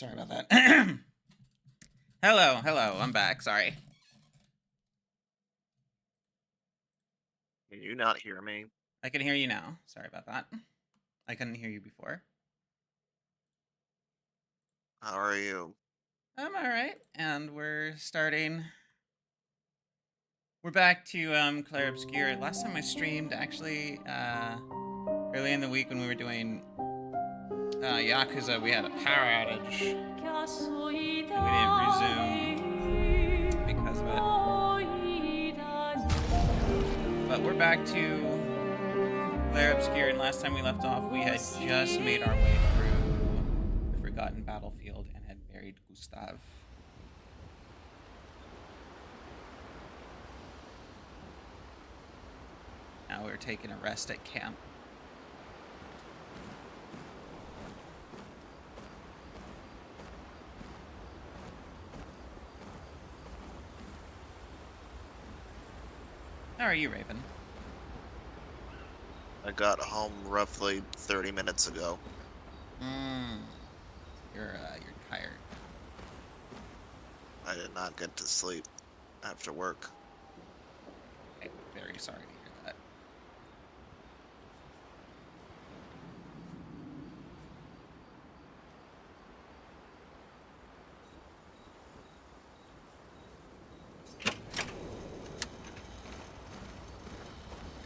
Sorry about that. Hello, I'm back. Sorry. Can you not hear me? I can hear you now. Sorry about that. I couldn't hear you before. How are you? I'm alright, and we're starting. We're back to Clair Obscur. Last time I streamed, actually, early in the week when we were doing Yakuza, we had a power outage. We didn't resume because of it. But we're back to Clair Obscur, and last time we left off, we had just made our way through the Forgotten Battlefield and had buried Gustav. Now we're taking a rest at camp. How are you, Raven? I got home roughly 30 minutes ago. You're tired. I did not get to sleep after work. I'm very sorry to hear that.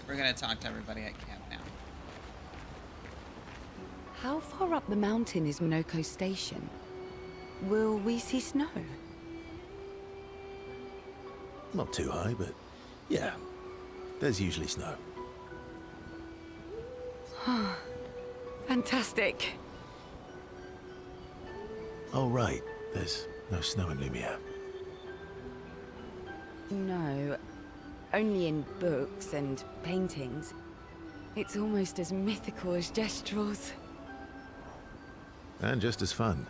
We're gonna talk to everybody at camp now. How far up the mountain is Minoko Station? Will we see snow? Not too high, but yeah, there's usually snow. Fantastic. Oh right, there's no snow in Lumiere. No, only in books and paintings. It's almost as mythical as Gestrels. And just as fun.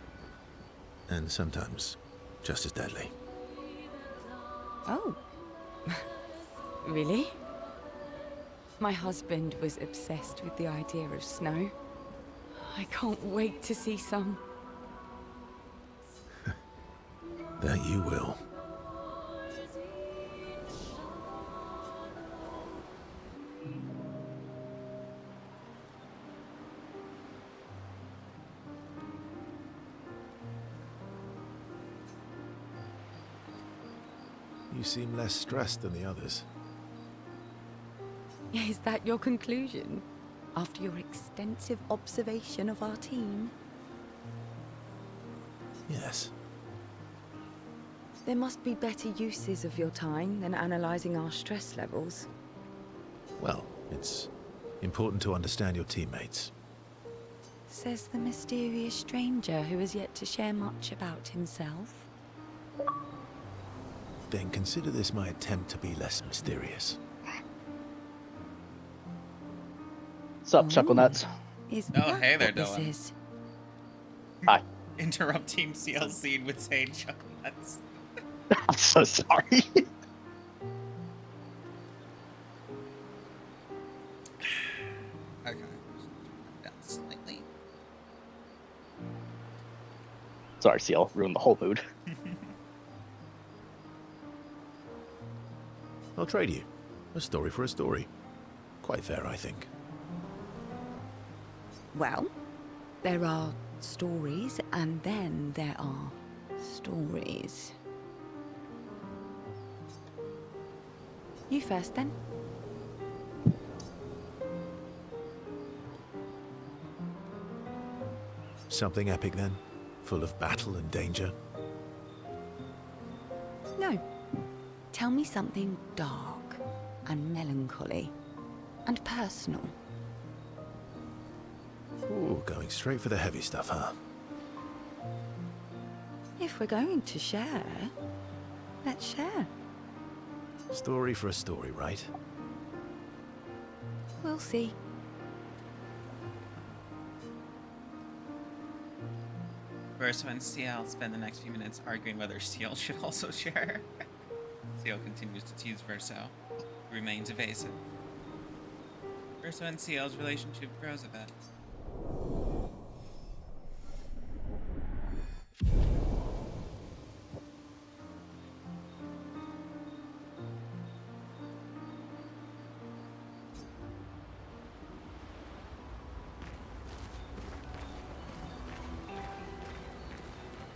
And sometimes just as deadly. Oh. Really? My husband was obsessed with the idea of snow. I can't wait to see some. That you will. You seem less stressed than the others. Is that your conclusion? After your extensive observation of our team? Yes. There must be better uses of your time than analyzing our stress levels. Well, it's important to understand your teammates. Says the mysterious stranger who has yet to share much about himself. Then consider this my attempt to be less mysterious. Sup, Chuckle Nuts? Is Oh, that hey there, what this Dylan. is? Hi. Interrupt Team CLC with saying chuckle nuts. I'm so sorry. Okay. Down slightly. Sorry, Seal. Ruined the whole mood. I'll trade you. A story for a story. Quite fair, I think. Well, there are stories, and then there are stories. You first, then. Something epic then? Full of battle and danger? No. Tell me something dark and melancholy and personal. Ooh, going straight for the heavy stuff, huh? If we're going to share, let's share. Story for a story, right? We'll see. First, when CL spend the next few minutes arguing whether CL should also share. CL continues to tease Verso, who remains evasive. Verso and CL's relationship grows a bit.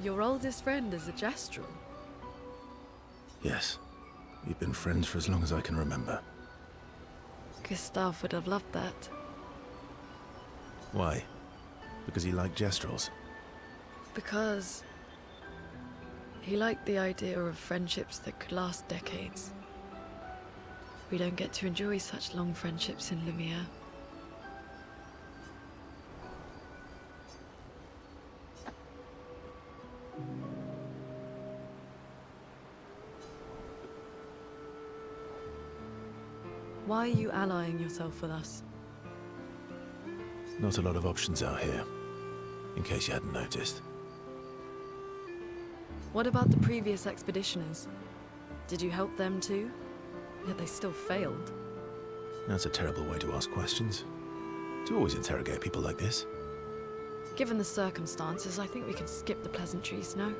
Your oldest friend is a Gestrel. Yes. We've been friends for as long as I can remember. Gustav would have loved that. Why? Because he liked Gestrels? Because he liked the idea of friendships that could last decades. We don't get to enjoy such long friendships in Lumiere. Why are you allying yourself with us? Not a lot of options out here, in case you hadn't noticed. What about the previous expeditioners? Did you help them too? Yet they still failed. That's a terrible way to ask questions. To always interrogate people like this. Given the circumstances, I think we can skip the pleasantries, no?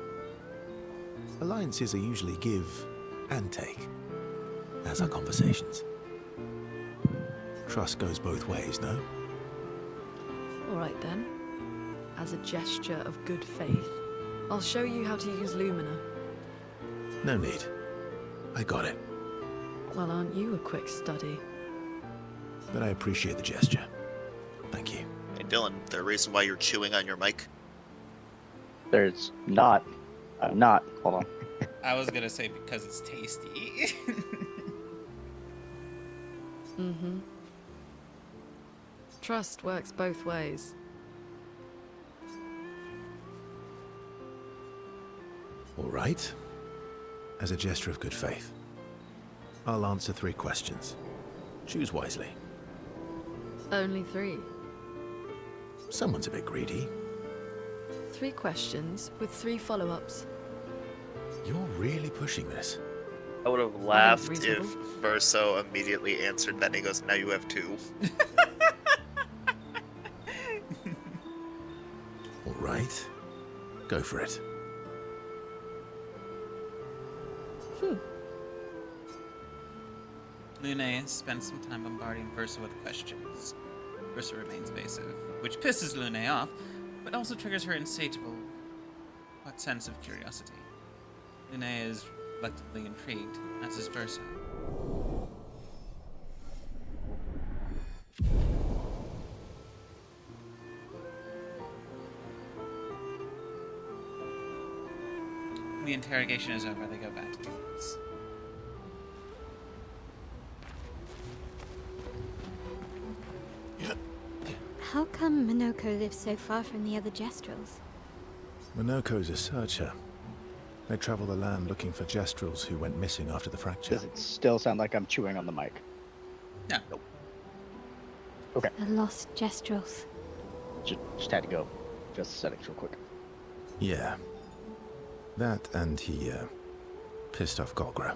Alliances are usually give and take, as are conversations. Trust goes both ways, no? All right then. As a gesture of good faith, I'll show you how to use Lumina. No need. I got it. Well, aren't you a quick study? But I appreciate the gesture. Thank you. Hey, Dylan, the reason why you're chewing on your mic? There's not. I'm not. Hold on. I was gonna say because it's tasty. Mm-hmm. Trust works both ways. All right. As a gesture of good faith, I'll answer 3 questions. Choose wisely. Only 3. Someone's a bit greedy. 3 questions with 3 follow-ups. You're really pushing this. I would have laughed if reasonable. Verso immediately answered, then he goes, now you have 2. All right. Go for it. Lune spends some time bombarding Versa with questions. Versa remains evasive, which pisses Lune off, but also triggers her insatiable sense of curiosity. Lune is reluctantly intrigued, as is Versa. When the interrogation is over, they go back to the woods. How come Minoko lives so far from the other Gestrels? Monoko's a searcher. They travel the land looking for Gestrels who went missing after the fracture. Does it still sound like I'm chewing on the mic? No. Okay. The lost Gestrels. Just had to go. Just settings real quick. Yeah. That and he, pissed off Golgra.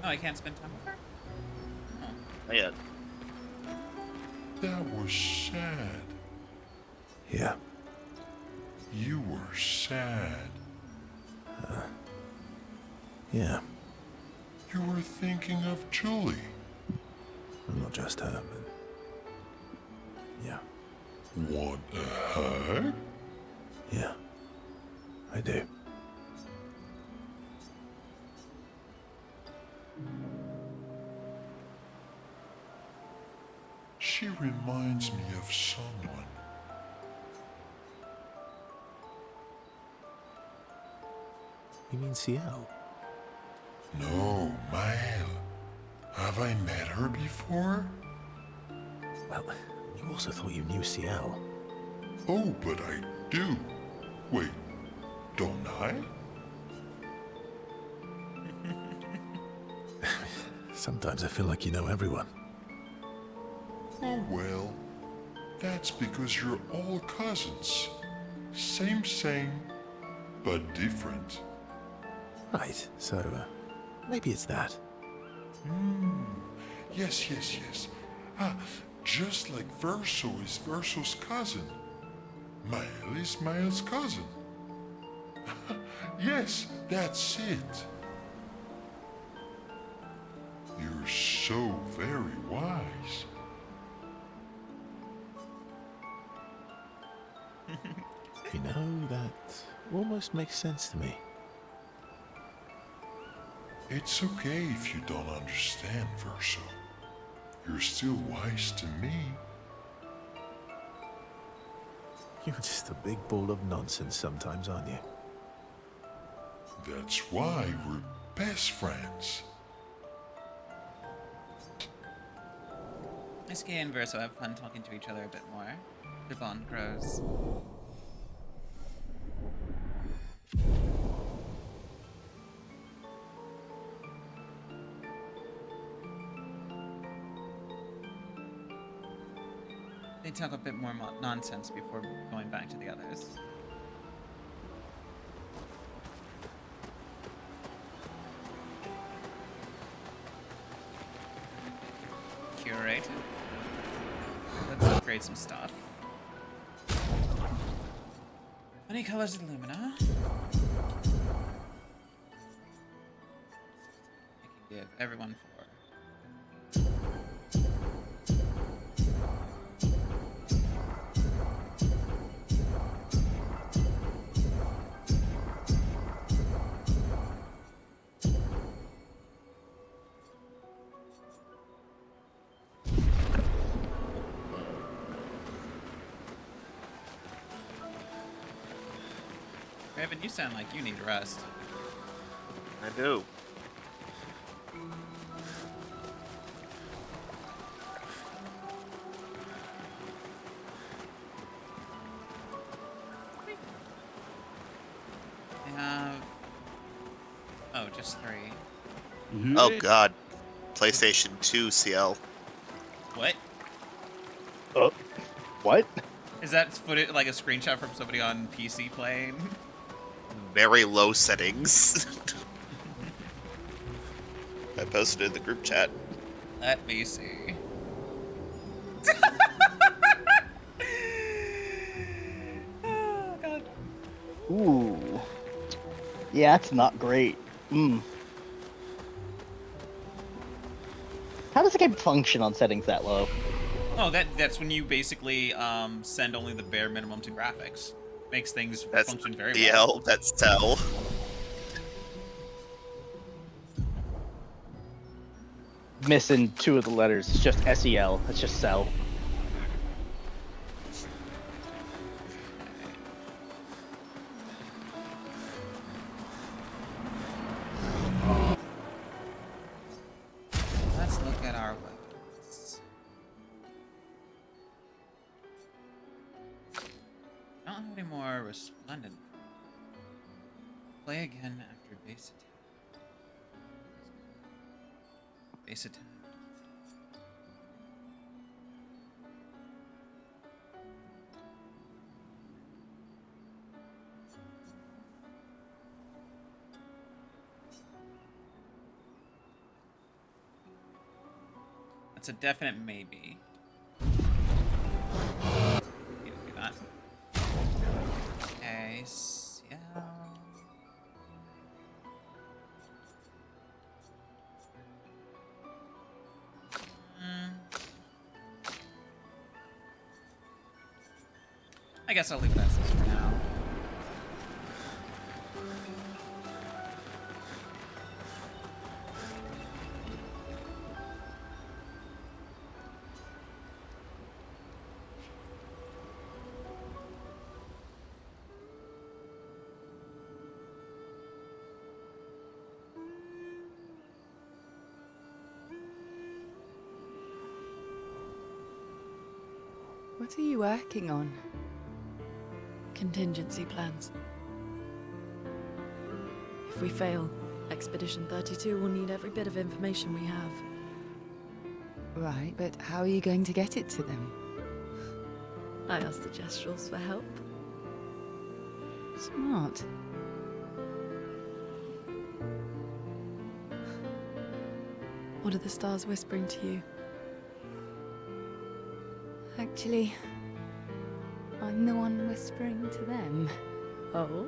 Oh, I can't spend time with her? Not yet. That was sad. Yeah. You were sad. Yeah. You were thinking of Julie. Well, not just her, but... Yeah. Want a hug? Yeah. I do. She reminds me of someone. You mean CL? No, Mael. Have I met her before? Well, you also thought you knew CL. Oh, but I do. Wait, don't I? Sometimes I feel like you know everyone. Oh well, that's because you're all cousins. Same, but different. Right, so, maybe it's that. Yes. Ah, just like Verso is Verso's cousin. Mael is Mael's cousin. Yes, that's it. You're so very wise. You know, that almost makes sense to me. It's okay if you don't understand, Verso. You're still wise to me. You're just a big ball of nonsense sometimes, aren't you? That's why we're best friends. Iske and Verso have fun talking to each other a bit more. The bond grows. They talk a bit more nonsense before going back to the others. Curate. Let's upgrade some stuff. Funny colors of Lumina. I can give everyone 4. Raven, you sound like you need rest. I do. I have... Oh, just 3. Oh god. PlayStation 2 CL. What? Oh, what? Is that footage like a screenshot from somebody on PC playing? Very low settings. I posted it in the group chat. Let me see. Oh, God. Ooh. Yeah, that's not great. How does the game function on settings that low? Oh, that's when you basically send only the bare minimum to graphics. Makes things That's function very well. DL, that's Cell. Missing 2 of the letters. It's just SEL. It's just cell. Let's look at our weapons. I don't have any more resplendent. Play again after base attack. Base attack. That's a definite maybe. Need to do that. Okay, yeah. I guess I'll leave it as this for now. What are you working on? Contingency plans. If we fail, Expedition 32 will need every bit of information we have. Right, but how are you going to get it to them? I asked the Gestrals for help. Smart. What are the stars whispering to you? Actually, I'm the one whispering to them. Oh?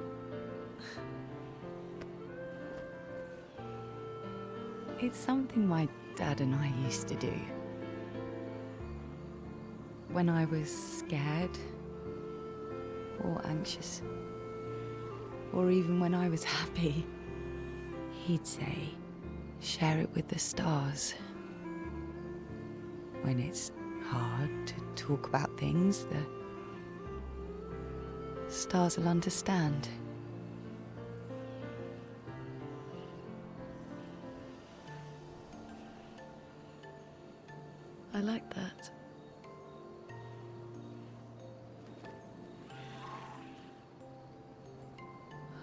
It's something my dad and I used to do. When I was scared, or anxious, or even when I was happy, he'd say, share it with the stars. When it's hard to talk about things, the stars will understand. I like that.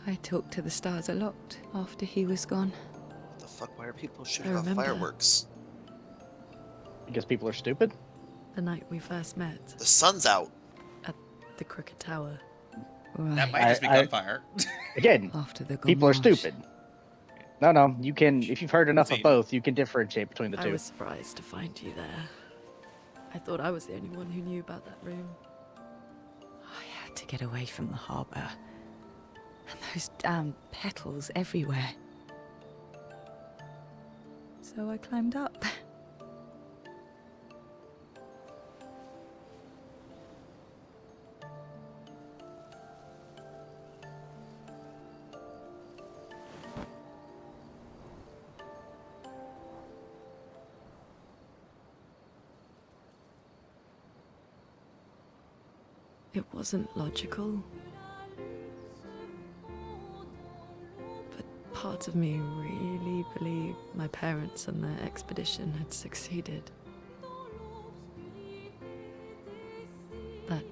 I talked to the stars a lot after he was gone. What the fuck? Why are people shooting I off remember. fireworks? Because people are stupid? The night we first met The sun's out. at the Crooked Tower. That Right. might just be gunfire. Again, After the people are Gomage. stupid. No, you can, if you've heard enough of See. both, you can differentiate between the I two. was surprised to find you there. I thought I was the only one who knew about that room. I had to get away from the harbour. And those damn petals everywhere. So I climbed up. It wasn't logical. But parts of me really believed my parents and their expedition had succeeded. That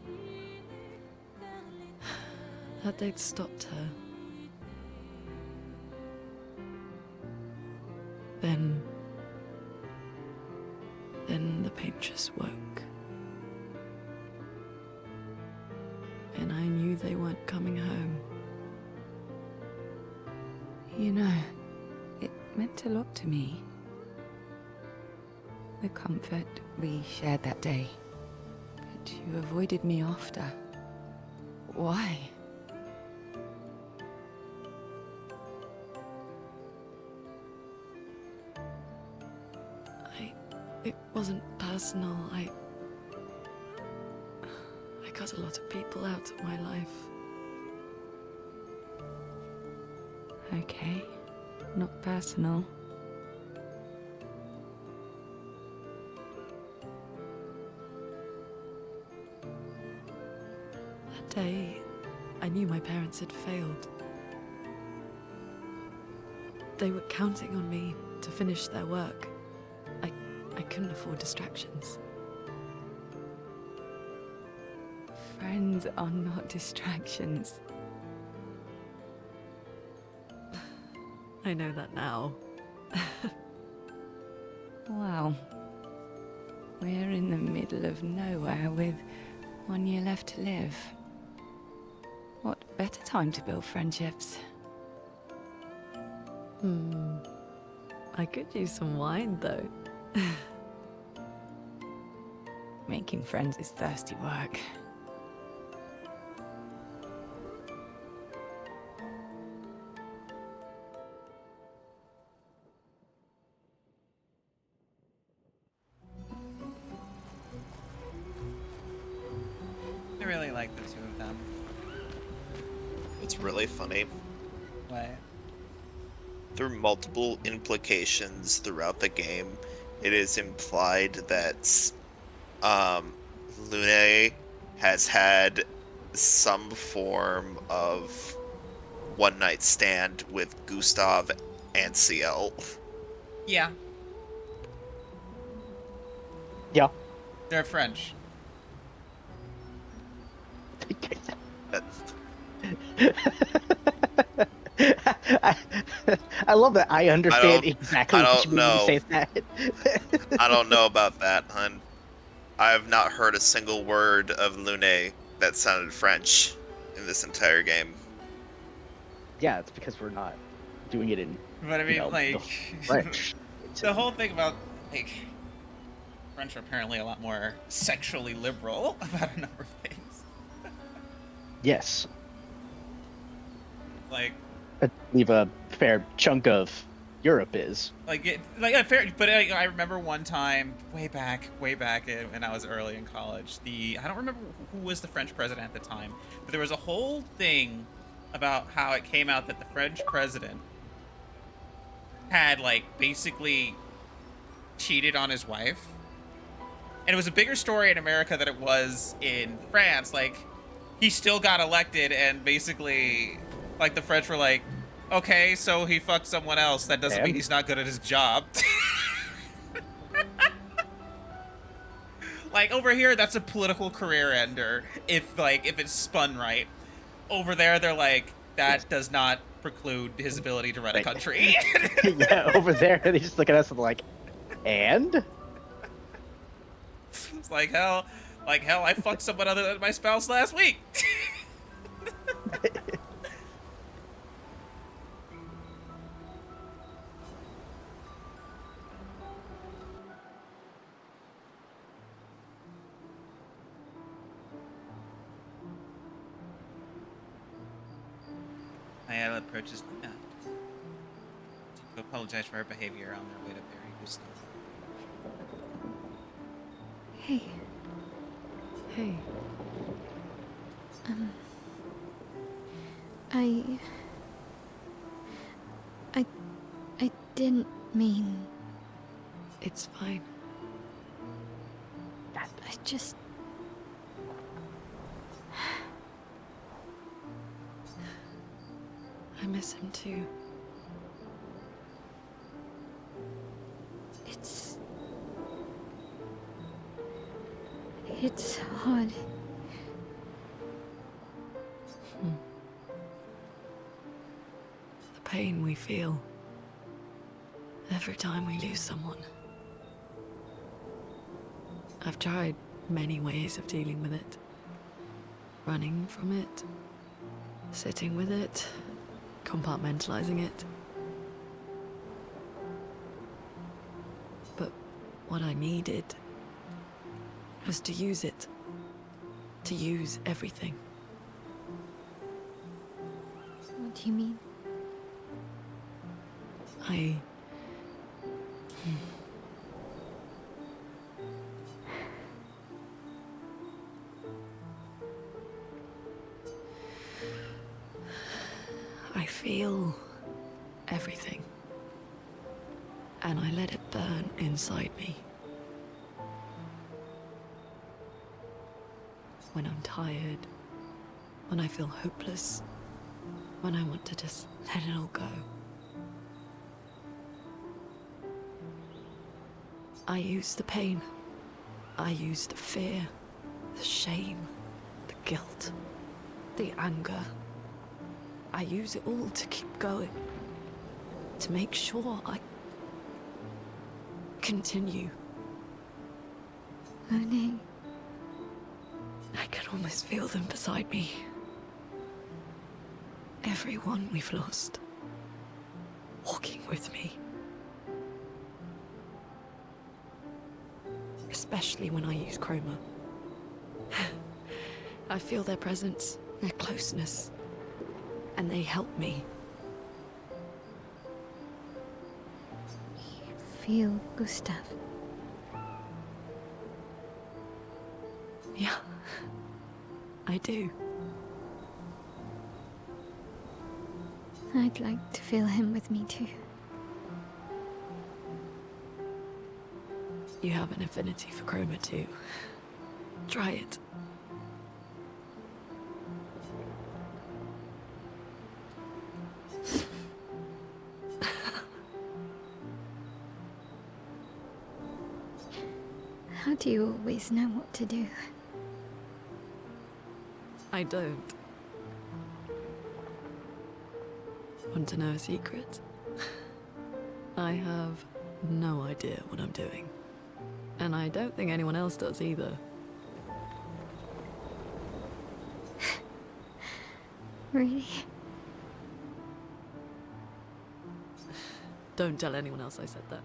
they'd stopped her. Then the painters woke. And I knew they weren't coming home. You know, it meant a lot to me. The comfort we shared that day. But you avoided me after. Why? It wasn't personal. I cut a lot of people out of my life. Okay, not personal. That day, I knew my parents had failed. They were counting on me to finish their work. I couldn't afford distractions. Friends are not distractions. I know that now. Wow. We're in the middle of nowhere with 1 year left to live. What better time to build friendships? I could use some wine, though. Making friends is thirsty work. I really like the two of them. It's really funny. What? Through multiple implications throughout the game, it is implied that Lune has had some form of one-night stand with Gustav and CL. Yeah, Yeah. they're French. I love that I understand exactly I what don't you mean when you know. say that. I don't know about that, hun. I have not heard a single word of Lune that sounded French in this entire game. Yeah, it's because we're not doing it in But I mean, the like, French. the whole thing about, like, French are apparently a lot more sexually liberal about a number of things. Yes. Like, I leave a fair chunk of Europe is. I remember one time way back when I was early in college. I don't remember who was the French president at the time, but there was a whole thing about how it came out that the French president had like basically cheated on his wife, and it was a bigger story in America than it was in France. Like, he still got elected, and basically, like, the French were like, okay, so he fucked someone else. That doesn't mean he's not good at his job. Like, over here, that's a political career ender if it's spun right. Over there, they're like, that does not preclude his ability to run a country. Yeah, over there, they just look at us and like, and? It's like hell, I fucked someone other than my spouse last week. Ayala approaches Luna to apologize for her behavior on their way to bury Gustav. Hey, Hey, I didn't mean. it's fine. I just. I miss him too. It's hard. The pain we feel every time we lose someone. I've tried many ways of dealing with it. Running from it, sitting with it, compartmentalizing it. But what I needed was to use it. To use everything. What do you mean? I feel everything. And I let it burn inside me. When I'm tired, when I feel hopeless, when I want to just let it all go. I use the pain. I use the fear, the shame, the guilt, the anger. I use it all to keep going. To make sure I continue. Monet. I can almost feel them beside me. Everyone we've lost. Walking with me. Especially when I use chroma. I feel their presence, their closeness, and they help me. Feel Gustav. Yeah, I do. I'd like to feel him with me too. You have an affinity for chroma too. Try it. How do you always know what to do? I don't. Want to know a secret? I have no idea what I'm doing. And I don't think anyone else does either. Really? Don't tell anyone else I said that.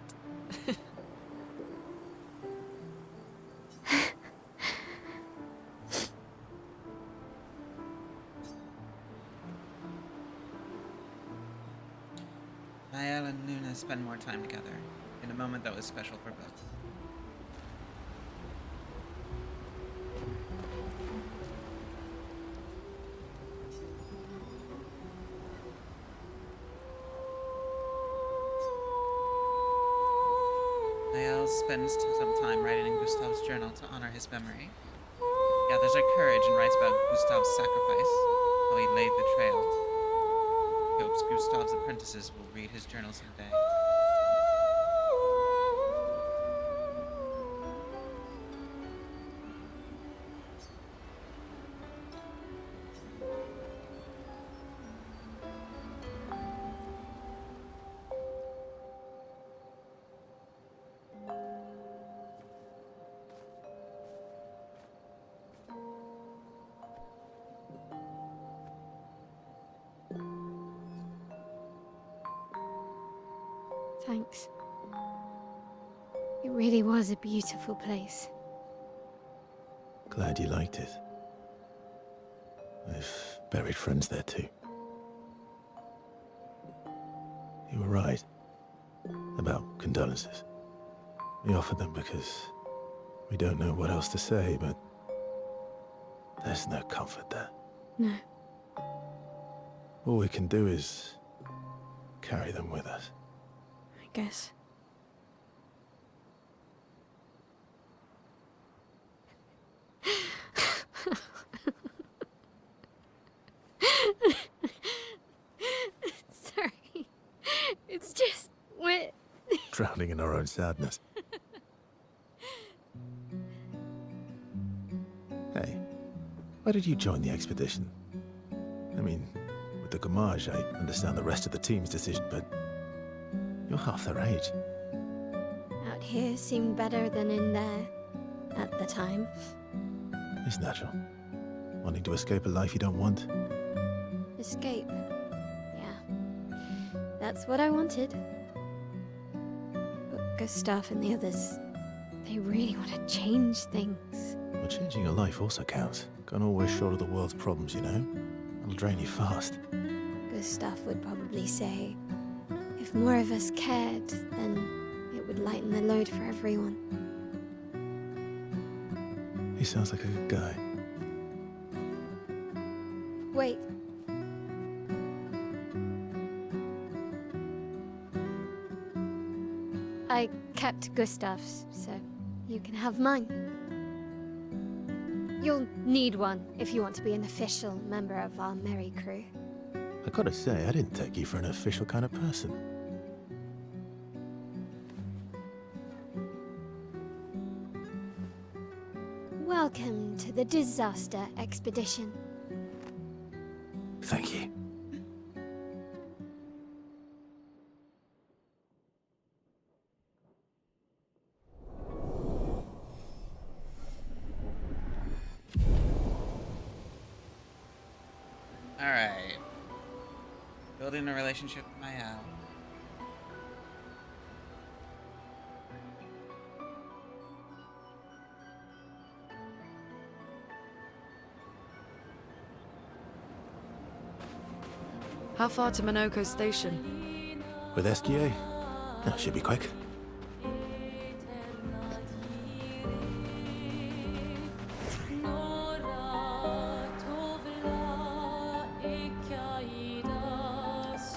Niall and Luna spend more time together, in a moment that was special for both. Niall spends some time writing in Gustav's journal to honor his memory. He gathers her courage and writes about Gustav's sacrifice, how he laid the trail. He hopes Gustav's apprentices will read his journal someday. Thanks. It really was a beautiful place. Glad you liked it. I've buried friends there too. You were right about condolences. We offered them because we don't know what else to say, but there's no comfort there. No. All we can do is carry them with us. I guess. Sorry. It's just we're Drowning in our own sadness. Hey, why did you join the expedition? I mean, with the Gamage, I understand the rest of the team's decision, but you're half their age. out here seemed better than in there at the time. It's natural. Wanting to escape a life you don't want. Escape. Yeah. That's what I wanted. But Gustav and the others, they really want to change things. Well, changing your life also counts. Can't always shoulder the world's problems, you know? It'll drain you fast. Gustav would probably say, if more of us cared, then it would lighten the load for everyone. He sounds like a good guy. Wait. I kept Gustav's, so you can have mine. You'll need one if you want to be an official member of our merry crew. I gotta say, I didn't take you for an official kind of person. Welcome to the disaster expedition. Thank you. Alright. Building a relationship with my owl. How far to Minoko Station? With SGA? That should be quick.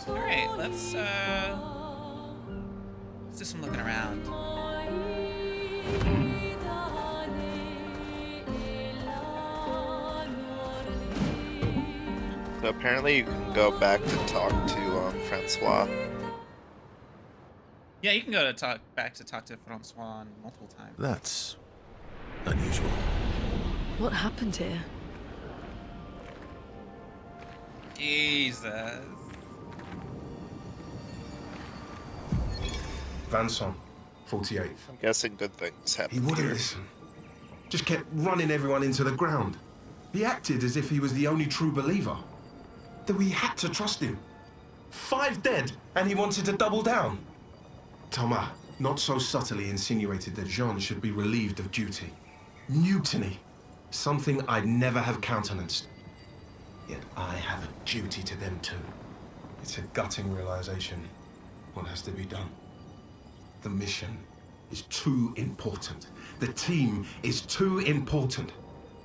Alright, let's do some looking around. So apparently you can go back to talk to Francois. Yeah, you can go to back to talk to Francois multiple times. That's unusual. What happened here? Jesus. Vanson, 48. I'm guessing good things He happen. wouldn't listen. Just kept running everyone into the ground. He acted as if he was the only true believer. That we had to trust him. 5 dead, and he wanted to double down. Thomas, not so subtly insinuated that Jean should be relieved of duty. Mutiny. Something I'd never have countenanced. Yet I have a duty to them too. It's a gutting realization. what has to be done. The mission is too important. The team is too important.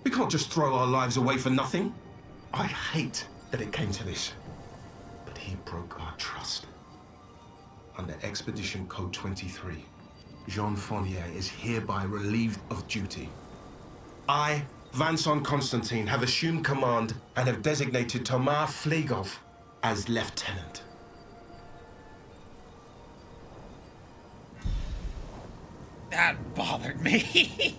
We can't just throw our lives away for nothing. I hate that it came to this, but he broke our trust. Under Expedition Code 23, Jean Fournier is hereby relieved of duty. I, Vincent Constantine, have assumed command and have designated Thomas Flegov as lieutenant. That bothered me.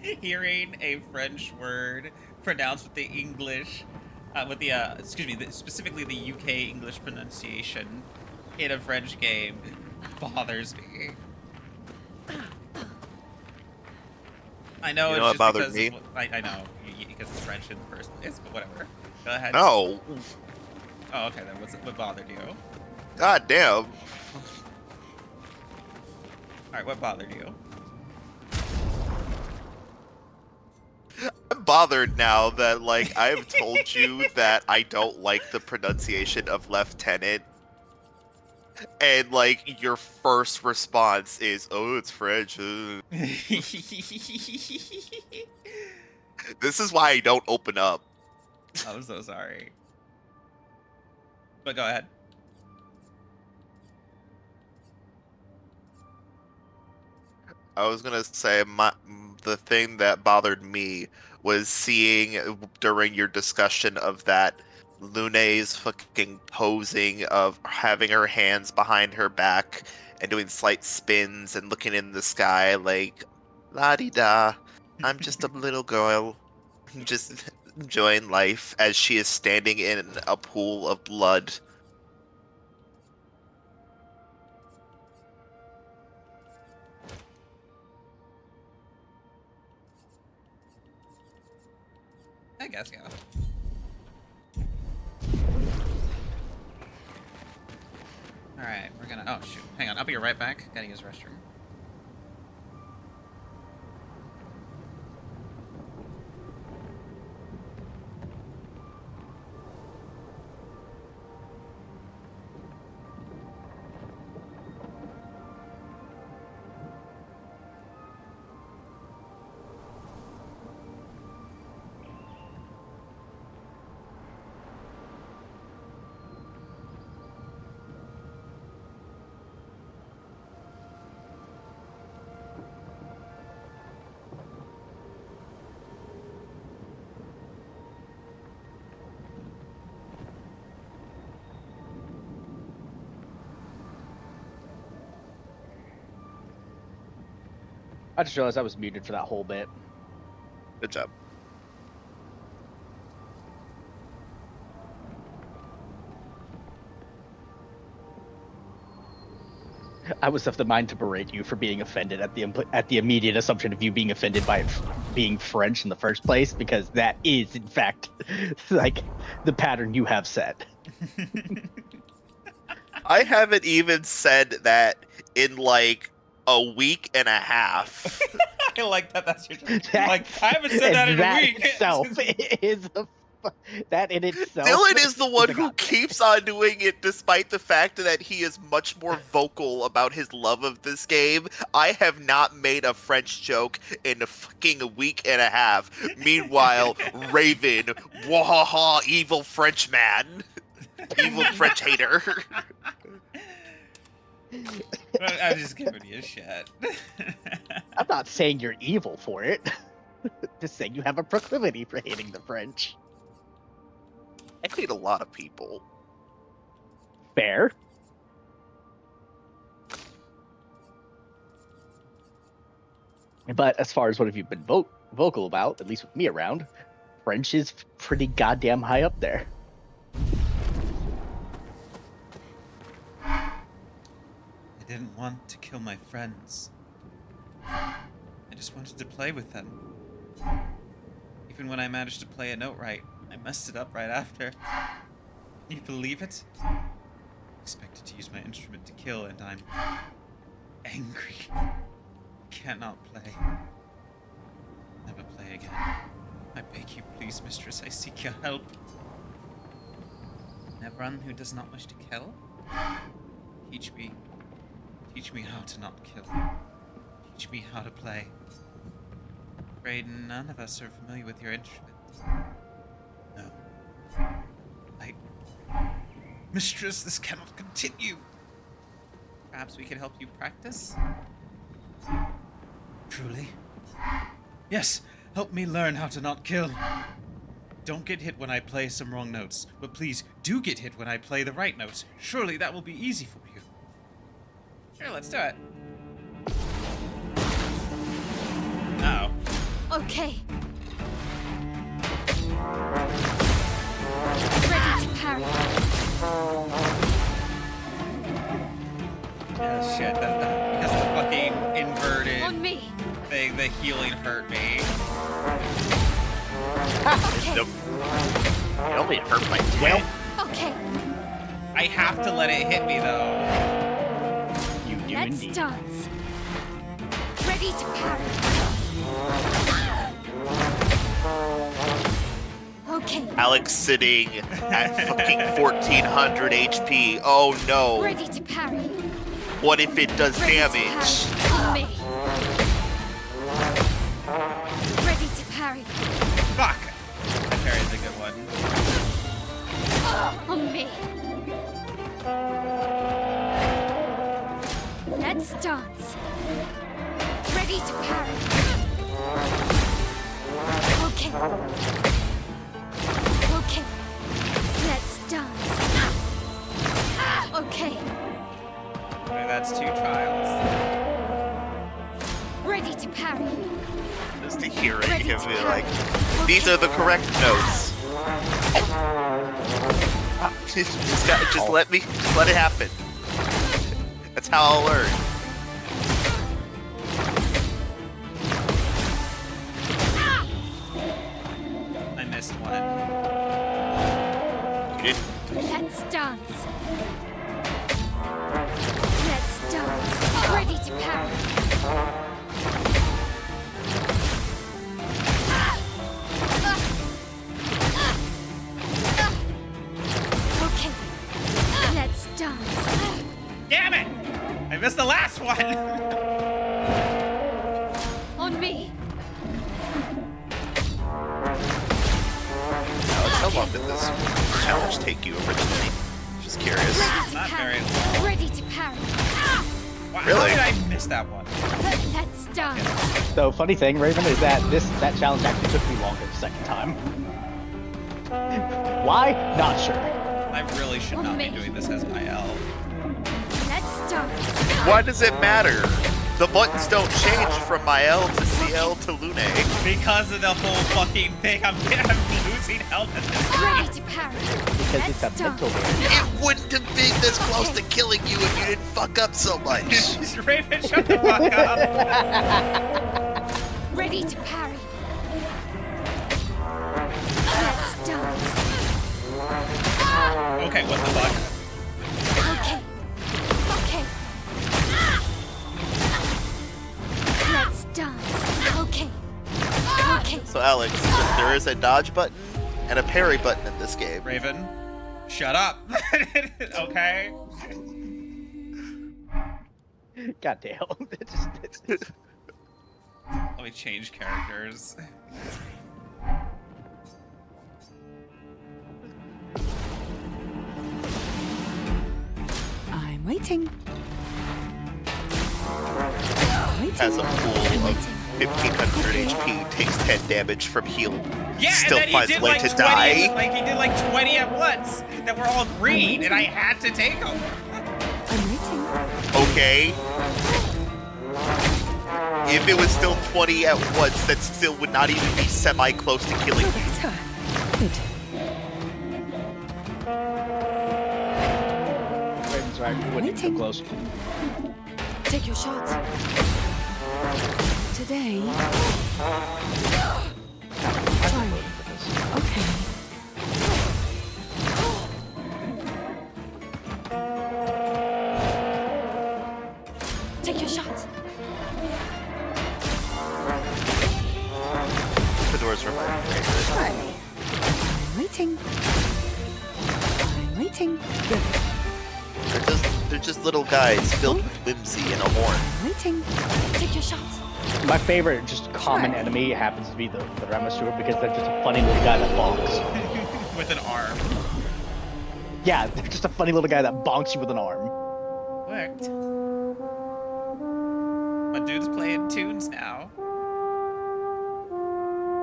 Hearing a French word pronounced with the English, specifically the UK English pronunciation in a French game bothers me. I know You it's know what just bothered because me? I know because it's French in the first place, but whatever. Go ahead. No. Oh, okay. Then what bothered you? God damn. All right, what bothered you? I'm bothered now that, like, I have told you that I don't like the pronunciation of lieutenant. And, like, your first response is, oh, it's French. This is why I don't open up. I'm so sorry. But go ahead. I was gonna say the thing that bothered me was seeing during your discussion of that Lune's fucking posing of having her hands behind her back and doing slight spins and looking in the sky like la di da. I'm just a little girl, just enjoying life as she is standing in a pool of blood. I guess, yeah. Alright, we're gonna... Oh, shoot. Hang on, I'll be right back. Gotta use the restroom. I just realized I was muted for that whole bit. Good job. I was of the mind to berate you for being offended at the immediate assumption of you being offended by it being French in the first place, because that is in fact like the pattern you have set. I haven't even said that in like a week and a half. I like that. That's your like. I haven't said that in a week. Itself is that in itself. Dylan is the one a who keeps on doing it despite the fact that he is much more vocal about his love of this game. I have not made a French joke in a fucking week and a half. Meanwhile, Raven, wahaha, evil French man. Evil French hater. I'm just giving you a shit. I'm not saying you're evil for it. Just saying you have a proclivity for hating the French. I hate a lot of people. Fair. But as far as what have you been vocal about, at least with me around, French is pretty goddamn high up there. I didn't want to kill my friends. I just wanted to play with them. Even when I managed to play a note right, I messed it up right after. Can you believe it? I expected to use my instrument to kill, and I'm angry. I cannot play. Never play again. I beg you, please, mistress, I seek your help. Everyone who does not wish to kill? Teach me how to not kill. Teach me how to play. Afraid none of us are familiar with your instrument. No. Mistress, this cannot continue. Perhaps we can help you practice? Truly? Yes, help me learn how to not kill. Don't get hit when I play some wrong notes, but please do get hit when I play the right notes. Surely that will be easy for you. Sure, let's do it. Uh-oh. Okay. Ready to parry. Yeah, shit, because the fucking inverted On me. thing, the healing hurt me. Okay. Nope. It only hurt my Well, Okay. I have to let it hit me, though. you do Let's indeed. dance. Ready to parry. Okay. Alex sitting at fucking 1400 HP. Oh no. Ready to parry. What if it does Ready damage? to parry. On me. Ready to parry. Fuck! That parry's a good one. On me. Let's dance. Ready to parry. Okay. Okay. Let's dance. Okay. Okay, that's 2 trials. Ready to parry. Just to hearing Ready him to be parry. like, these are the correct notes. Just let it happen. That's how I'll learn. I missed one. You didn't. Let's dance. Let's dance. Ready to parry. Okay. Let's dance. Damn it! I missed the last one! On me. Alex, how long did this challenge take you originally? Just curious. Ready to Not parry. very long. Ready to parry. Wow, Really? How did I miss that one? Let's dance. So funny thing, Raven, is that that challenge actually took me longer the second time. Why? Not sure. I really should not be Me. doing this as my L. Let's dance. Why does it matter? The buttons don't change from my L to CL to Lune. Because of the whole fucking thing, I'm losing health at this Ready to parry. Because it's Let's a mental dance. game. It wouldn't have been this close to killing you if you didn't fuck up so much. point. Raven, shut the fuck up. Ready to parry. Let's dance. Okay, what the fuck? Okay. Okay. Let's dance. Okay. Okay. So Alex, there is a dodge button and a parry button in this game. Raven, shut up. Okay? God damn. Let me change characters. I'm waiting. Has a pool of 1500 HP, takes 10 damage from heal, Yeah, still and then finds he did way like to 20, die. like he did like 20 at once that were all green, and I had to take them. I'm waiting. Okay. If it was still 20 at once, that still would not even be semi-close to killing you. Better. Good. Raven's right. You wouldn't be so Waiting. close. Take your shots. Today. Try Try me. Okay. Take your shots. The doors were my favorite. Try me. I'm waiting. I'm waiting. Good. They're just little guys filled with whimsy and a horn. Waiting. Take your shot. My favorite just common enemy happens to be the Ramasur because they're just a funny little guy that bonks. With an arm. Yeah, they're just a funny little guy that bonks you with an arm. Worked. My dude's playing tunes now.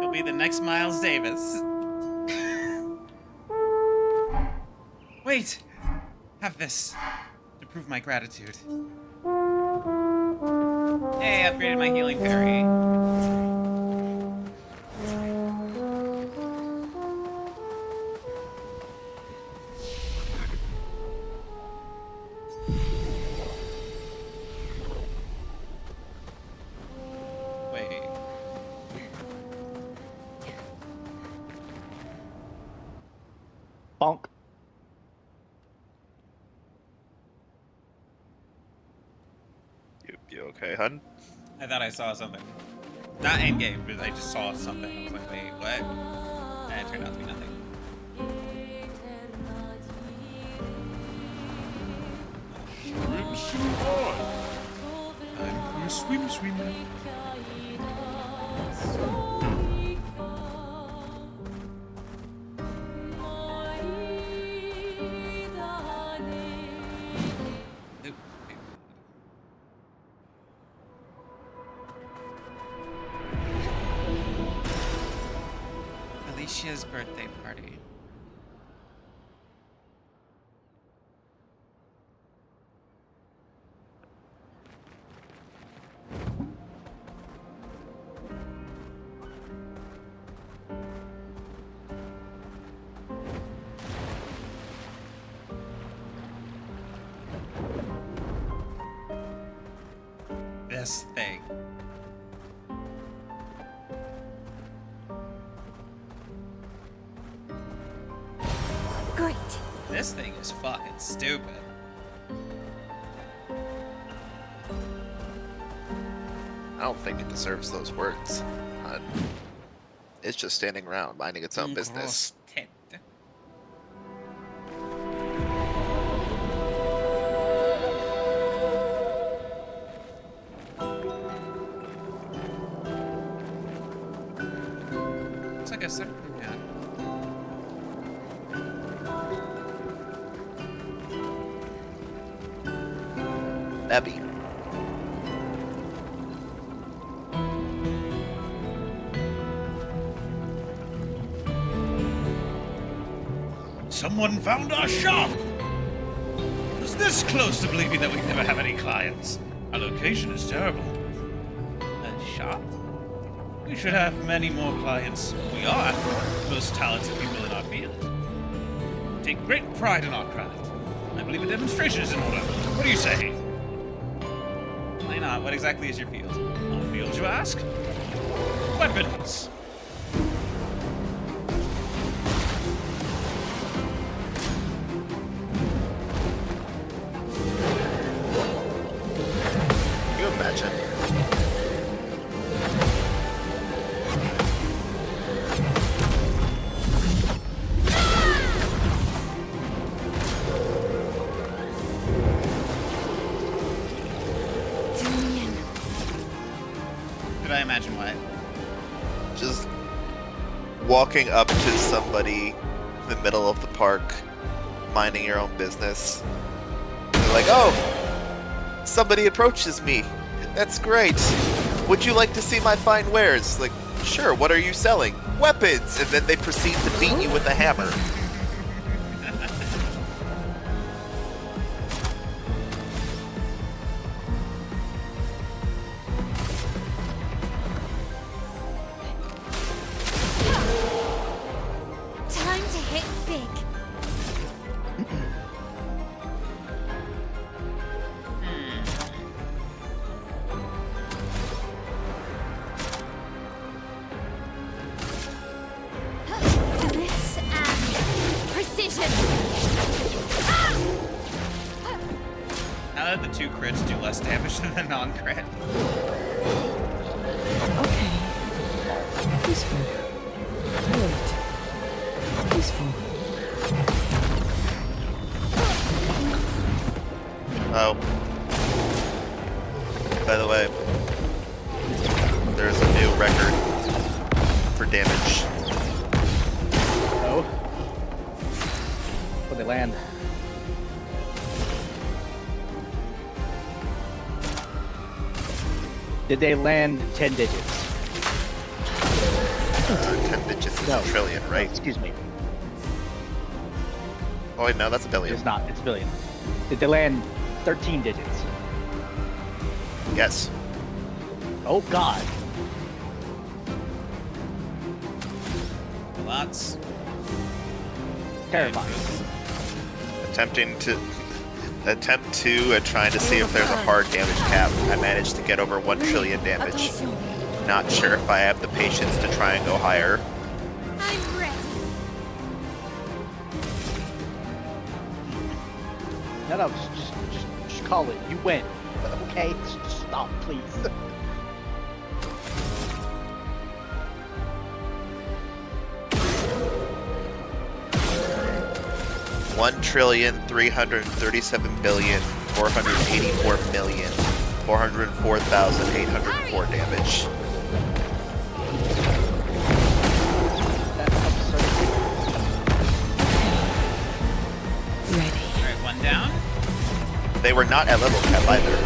He'll be the next Miles Davis. Wait! Have this to prove my gratitude. Hey, I upgraded my healing parry. Wait. Bonk. You okay, hun? I thought I saw something. Not in game, but I just saw something. I was like, wait, what? And it turned out to be nothing. Swim, swim on. Time for a swim, swim. Oop. Alicia's birthday party. This thing. Great. This thing is fucking stupid. I don't think it deserves those words. It's just standing around, minding its own business. Gross. Looks like a certain Abby. Someone found our shop! Is this close to believing that we never have any clients? Our location is terrible. A shop? We should have many more clients. We are, after all, the most talented people in our field. We take great pride in our craft. I believe a demonstration is in order. What do you say? Why not? What exactly is your field? Our field, you ask? Weapons! Can you imagine? Could I imagine what? Just walking up to somebody in the middle of the park, minding your own business. They're like, oh, somebody approaches me. That's great. Would you like to see my fine wares? Like, sure, what are you selling? Weapons! And then they proceed to beat you with a hammer. Time to hit big. This and precision. Now that the two crits do less damage than the non-crit. Okay. Peaceful. Good. Peaceful. Oh. By the way, there's a new record for damage. Oh. Where'd they land? Did they land 10 digits? 10 digits is No. a trillion, No, right? excuse me. Oh wait, no, that's a billion. It's not. It's billion. Did they land 13 digits? Yes. Oh God. Lots. Terrifying. Attempt to trying to see if there's a hard damage cap. I managed to get over 1 trillion damage. Attention. Not sure if I have the patience to try and go higher. I'm ready. No, just call it. You win. Okay, just stop, please. 1,337,484,404,804 damage. That's absurd. Ready. Alright, one down. They were not at level cap either.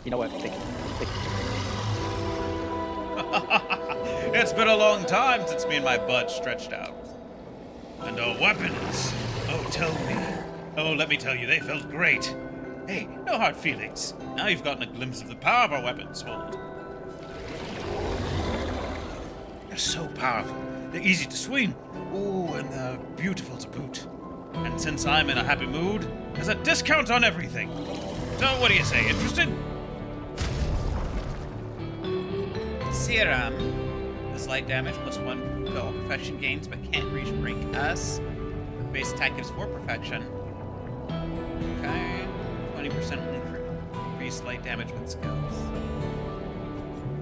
You know what? It's been a long time since me and my butt stretched out. And our weapons. Oh, tell me. Oh, let me tell you, they felt great. Hey, no hard feelings. Now you've gotten a glimpse of the power of our weapons hold. They're so powerful. They're easy to swing. Ooh, and they're beautiful to boot. And since I'm in a happy mood, there's a discount on everything. So what do you say, interested? Serum. Does light damage plus 1 spell perfection gains, but can't reach rank us. Base attack gives 4 perfection. Okay. 20% increase light damage with skills.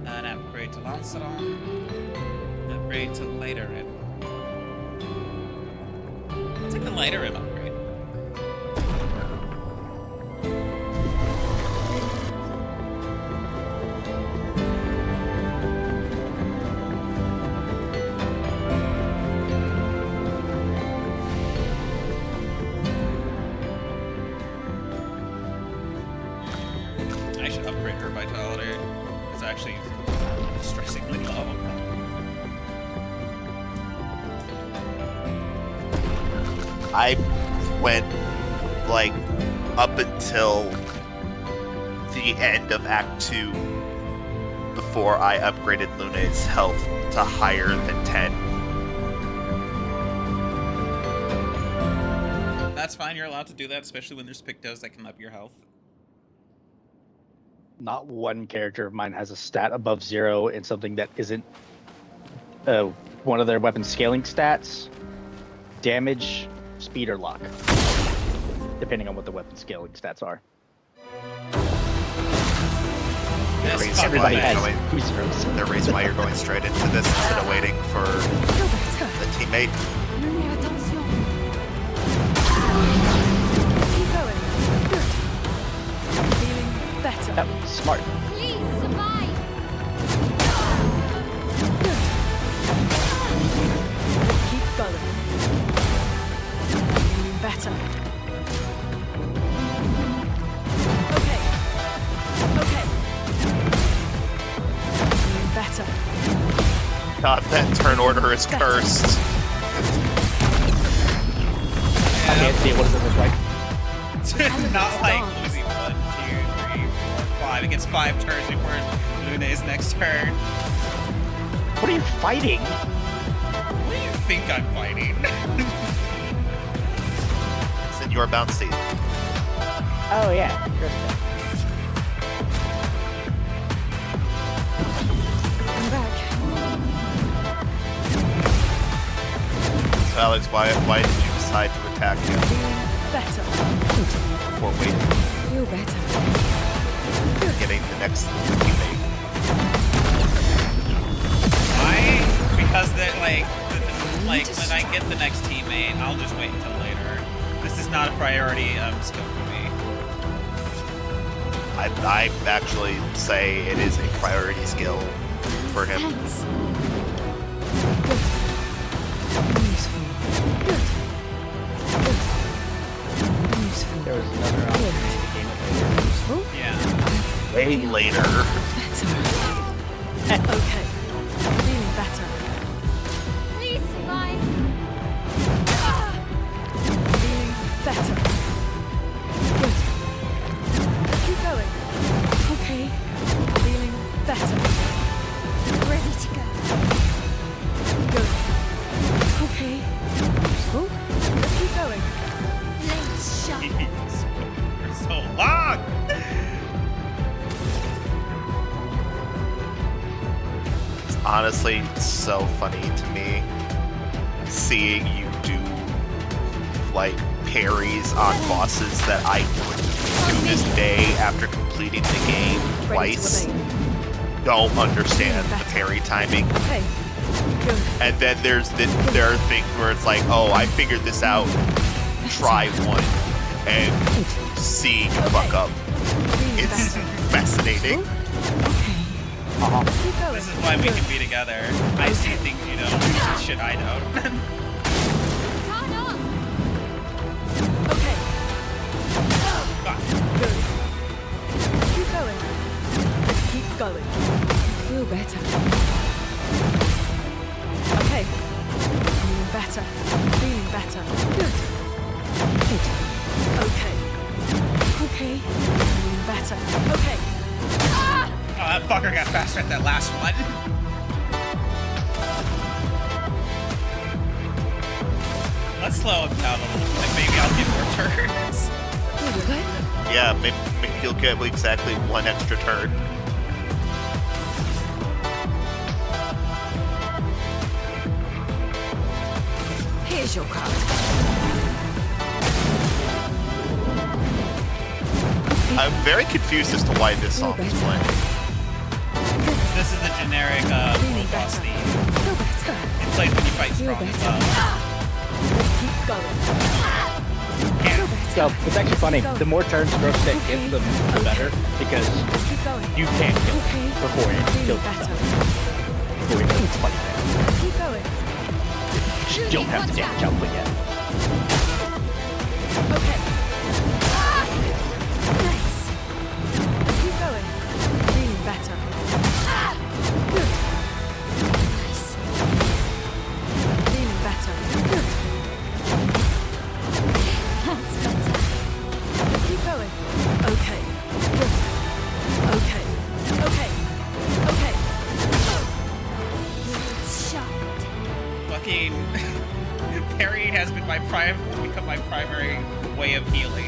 An upgrade to Lancelot. An upgrade to lighter rim. I'll take the lighter rim upgrade. I should upgrade her vitality. It's actually distressingly low. I went like up until the end of Act 2 before I upgraded Luna's health to higher than 10. That's fine, you're allowed to do that, especially when there's pictos that can up your health. Not one character of mine has a stat above 0 in something that isn't one of their weapon scaling stats, damage, speed, or luck, depending on what the weapon scaling stats are. Yes, reason Everybody why has you're going- 2 zeros. The reason why you're going straight into this instead of waiting for the teammate. Lunae, attention. Keep going. Good. Feeling better. That was smart. Please survive. Keep going. Feeling better. Okay. Feeling better. God, that turn order is cursed. I can't see it. What does it look like? Not like losing 1, 2, 3, 4, 5. It gets 5 turns before Luna's next turn. What are you fighting? What do you think I'm fighting? It's in your bouncy. Oh yeah, interesting. I'm back. So Alex, why did you decide to attack him Feeling better. before waiting Feel better. getting the next teammate? Why? Because that like when I get the next teammate, I'll just wait until later. This is not a priority skill for me. I actually say it is a priority skill for him. Thanks. Useful. Good. Useful. There was another opportunity to game it later. Useful. Yeah. Way later. Better. Okay. Feeling better. Please survive. Feeling better. Good. Let's keep going. Okay. Feeling better. Ready to go. Good. Okay. Useful. Let's keep going. Flames shut. For so long. It's honestly so funny to me seeing you do like parries on bosses that I to this day after completing the game Ready to twice obey. don't understand the parry timing. Okay. Good. And then there are things where it's like, oh, I figured this out. Try one and see you fuck up. Feeling It's better. fascinating. Okay. Let's keep going. This is why we Good. can be together. I see things you don't, you see shit I don't. Turn on. Okay. Fuck. Good. Let's keep going. Let's keep going. Feel better. Okay. Feeling better. Feeling better. Good. Good. Okay. Okay. Feeling better. Okay. Oh, that fucker got faster at that last one. Let's slow him down a little bit. Maybe I'll get more turns. Feel good? Yeah, maybe you'll get exactly one extra turn. Here's your card. I'm very confused as to why this song is playing. This is the generic world boss theme. Feel better. It plays when you fight Feel strong as better. well. Let's keep going. Feel better. So it's actually funny. The more turns Grossstick gives them, the better, because Let's keep going. you can't kill Okay. him before he Feeling kills better. himself. Before he kills his buddy. Let's keep going. You don't have to damage output yet. Okay. Nice. Let's keep going. Feeling better. Good. Nice. Feeling better. Good. That's better. Let's keep going. Okay. Good. Okay. Okay. Okay. Flames shut. Fucking parrying has been become my primary way of healing.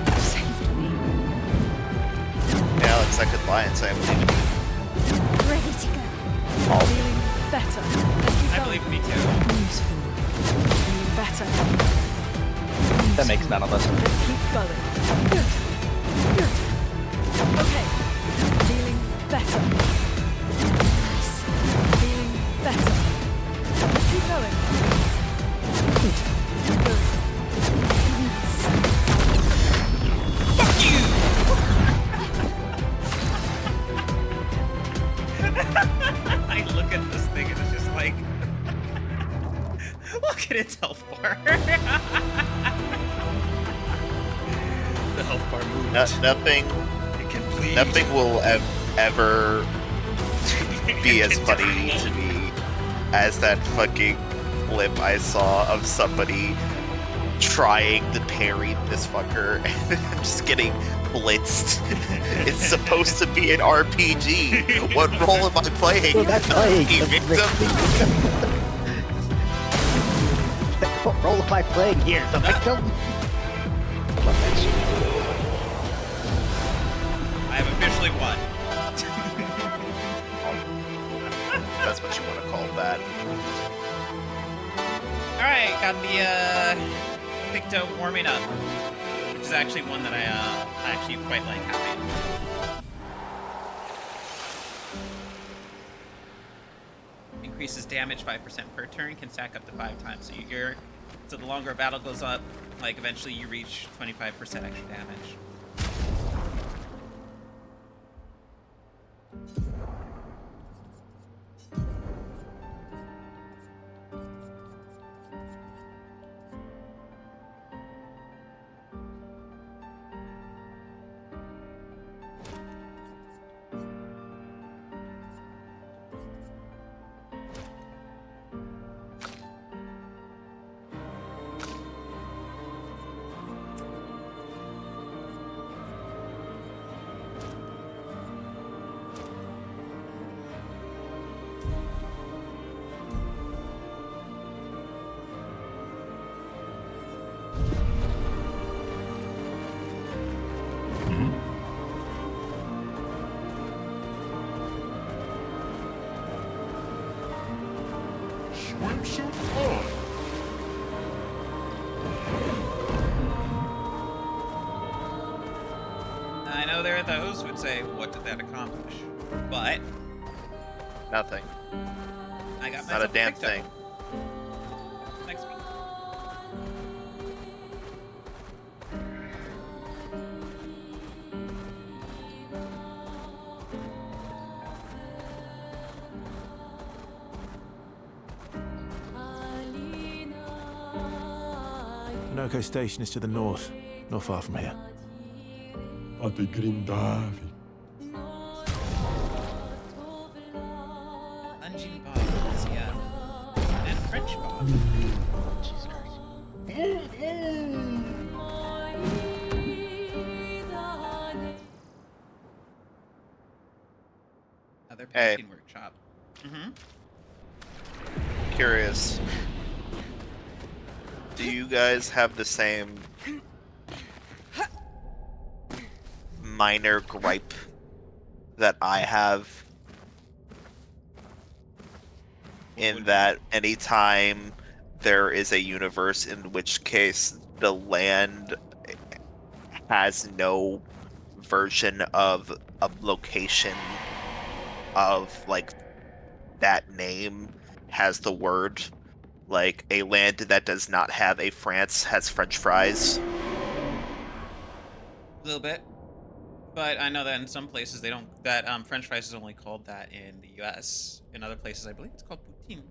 You saved me. Yeah, Alex, I could lie and say I believe in you. Ready to go. All Feeling better. Let's keep I going. believe me too. Useful. Feeling better. That makes none of us. Let's keep going. Good. Good. Okay. Feeling better. Nice. Feeling better. Let's keep going. Good. Good. Nice. Fuck you! I look at this thing and it's just like, look at its health bar. The health bar moved. Nothing It can bleed. Nothing will ever be as funny to me as that fucking clip I saw of somebody trying to parry this fucker and I'm just getting blitzed. It's supposed to be an RPG. What role am I playing? Well, that's playing The the victim? What role am I playing here? The victim? Love that shit. I have officially won. that's what you want to call that. Alright, got the Picto warming up, which is actually one that I actually quite like having. Increases damage 5% per turn, can stack up to 5 times. So the longer a battle goes up, like eventually you reach 25% extra damage. Swimsuit on. I know there are those who would say, what did that accomplish? But Nothing. I got Not a myself damn Picto. thing. Next week. Noco Station is to the north, not far from here. Ate grindavi. Ungin bottles, yeah. And French bottles. Jesus Christ. Other Hey. painting workshop. Mm-hmm. Curious. Do you guys have the same minor gripe that I have? In that anytime there is a universe in which case the land has no version of a location of like that name has the word, like a land that does not have a France has French fries. A little bit. But I know that in some places they don't. That French fries is only called that in the U.S. In other places, I believe it's called poutine.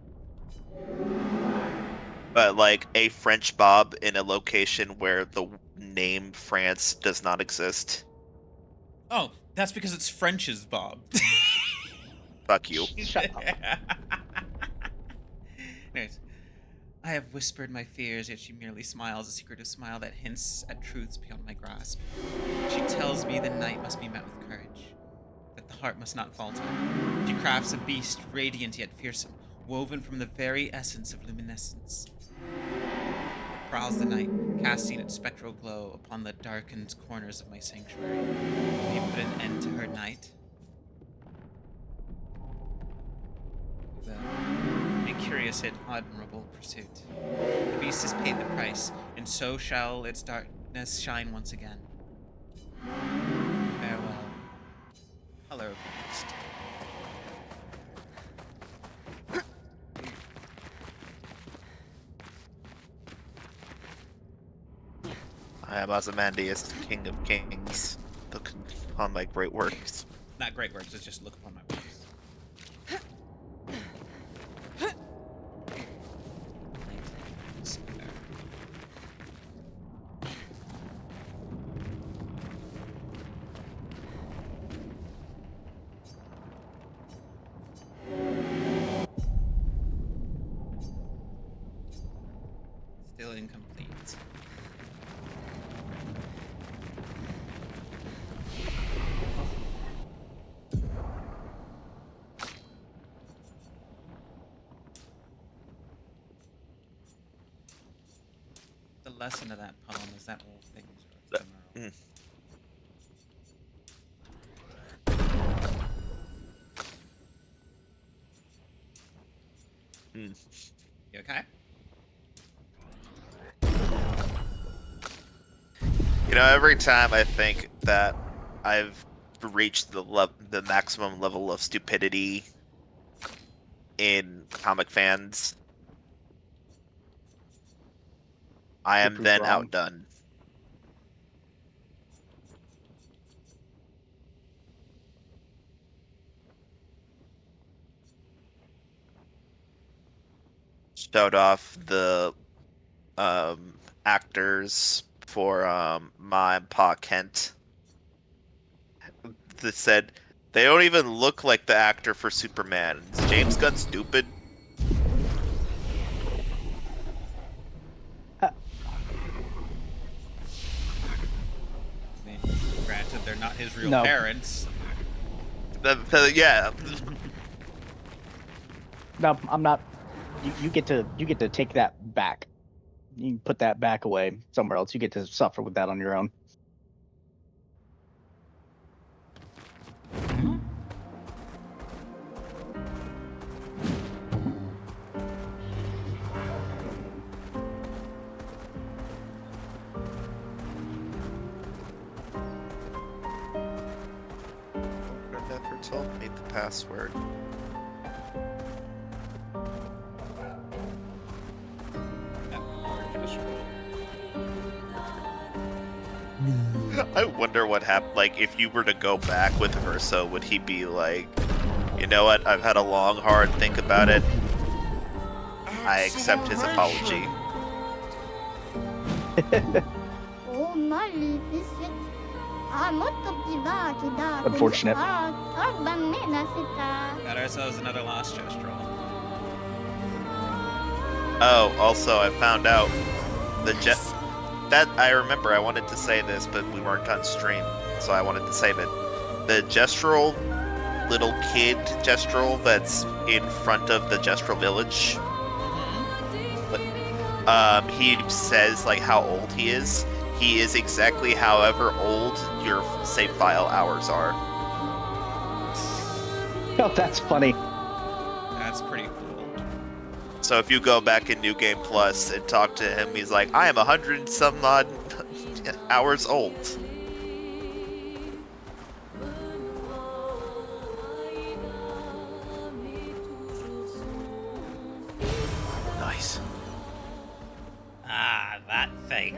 But like a French bob in a location where the name France does not exist. Oh, that's because it's French's Bob. Fuck you. Shut up. Anyways, I have whispered my fears, yet she merely smiles, a secretive smile that hints at truths beyond my grasp. She tells me the night must be met with courage, that the heart must not falter. She crafts a beast radiant yet fearsome, woven from the very essence of luminescence. It prowls the night, casting its spectral glow upon the darkened corners of my sanctuary. Will you put an end to her night? Well, a curious yet admirable pursuit. The beast has paid the price, and so shall its darkness shine once again. Farewell, color of the beast. I am Ozymandias, King of Kings. Look on my great works. Not great works, it's just look upon my works. Still incomplete. The lesson of that poem is that all things are ephemeral. Hmm. You okay? You know, every time I think that I've reached the maximum level of stupidity in comic fans, I You're am proved then wrong. outdone. Showed off the actors for Ma and Pa Kent. That said they don't even look like the actor for Superman. Is James Gunn stupid? I mean, granted, they're not his real No. parents. Yeah. No, I'm not. You get to take that back. You can put that back away somewhere else. You get to suffer with that on your own. Never told me the password. I wonder what happened. Like, if you were to go back with Verso, would he be like, you know what? I've had a long, hard think about it. I accept his apology. Unfortunate. Got ourselves another lost Gestrel. Oh, also, I found out that I remember I wanted to say this, but we weren't on stream, so I wanted to save it. The Gestrel, little kid Gestrel that's in front of the Gestrel village. He says like how old he is. He is exactly however old your save file hours are. Oh, that's funny. That's pretty cool. So if you go back in New Game Plus and talk to him, he's like, I am 100 and some odd hours old. Nice. Ah, that thing.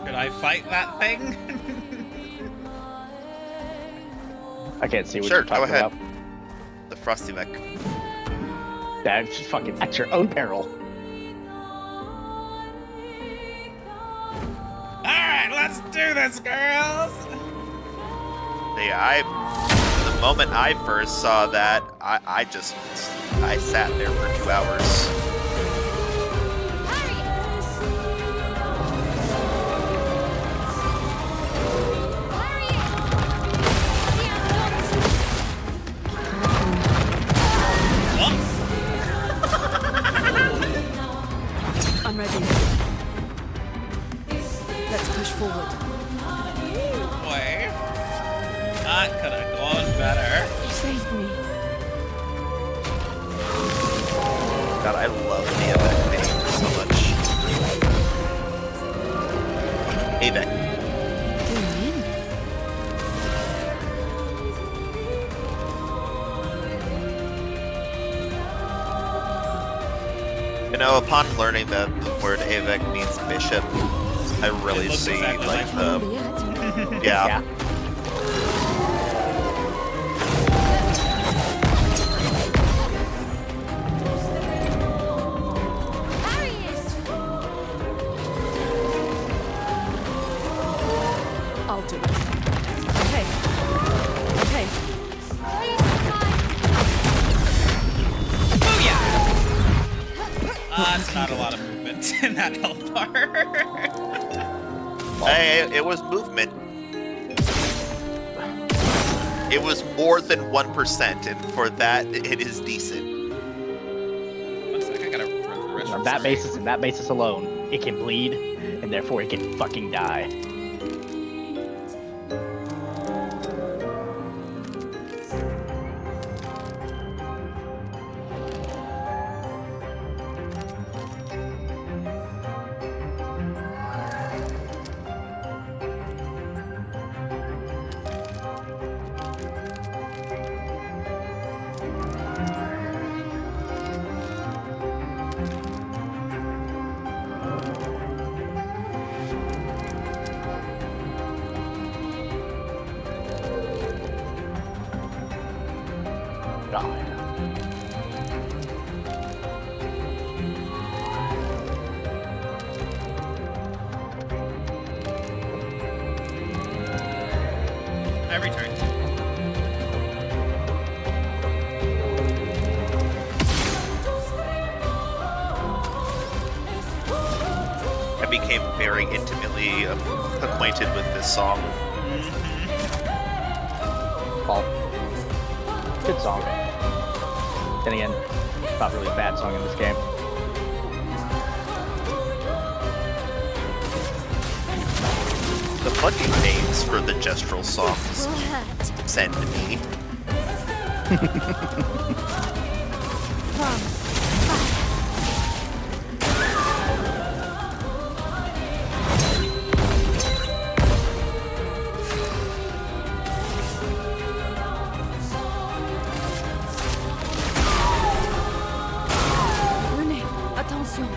Could I fight that thing? I can't see what Sure, you're talking go ahead. about. The Frosty Mech. That's fucking at your own peril. Alright, let's do this, girls! Yeah, the moment I first saw that, I sat there for 2 hours. I'm ready. Let's push forward. Boy. That could have gone better. You saved me. God, I love the Avec name so much. Avec. You know, upon learning that the word Avec means bishop, I really looks see exactly like like the Yet. yeah. I'll do it. Okay. Okay. That's not a lot of movement in that health bar. Hey, it was movement. It was more than 1%, and for that, it is decent. Looks like I gotta run to the restroom. On that basis and that basis alone, it can bleed, and therefore it can fucking die. I returned. I became very intimately acquainted with this song. Paul. Good song. Then again, not really a bad song in this game. The fucking names for the gestural songs Will hurt. send me. From Renee, attention.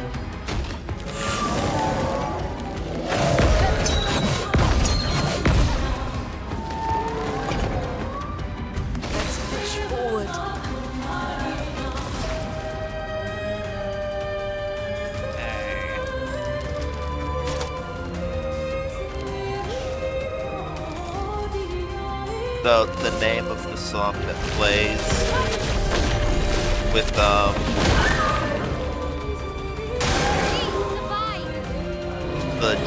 Let's push forward. Hey. The name of the song that plays with the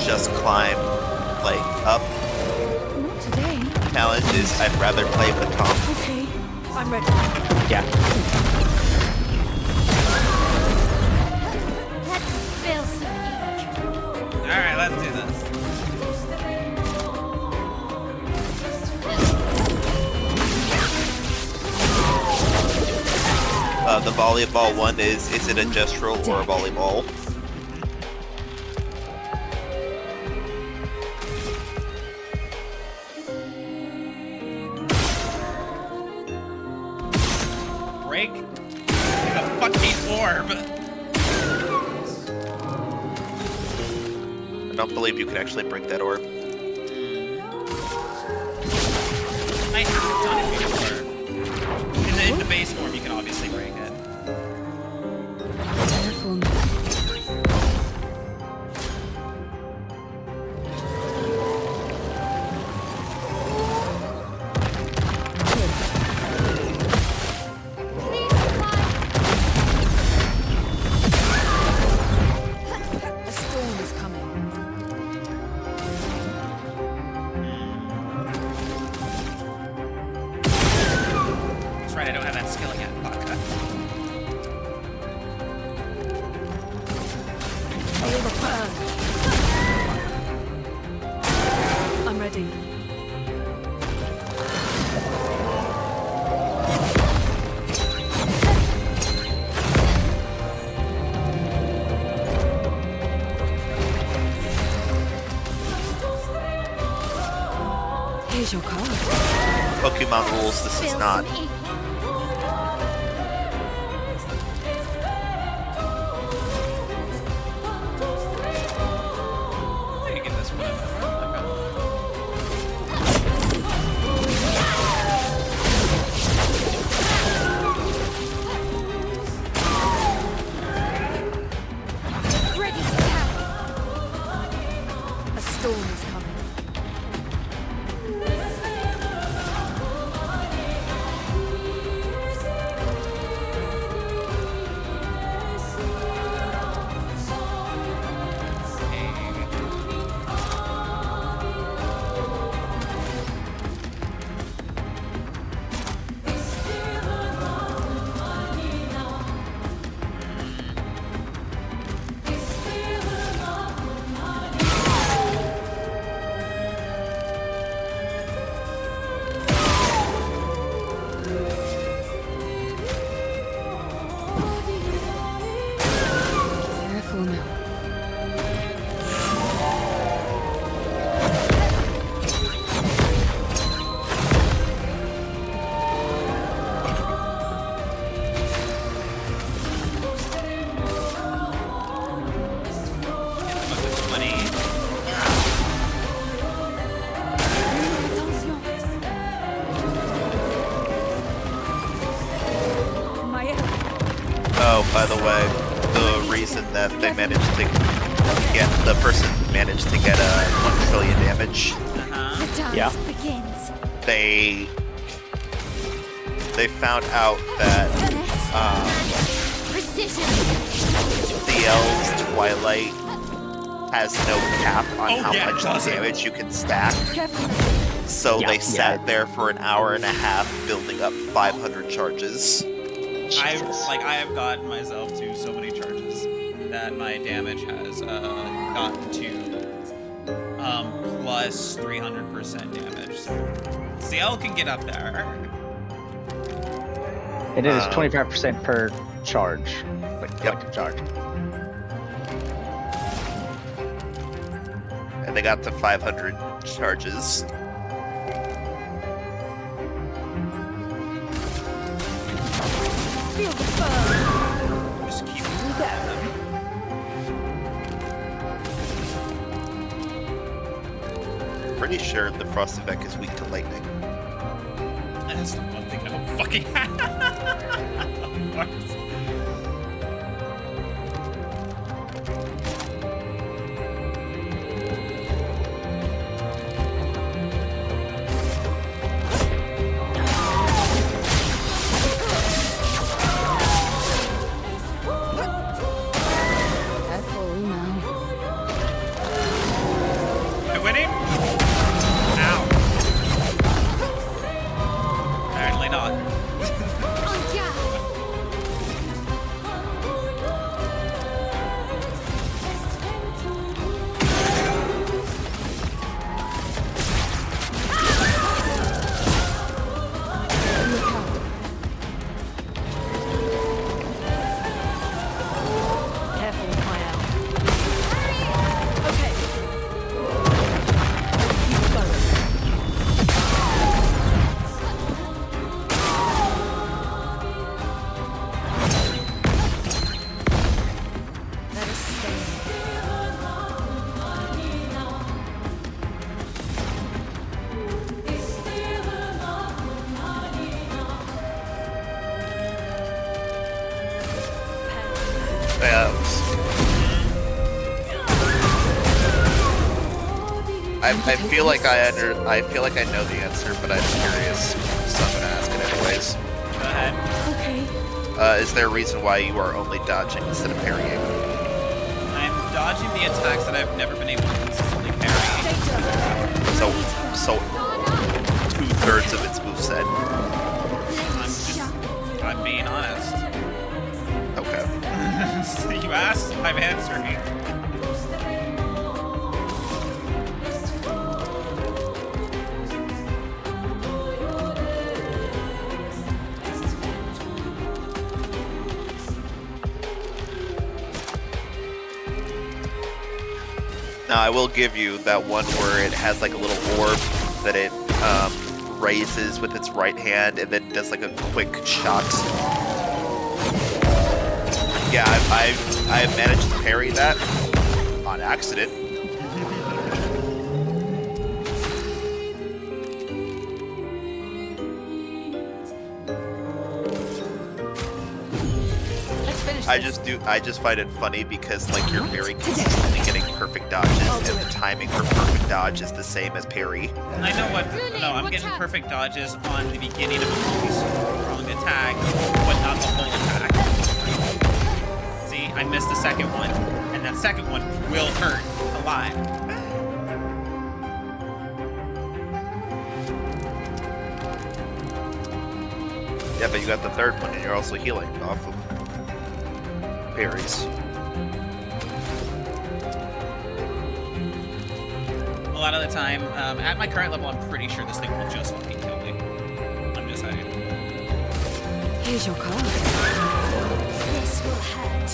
just climb like up Not today. challenge is I'd rather play Baton. Okay, I'm ready. Yeah. let's spill some ink. Alright, let's do this. The volleyball one is it a gestural or a volleyball? Break the fucking orb. I don't believe you can actually break that orb. I have done it before. In the base form, you can obviously break it. Careful now. A storm is coming. That's right, I don't have that skill yet. Fuck. Feel the burn. I'm ready. Here's your card. Pokemon rules, this is Spill not. some ink. I can get this one. Ready to carry. A storm is coming. Careful now. Oh, by the way, the reason that they managed to get the person managed to get 1 trillion damage The dance Yeah. begins. they found out that Thiel's Twilight has no cap on how much damage you can stack. So they sat there for an hour and a half building up 500 charges. I have gotten myself to so many charges that my damage has gotten to plus 300% damage. So CL can get up there. It is 25% per charge, like collective charge. And they got to 500 charges. Just keep them. Pretty sure the Frosty Beck is weak to lightning. That's the one thing I don't fucking have. Of course. I feel like I know the answer, but I'm curious, so I'm gonna ask it anyways. Go ahead. Okay. Is there a reason why you are only dodging instead of parrying? I'm dodging the attacks that I've never been able to consistently parry. So 2/3 of its moveset. I'm being honest. Okay. You asked, I'm answering. Now I will give you that one where it has like a little orb that it raises with its right hand and then does like a quick shot. Yeah, I've managed to parry that on accident. I just find it funny because like you're very consistently getting perfect dodges and the timing for perfect dodge is the same as parry. I know what. No, I'm getting perfect dodges on the beginning of a multi-pronged attack, but not the whole attack. See, I missed the second one, and that second one will hurt a lot. Yeah, but you got the third one and you're also healing off of parries. A lot of the time, at my current level, I'm pretty sure this thing will just fucking kill me. I'm just saying. Here's your card. This will hurt.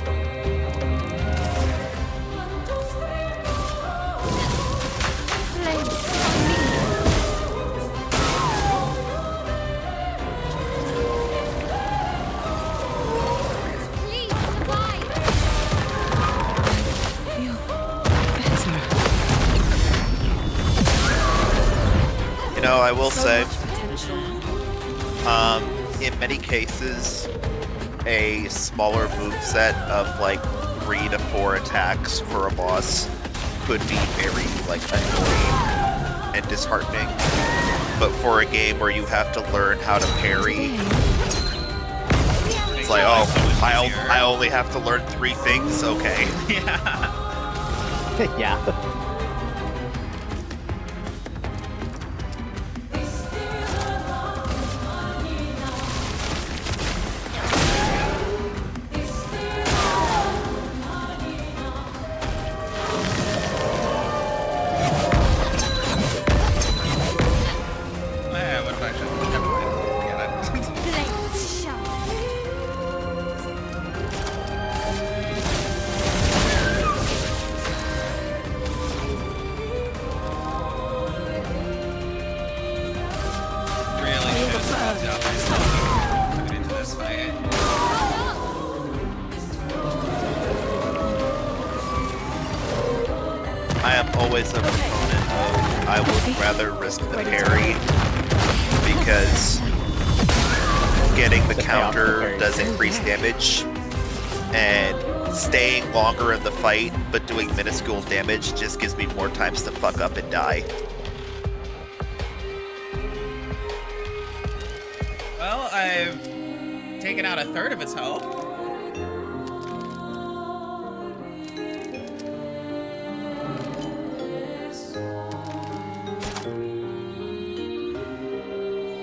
Flames on me. I will say, in many cases, a smaller moveset of like 3 to 4 attacks for a boss could be very like annoying. and disheartening. But for a game where you have to learn how to parry, it's like, oh, I only have to learn 3 things? Okay. Yeah. Yeah. What if I should? Never mind. Forget it. Really should have stopped myself coming into this fight. I am always a proponent of I would rather risk the parry because getting the counter does increase damage, and staying longer in the fight but doing minuscule damage just gives me more times to fuck up and die. Well, I've taken out 1/3 of its health.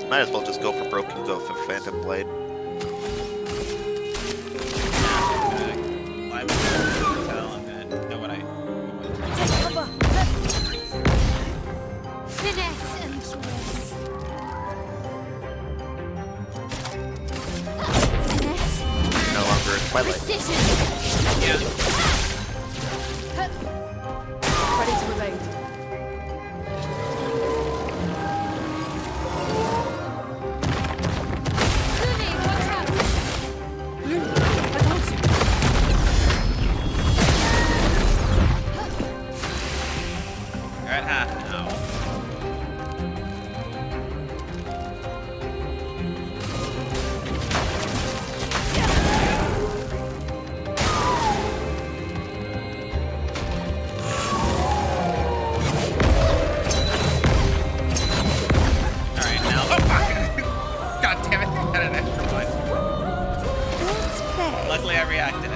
Might as well just go for Broken, go for Phantom Blade. I'm gonna know what I. Finesse and grace. Finesse. No longer in Twilight. Precision. Yeah. Ready to evade. Lily, watch out. Lulu, I told you. You're at half now. Alright, now. Oh, fuck! God damn it, I had an extra one. Let's play. Luckily, I reacted.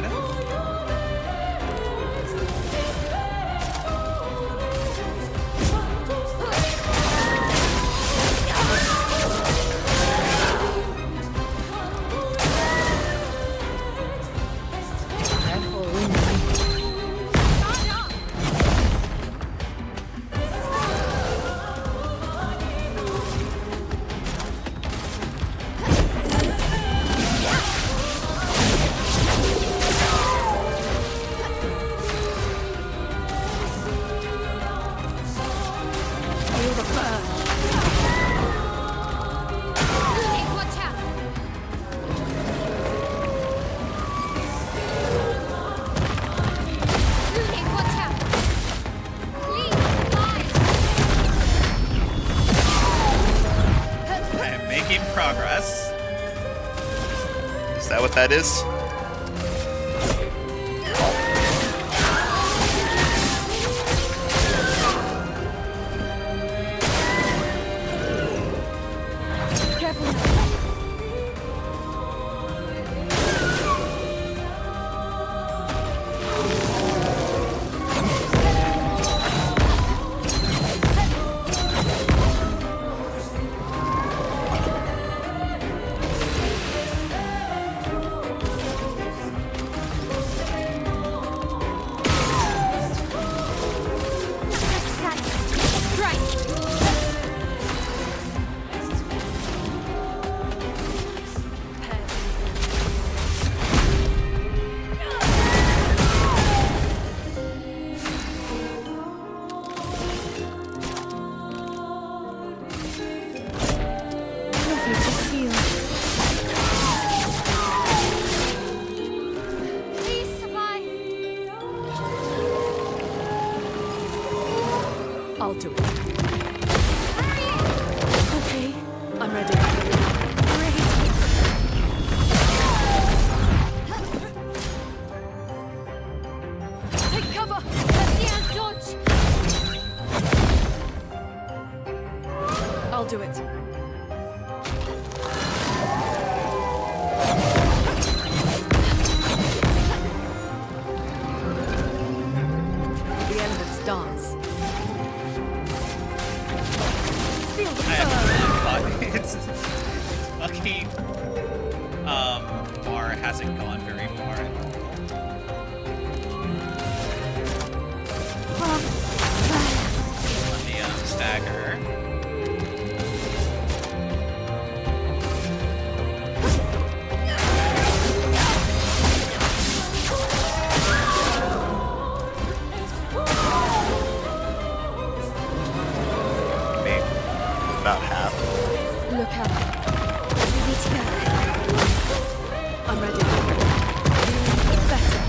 Careful, Winnie. Feel the burn. Lily, watch out. Lily, watch out. Please, fly. I am making progress. Is that what that is? Careful now. Please survive. I'll do it. Hurry! Okay, I'm ready. Great. Take cover! Let's dodge! do it. The elements dance. Feel the I have burn. not fought. It's fucking bar hasn't gone very far at all. Let me stagger. Maybe about half. Look out. Ready to go. I'm ready. Better.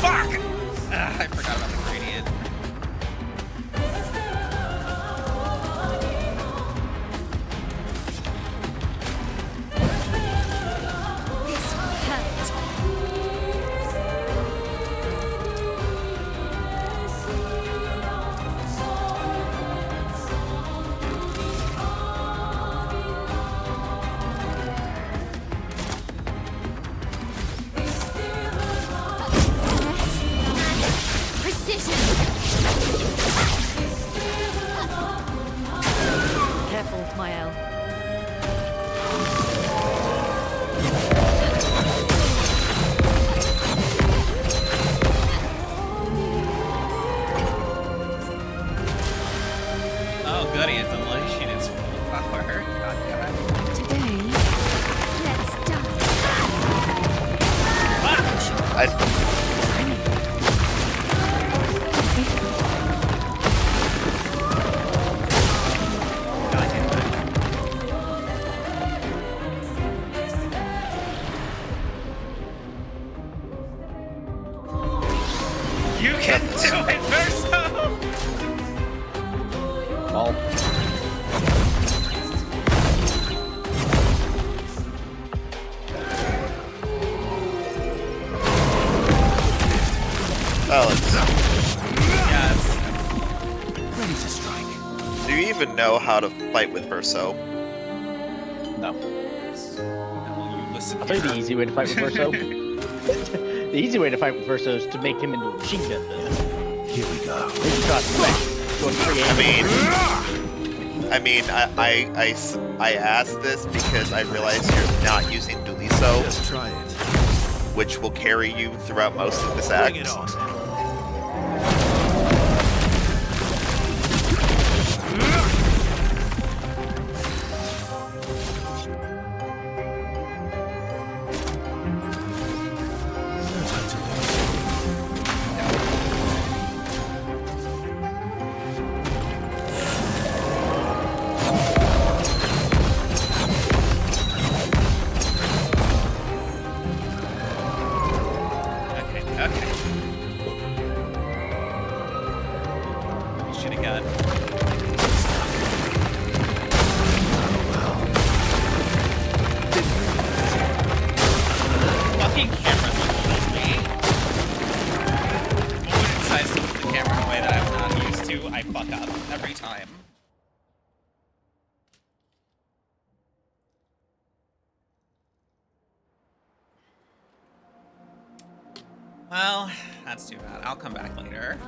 Fuck! I forgot about the gradient. This hurt. Precision. Careful, Mael. Oh, goody, it's unleashing its full power. God damn it. Today, let's dance. I, God damn it. You can do it, Verso! All. oh, it's, Yes. Ready to strike. do you even know how to fight with Verso? No. No, you listen I'll tell you the here. easy way to fight with Verso. The easy way to fight with Verso is to make him into a machine gun. Here we go. Just cross the back. Go and create. I mean, I asked this because I realized you're not using Duliso, Just try it. which will carry you throughout most of this act. Bring it on. No time to lose. Okay, okay. Should have got. Fucking camera kills me. When it decides to move the camera in a way that I'm not used to, I fuck up every time. Well, that's too bad. I'll come back later.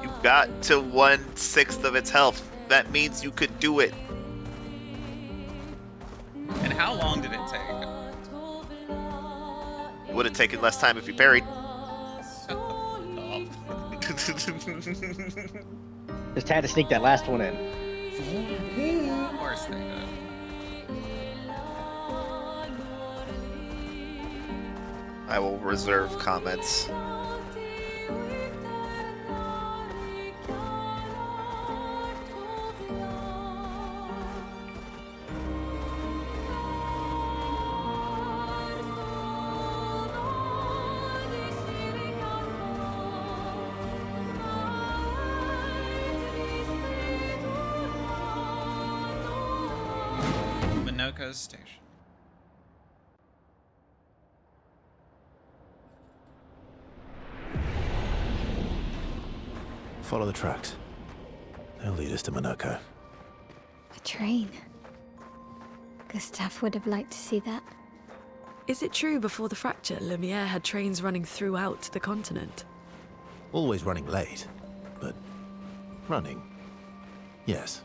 You got to 1/6 of its health. That means you could do it. And how long did it take? Would have taken less time if you parried. Shut the fuck up. Just had to sneak that last one in. Of course they did. I will reserve comments. Minoko's station. Follow the tracks. They'll lead us to Monaco. A train. Gustave would have liked to see that. Is it true before the fracture, Lumiere had trains running throughout the continent? Always running late, but running, yes.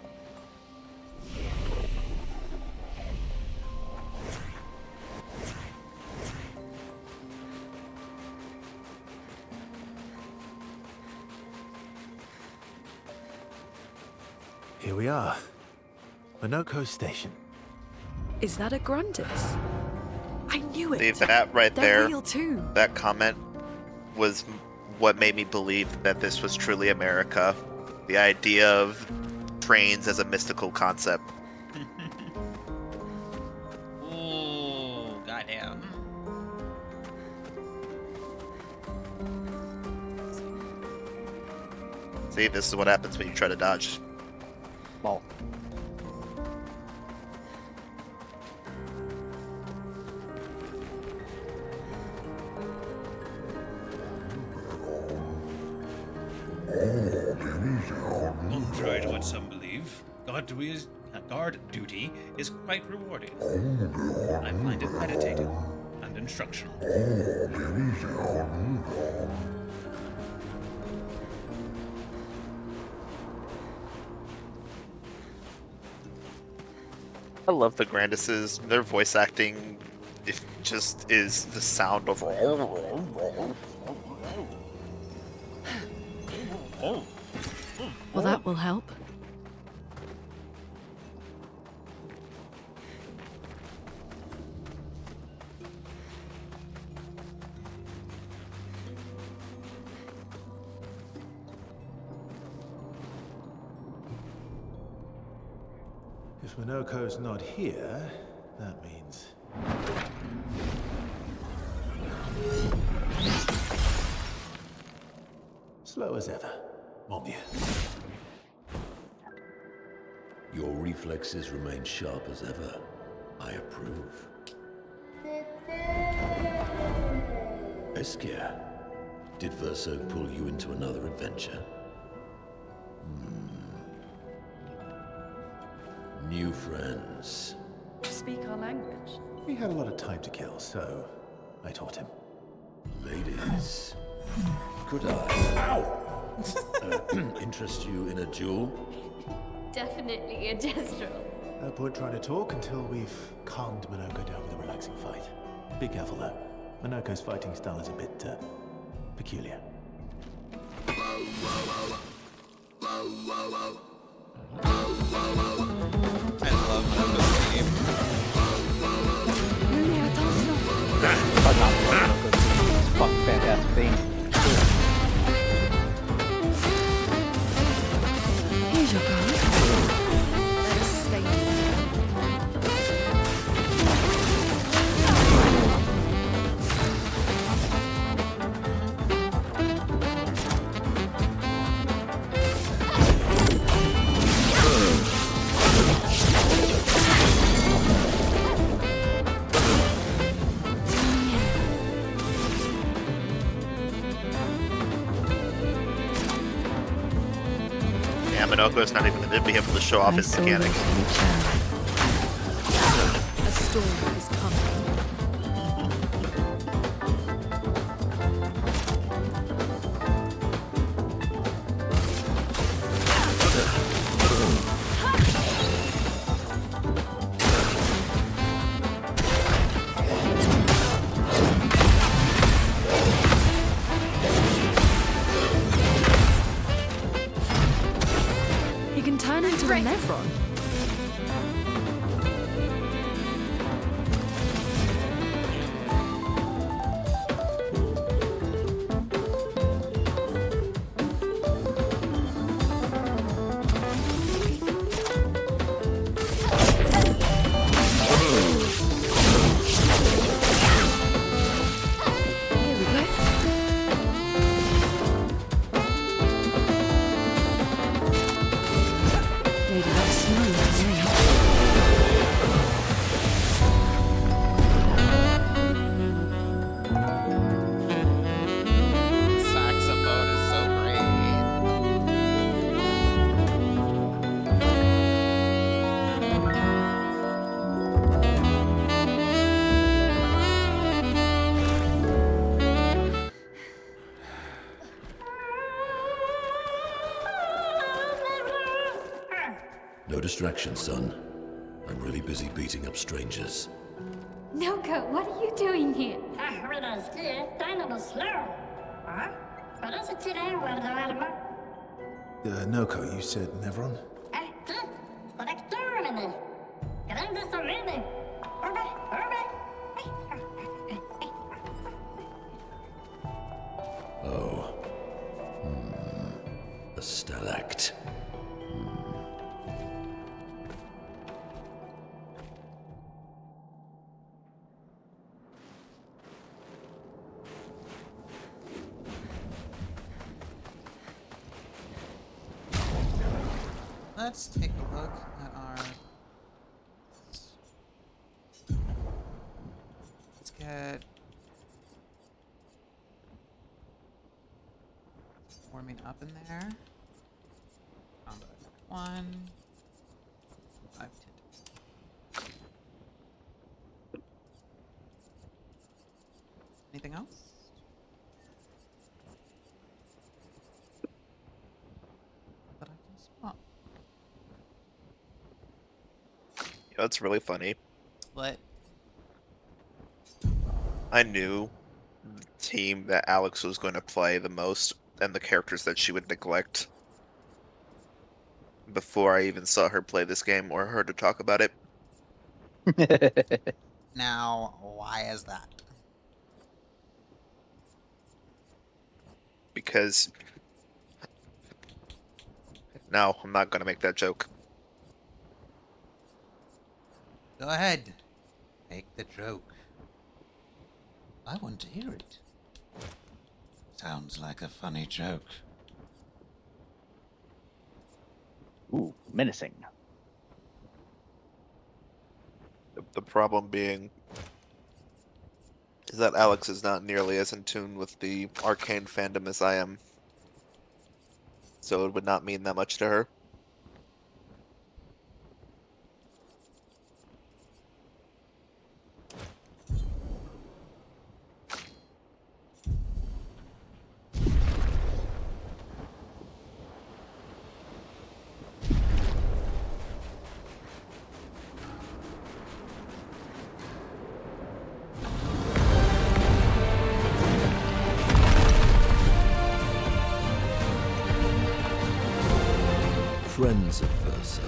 Here we are. Monaco Station. Is that a Grundis? I knew it! See, that right They're there, real too. that comment was what made me believe that this was truly America. The idea of trains as a mystical concept. Ooh, goddamn. See, this is what happens when you try to dodge. Well, Contrary to what some believe, guard duty is quite rewarding. I find it meditative and instructional. I love the Grandises. Their voice acting, it just is the sound of. Well, that will help. If Monaco's not here, that means... slow as ever, mon vieux. Your reflexes remain sharp as ever. I approve. Obscur, did Verso pull you into another adventure? New friends. Speak our language. We had a lot of time to kill, so I taught him. Ladies, could I interest you in a duel? Definitely a gestural. No point trying to talk until we've calmed Monaco down with a relaxing fight. Be careful though. Monaco's fighting style is a bit peculiar. I love Monaco's theme. Lumiere, attention! but not it's fucking fantastic thing. Here's your guard. Let us stay here. Yeah, Monaco's not even going to be able to show off his mechanic. A storm is coming. He can turn into a Nevron. distraction, son. I'm really busy beating up strangers. Noko, what are you doing here? Noko, you said Nevron? Oh. A stalact. Let's take a look at our... Let's get... warming up in there. Combo 1. 5 tint. Anything else? That I can spot. You know, it's really funny. What? I knew the team that Alex was going to play the most and the characters that she would neglect before I even saw her play this game or heard her talk about it. Now, why is that? Because... No, I'm not going to make that joke. Go ahead. Make the joke. I want to hear it. Sounds like a funny joke. Ooh, menacing. The problem being is that Alex is not nearly as in tune with the arcane fandom as I am. So it would not mean that much to her. Friends of Verso,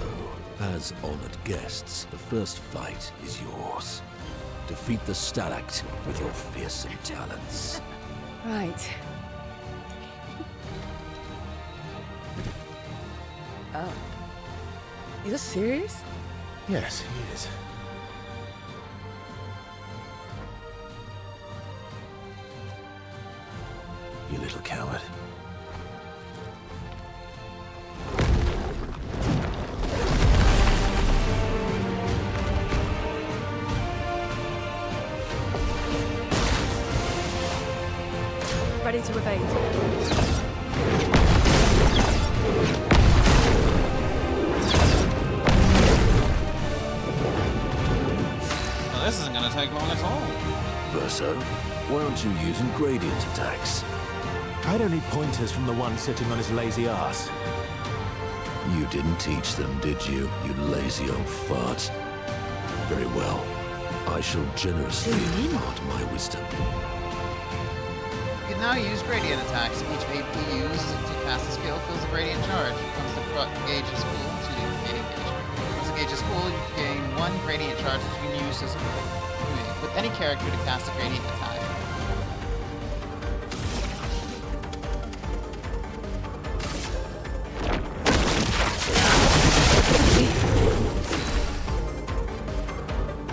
as honored guests, the first fight is yours. Defeat the Stalact with your fearsome talents. Right. Oh. Are you serious? Yes, he is. You little coward. Ready to evade. Well, this isn't gonna take long at all. Verso, why aren't you using gradient attacks? I don't need pointers from the one sitting on his lazy ass. You didn't teach them, did you, you lazy old fart? Very well. I shall generously impart my wisdom. You can now use gradient attacks. Each AP used to cast a skill fills a gradient charge. Once the gauge is full, once the gauge is full, you can gain 1 gradient charge that you can use as with any character to cast a gradient attack.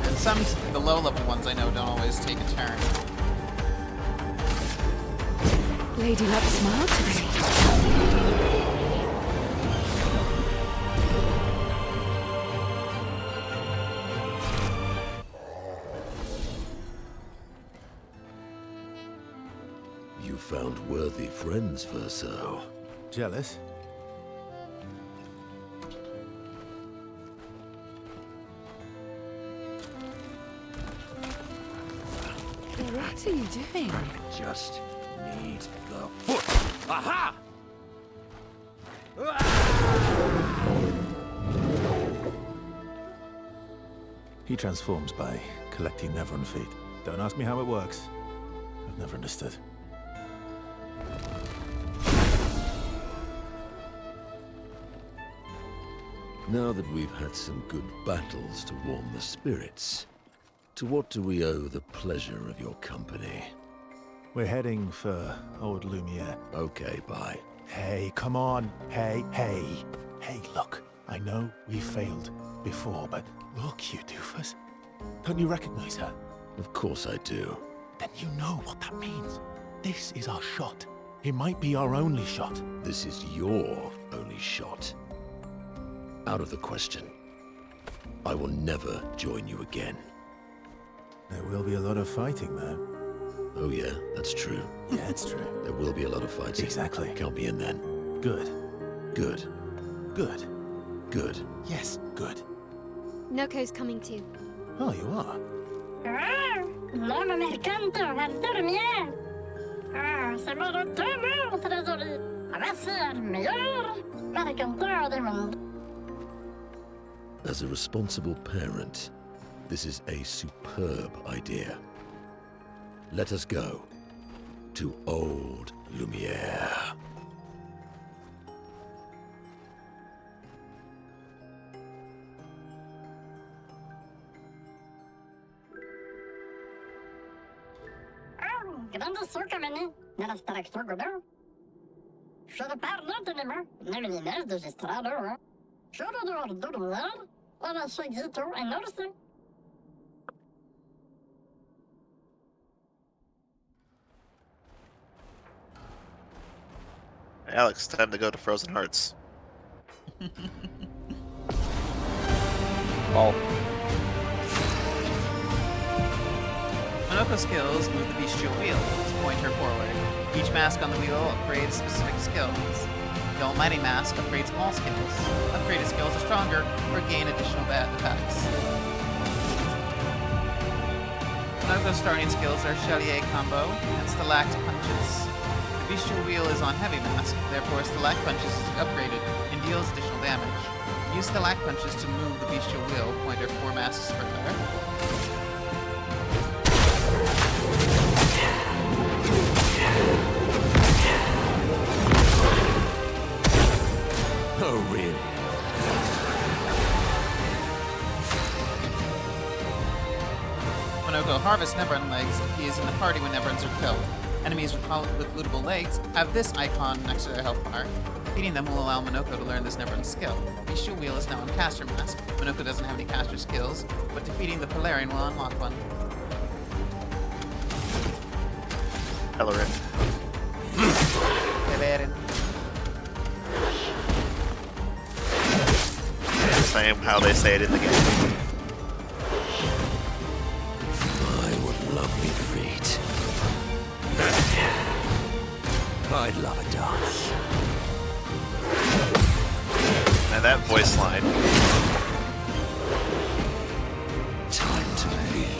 And some, the low-level ones I know, don't always take a turn. Lady Luck smiled today. You found worthy friends, Verso. Jealous? What are you doing? I just need the foot. Aha! He transforms by collecting Neveron feet. Don't ask me how it works. I've never understood. Now that we've had some good battles to warm the spirits, to what do we owe the pleasure of your company? We're heading for Old Lumiere. Okay, bye. Hey, come on. Hey. Hey, look. I know we failed before, but look, you doofus. Don't you recognize her? Of course I do. Then you know what that means. This is our shot. It might be our only shot. This is your only shot. Out of the question. I will never join you again. There will be a lot of fighting, though. Oh yeah, that's true. Yeah, it's true. There will be a lot of fighting. Exactly. Count me in then. Good. Good. Good. Good. Yes, good. Noko's coming too. Oh, you are? Mamma mercanto, dormir. C'est mon retour, trésorier. Va ser meilleur mercanteur du monde. As a responsible parent, this is a superb idea. Let us go to Old Lumiere. Grande sucamene, nella structura. Should parlo anymore, nevertheless, the estrado. Should do order, or I should get to and notice it. Alex, time to go to Frozen Hearts. Oh. Monoko skills move the bestial wheel to point her forward. Each mask on the wheel upgrades specific skills. The Almighty Mask upgrades all skills. Upgraded skills are stronger or gain additional bad effects. Monoko's starting skills are Chevalier Combo and Stalact Punches. The bestial wheel is on Heavy Mask, therefore Stalact Punches is upgraded and deals additional damage. Use Stalact Punches to move the bestial wheel, point her 4 masks further. Oh, really? Monoko harvests Neveron legs if he is in the party when Neverons are killed. Enemies with lootable legs have this icon next to their health bar. Defeating them will allow Monoko to learn this Neveron skill. Bestial Wheel is now on Caster Mask. Monoko doesn't have any caster skills, but defeating the Polarian will unlock one. Ellerin. Ellerin. Same how they say it in the game. My, what lovely feet. I'd love a dance. And that voice line. Time to lead.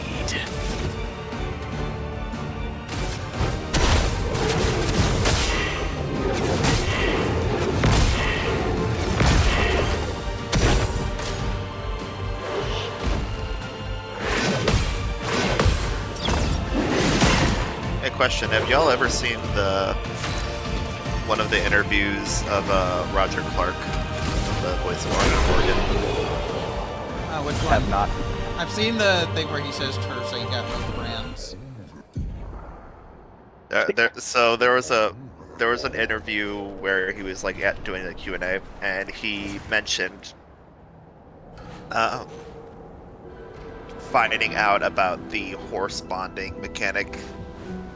Question: have y'all ever seen one of the interviews of Roger Clark, the voice of Arthur Morgan? Which one? Have not. I've seen the thing where he says Tersa, you got no friends. So there was an interview where he was like doing a Q&A, and he mentioned finding out about the horse bonding mechanic.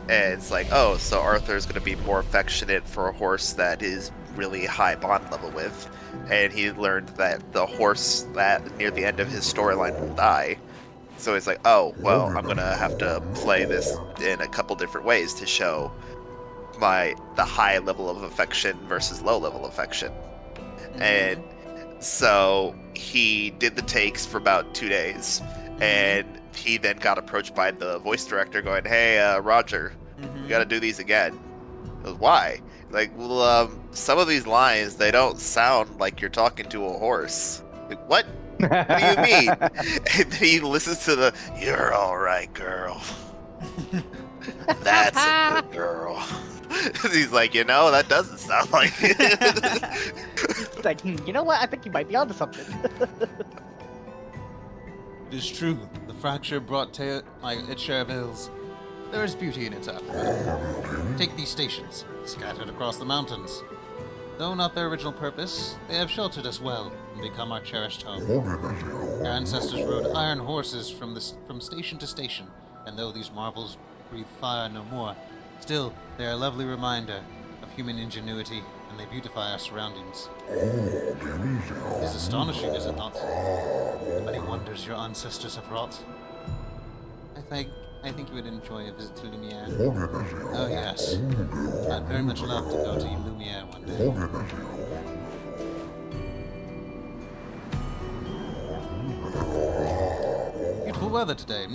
And it's like, oh, so Arthur's going to be more affectionate for a horse that is really high bond level with. And he learned that the horse that near the end of his storyline will die. So he's like, oh, well, I'm going to have to play this in a couple different ways to show the high level of affection versus low level affection. And so he did the takes for about 2 days. And he then got approached by the voice director going, hey, Roger, we got to do these again. He goes, why? Like, well, some of these lines, they don't sound like you're talking to a horse. Like, what? What do you mean? And then he listens to the, "You're all right, girl. That's a good girl." He's like, that doesn't sound like it. It's like, you know what? I think you might be onto something. It is true. The fracture brought its share of ills. There is beauty in its aftermath. Take these stations, scattered across the mountains. Though not their original purpose, they have sheltered us well and become our cherished home. Our ancestors rode iron horses from station to station, and though these marvels breathe fire no more, still they are a lovely reminder of human ingenuity, and they beautify our surroundings. It is astonishing, is it not? The many wonders your ancestors have wrought. I think you would enjoy a visit to Lumiere. Oh yes, I'd very much love to go to Lumiere one day. Beautiful weather today,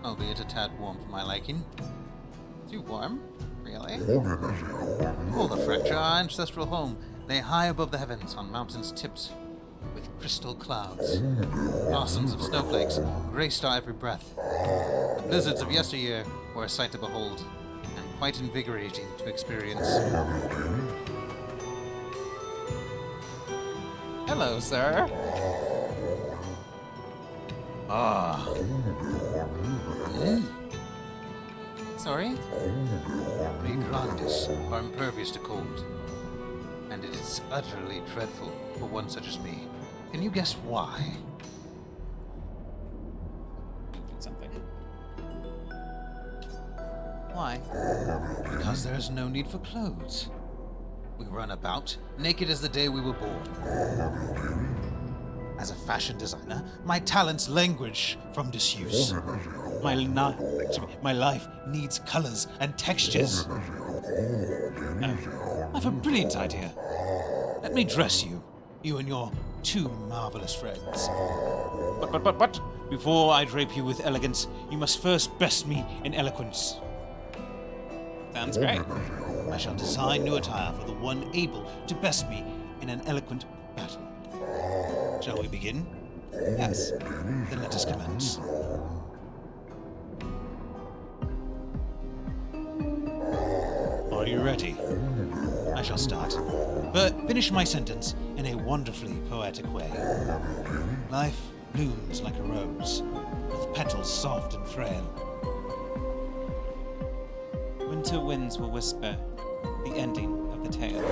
albeit a tad warm for my liking. Too warm? Really? Before the fracture, our ancestral home lay high above the heavens on mountains tipped with crystal clouds. Thousands of snowflakes graced our every breath. The blizzards of yesteryear were a sight to behold, and quite invigorating to experience. Hello, sir. Ah. Sorry? We Grandis are impervious to cold, and it is utterly dreadful for one such as me. Can you guess why? Something. Why? Because there is no need for clothes. We run about, naked as the day we were born. As a fashion designer, my talents languish from disuse. My life needs colors and textures. Oh, I have a brilliant idea. Let me dress you, you and your two marvelous friends. But, before I drape you with elegance, you must first best me in eloquence. Sounds great. I shall design new attire for the one able to best me in an eloquent battle. Shall we begin? Yes. Then let us commence. Are you ready? I shall start. But finish my sentence in a wonderfully poetic way. Life blooms like a rose, with petals soft and frail. Winter winds will whisper the ending of the tale.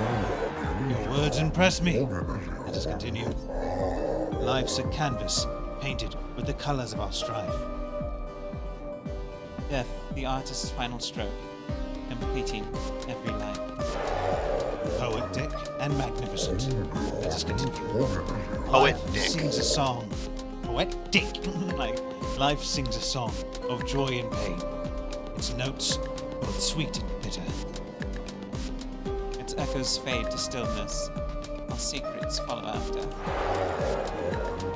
Your words impress me. Let us continue. Life's a canvas painted with the colors of our strife. Death, the artist's final stroke, completing every life. Poetic and magnificent. Let us continue. Poetic. Life sings a song. Poetic. Like, life sings a song of joy and pain. Its notes both sweet and bitter. Its echoes fade to stillness, while secrets follow after.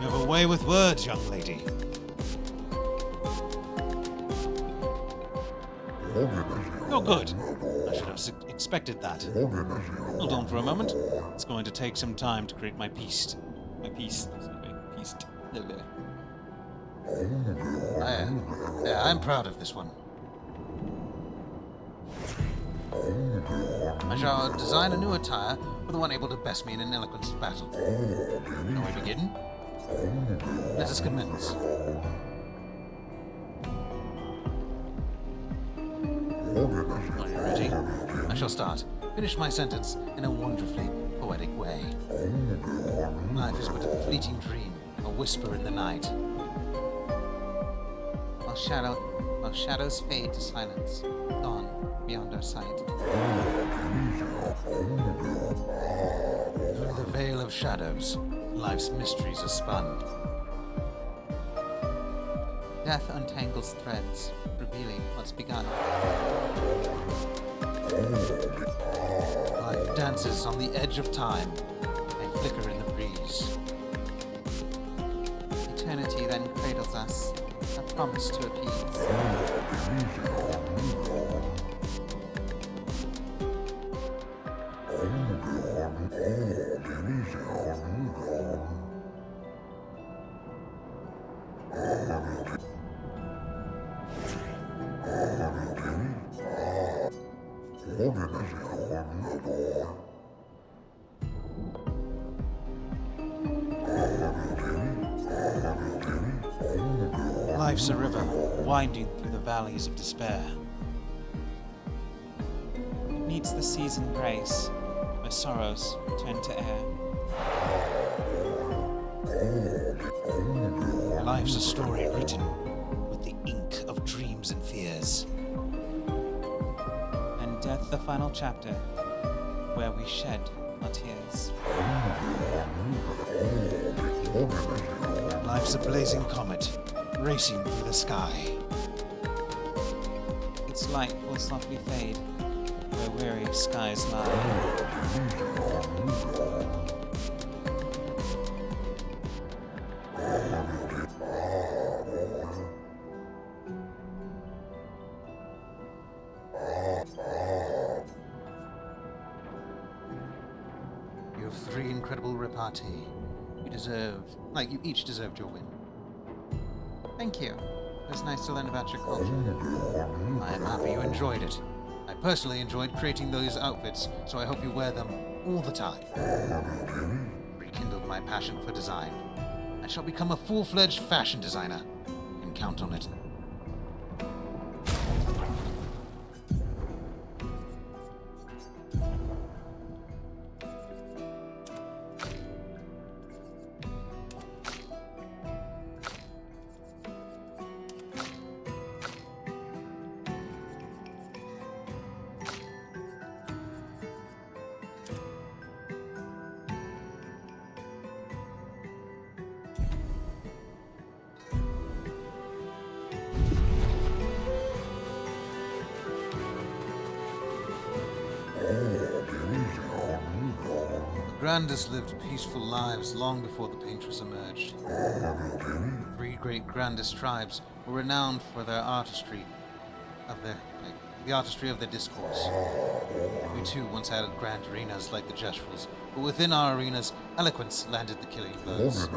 You have a way with words, young lady. You're good. I should have expected that. Hold on for a moment. It's going to take some time to create my piece. My piece. Piece. I'm proud of this one. I shall design a new attire for the one able to best me in an eloquence battle. Shall we begin? Let us commence. Are you ready? I shall start. Finish my sentence in a wonderfully poetic way. Life is but a fleeting dream, a whisper in the night. While shadows fade to silence, gone beyond our sight. Through the veil of shadows, life's mysteries are spun. Death untangles threads, revealing what's begun. Life dances on the edge of time, a flicker in the breeze. Eternity then cradles us, a promise to appease. Life's a river, winding through the valleys of despair. It needs the seasoned grace, where sorrows turn to air. Life's a story written with the ink of dreams and fears. And death the final chapter, where we shed our tears. Life's a blazing comet, racing through the sky. Its light will softly fade, where weary skies lie. You have 3 incredible repartee. You each deserved your win. Thank you. It was nice to learn about your culture. I am happy you enjoyed it. I personally enjoyed creating those outfits, so I hope you wear them all the time. Rekindled my passion for design. I shall become a full-fledged fashion designer. You can count on it. The Grandis lived peaceful lives long before the Paintress emerged. The 3 great Grandis tribes were renowned for their artistry the artistry of their discourse. We too once had grand arenas like the Jestrels, but within our arenas, eloquence landed the killing blows.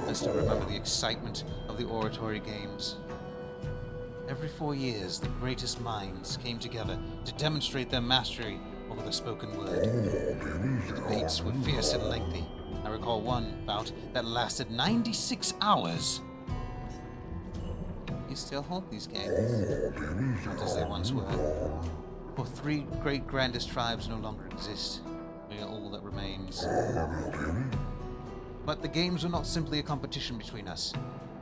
I still remember the excitement of the oratory games. Every 4 years, the greatest minds came together to demonstrate their mastery over the spoken word. The debates were fierce and lengthy. I recall one bout that lasted 96 hours. You still hold these games? Not as they once were. For 3 great grandest tribes no longer exist. We are all that remains. But the games were not simply a competition between us.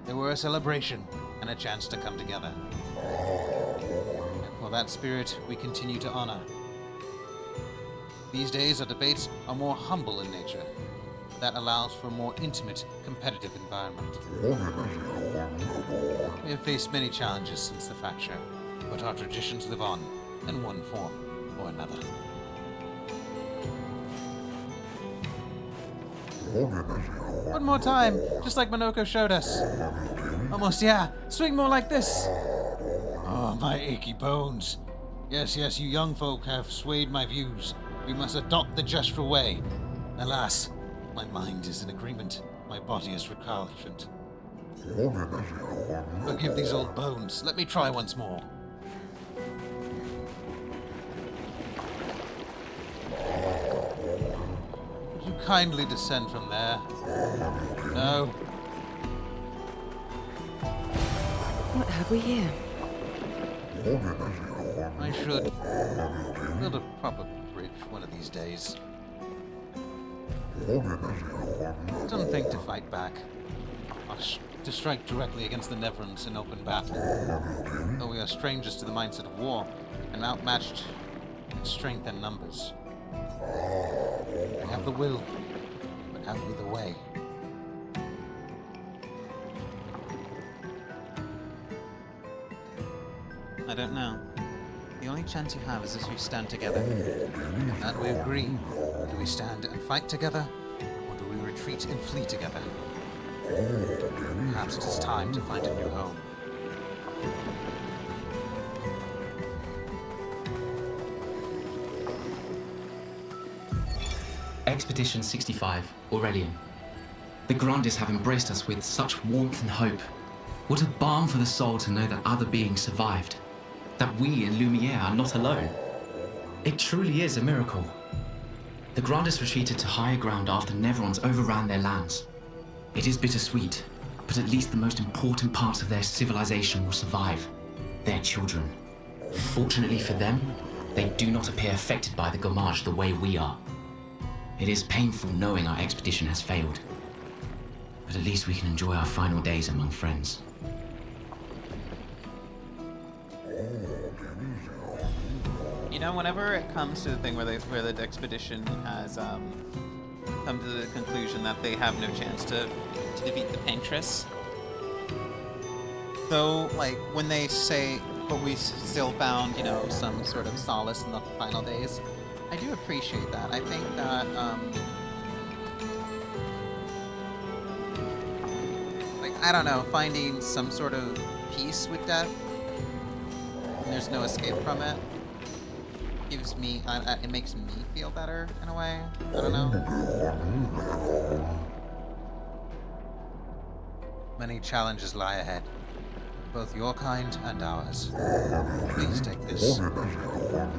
They were a celebration and a chance to come together. And for that spirit, we continue to honor. These days, our debates are more humble in nature. That allows for a more intimate, competitive environment. We have faced many challenges since the fracture, but our traditions live on in one form or another. One more time, just like Monoko showed us. Almost, yeah. Swing more like this. Oh, my achy bones. Yes, you young folk have swayed my views. We must adopt the Jestral way. Alas, my mind is in agreement. My body is recalcitrant. Forgive these old bones. Let me try once more. Would you kindly descend from there? No. What have we here? I should build a proper bridge one of these days. Don't think to fight back. Or to strike directly against the Neverons in open battle. Though we are strangers to the mindset of war, and outmatched in strength and numbers. We have the will, but have we the way? I don't know. The only chance you have is if you stand together. On that we agree. Do we stand and fight together, or do we retreat and flee together? Perhaps it is time to find a new home. Expedition 65, Aurelian. The Grandis have embraced us with such warmth and hope. What a balm for the soul to know that other beings survived. That we in Lumiere are not alone. It truly is a miracle. The Grandis retreated to higher ground after Neverons overran their lands. It is bittersweet, but at least the most important parts of their civilization will survive. Their children. Fortunately for them, they do not appear affected by the Gomage the way we are. It is painful knowing our expedition has failed. But at least we can enjoy our final days among friends. You know, whenever it comes to the thing where the expedition has come to the conclusion that they have no chance to defeat the Paintress, though, like, when they say, but we still found, you know, some sort of solace in the final days, I do appreciate that. I think that, like, I don't know, finding some sort of peace with death, and there's no escape from it, gives me, it makes me feel better, in a way. I don't know. Many challenges lie ahead, both your kind and ours. Please take this.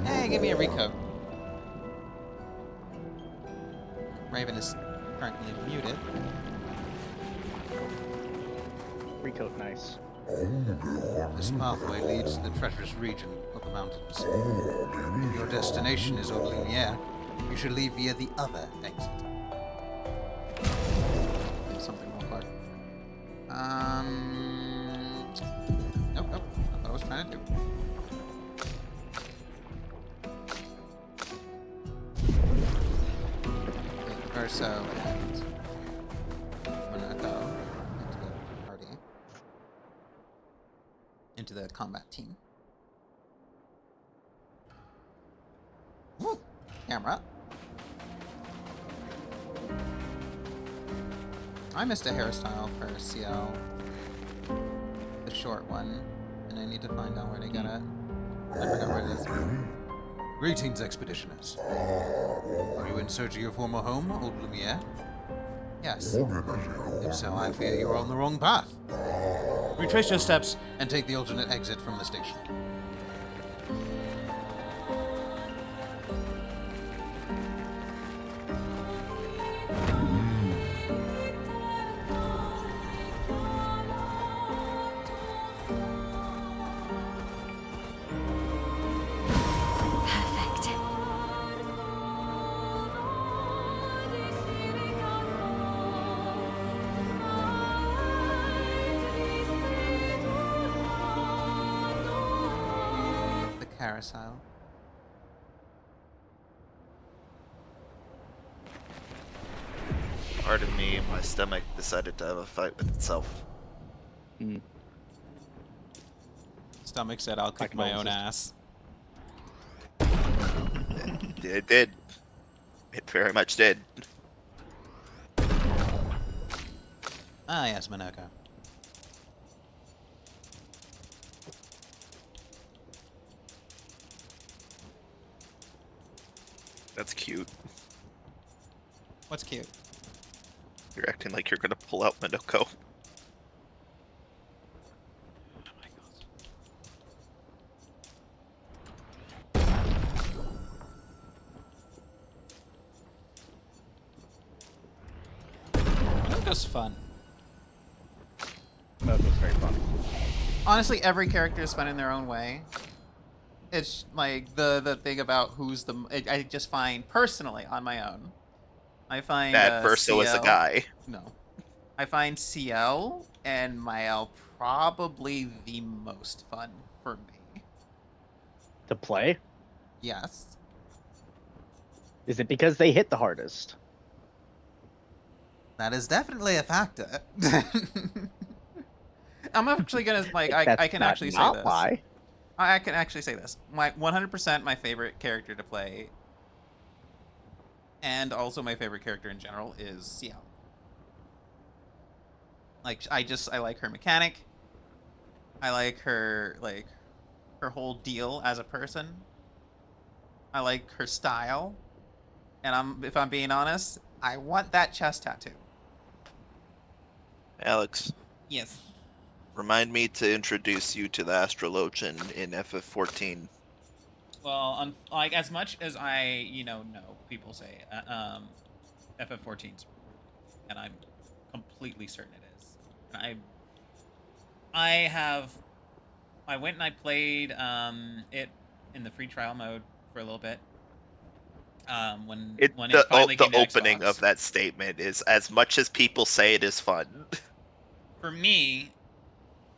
Hey, give me a recoat. Raven is currently muted. Recoat, nice. This pathway leads to the treacherous region of the mountains. If your destination is Lumiere, you should leave via the other exit. Do something real quick. Nope. That's what I was trying to do. Verso and Monaco into the party. Into the combat team. Woo! Camera. I missed a hairstyle for CL. The short one. And I need to find out where to get it. I forgot where it is. Greetings, expeditioners. Are you in search of your former home, Old Lumiere? Yes. If so, I fear you are on the wrong path. Retrace your steps and take the alternate exit from the station. Perfect. The carousel. Pardon me, my stomach decided to have a fight with itself. Stomach said, I'll kick my own ass. It did. It very much did. Ah, yes, Monaco. That's cute. What's cute? You're acting like you're gonna pull out Minoko. Monaco's fun. That was very fun. Honestly, every character is fun in their own way. It's like the thing about who's the. I just find personally on my own. I find That Verso is a CL guy. No, I find CL and Mael probably the most fun for me. To play? Yes. Is it because they hit the hardest? That is definitely a factor. I'm actually gonna like. I can That's actually say not this. why. I can actually say this. My 100% my favorite character to play, and also my favorite character in general is CL. Like I like her mechanic. I like her her whole deal as a person. I like her style, and if I'm being honest, I want that chest tattoo. Alex, Yes. remind me to introduce you to the Astrologian in FF14. Well, like as much as I, know people say FF14's, and I'm completely certain it is. And I went and I played it in the free trial mode for a little bit. When it finally came to opening Xbox. of that statement is, as much as people say it is fun. For me,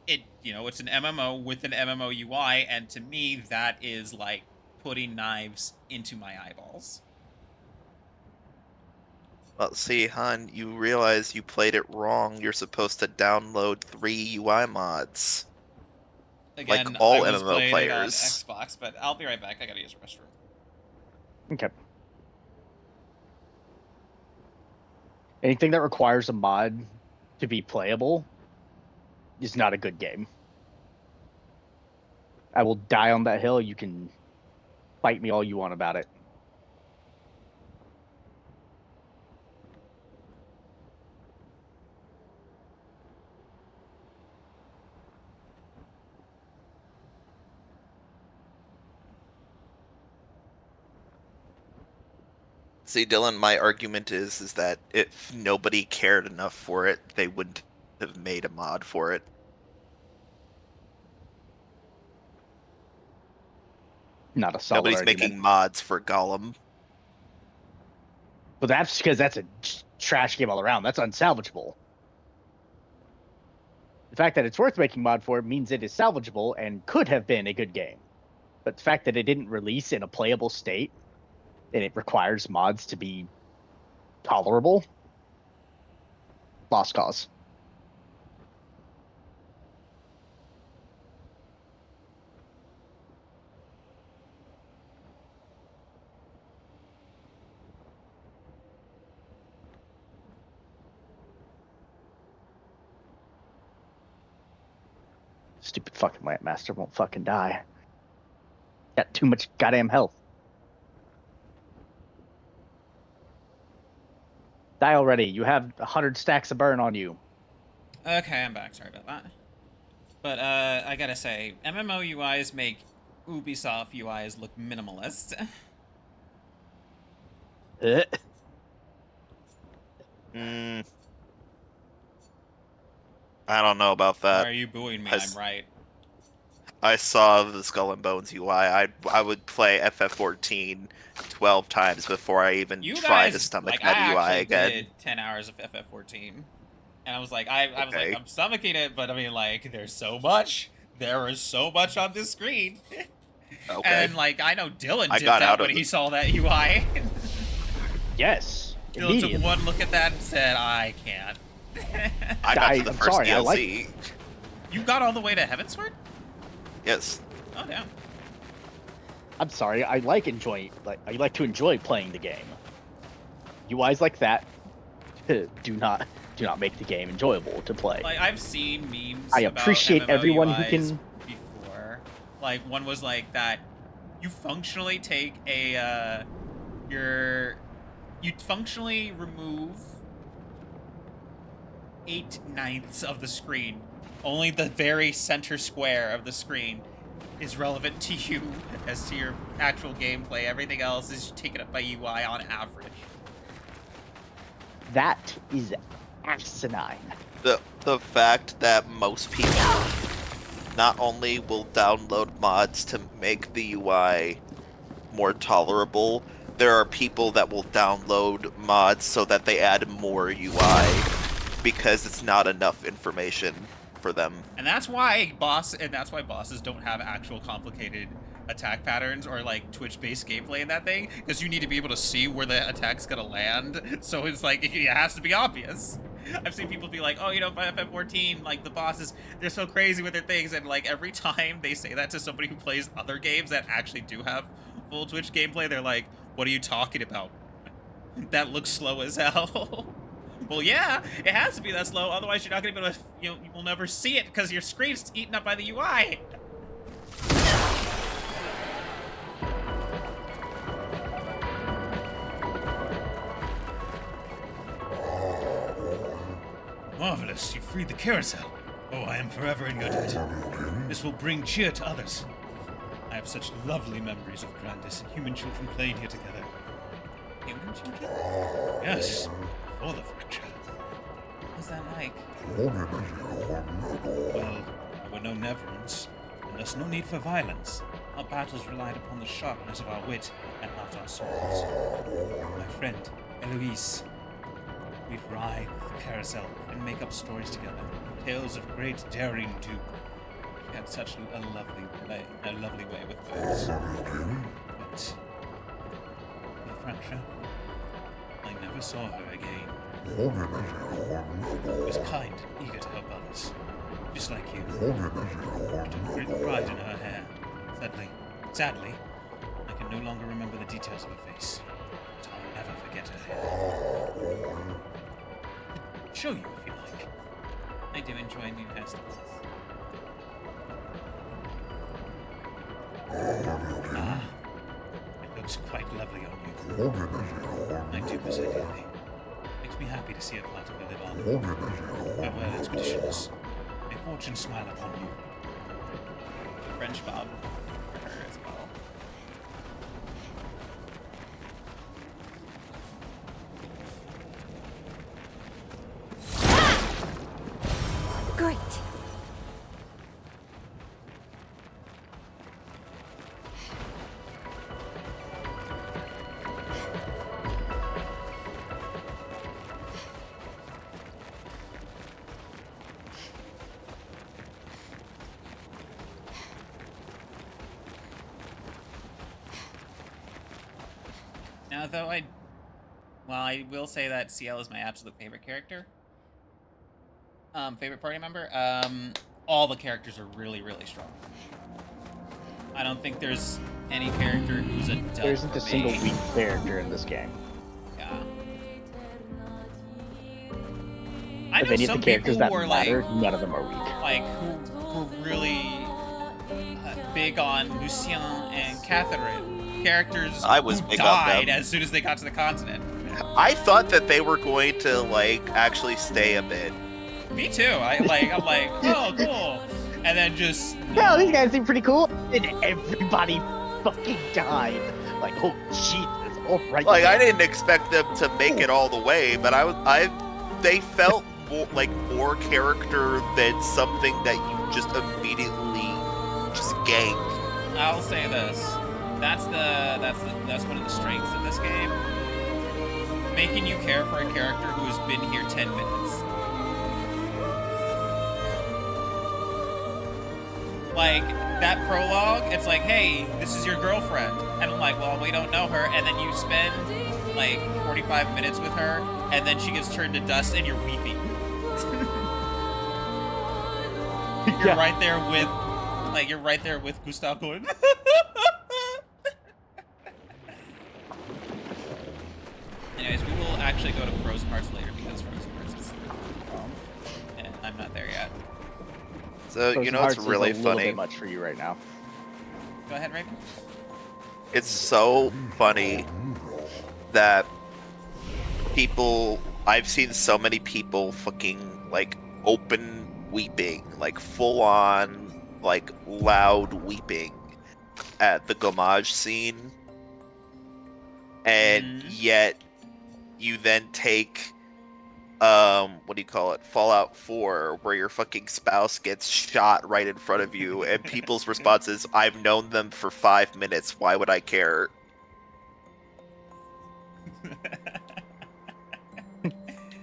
it's an MMO with an MMO UI, and to me, that is like putting knives into my eyeballs. Well, see, Han, you realize you played it wrong. You're supposed to download 3 UI mods. Again, like all I was MMO playing players. it on Xbox, but I'll be right back. I gotta use the restroom. Okay. Anything that requires a mod to be playable is not a good game. I will die on that hill. You can fight me all you want about it. See, Dylan, my argument is that if nobody cared enough for it, they wouldn't have made a mod for it. Not a solid Nobody's argument. making mods for Gollum. But that's because that's a trash game all around. That's unsalvageable. The fact that it's worth making mod for means it is salvageable and could have been a good game. But the fact that it didn't release in a playable state and it requires mods to be tolerable, lost cause. Stupid fucking Lamp Master won't fucking die. Got too much goddamn health. Die already. You have 100 stacks of burn on you. Okay, I'm back. Sorry about that. But I gotta say, MMO UIs make Ubisoft UIs look minimalist. I don't know about that. Why are you booing me? I'm right. I saw the Skull and Bones UI. I would play FF14 12 times before I even try to stomach that UI again. I did 10 hours of FF14. And I was like, I'm stomaching it, but I mean, like, there's so much. There is so much on this screen. Okay. And, like, I know Dylan did that when he saw that UI. Yes. Dylan took one look at that and said, I can't. I got to the first DLC. You got all the way to Heavensward? Yes. Oh, damn. I'm sorry. I like to enjoy playing the game. UIs like that do not make the game enjoyable to play. Like, I've seen memes. I appreciate about MMO everyone UIs who can. Before, like one was like that. You functionally take a you functionally remove 8/9 of the screen. Only the very center square of the screen is relevant to you as to your actual gameplay. Everything else is taken up by UI on average. That is asinine. The fact that most people not only will download mods to make the UI more tolerable, there are people that will download mods so that they add more UI because it's not enough information for them. And that's why bosses don't have actual complicated attack patterns or like Twitch-based gameplay in that thing, because you need to be able to see where the attack's gonna land. So it's like it has to be obvious. I've seen people be like, oh, FF14, like the bosses, they're so crazy with their things, and like every time they say that to somebody who plays other games that actually do have full Twitch gameplay, they're like, what are you talking about? That looks slow as hell. Well, yeah, it has to be that slow, otherwise you're not gonna be able to, you will never see it because your screen's eaten up by the UI. Marvelous, you freed the carousel. Oh, I am forever in your debt. This will bring cheer to others. I have such lovely memories of Grandis and human children playing here together. Human children? Yes, before the fracture. What's that like? Well, there were no Neverons, and thus no need for violence. Our battles relied upon the sharpness of our wit and not our swords. My friend, Eloise, we'd ride the carousel and make up stories together, tales of great daring too. She had such a lovely way with words. But the fracture, I never saw her again. She was kind, eager to help others, just like you. She took great pride in her hair. Sadly, I can no longer remember the details of her face, but I'll never forget her hair. I'll show you if you like. I do enjoy new hairstyles. Ah, it looks quite lovely on you. I do miss her dearly. Makes me happy to see a part of her live on. Farewell, expeditioners. May fortune smile upon you. The French Bob for her as well. Great. Now, though I will say that CL is my absolute favorite character. Favorite party member. All the characters are really, really strong. I don't think there's any character who's a dud. There isn't a single weak character in this game. Yeah. I Of know any of some the characters people that who are matter, like, none of them are weak. who were really big on Lucien and Catherine, characters I was who big on died them. as soon as they got to the continent. I thought that they were going to like actually stay a bit. Me too. I'm like, oh, cool. And then just Hell, these guys seem pretty cool. And everybody fucking died. Like, oh Jesus! All right. Like I didn't expect them to make it all the way, but they felt like more character than something that you just immediately just ganked. I'll say this. That's one of the strengths of this game. Making you care for a character who has been here 10 minutes. Like, that prologue, it's like, hey, this is your girlfriend. And I'm like, well, we don't know her. And then you spend, like, 45 minutes with her, and then she gets turned to dust, and you're weeping. You're right there with Gustav going. Anyways, we will actually go to Frozen Hearts later because Frozen Hearts is and I'm not there yet. So Frozen you know Hearts it's is really a little funny. bit much for you right now. Go ahead, Raven. It's so funny that I've seen so many people fucking like open weeping, like full on, like loud weeping at the Gomage scene. And yet you then take what do you call it, Fallout 4, where your fucking spouse gets shot right in front of you and people's response is, I've known them for 5 minutes, why would I care?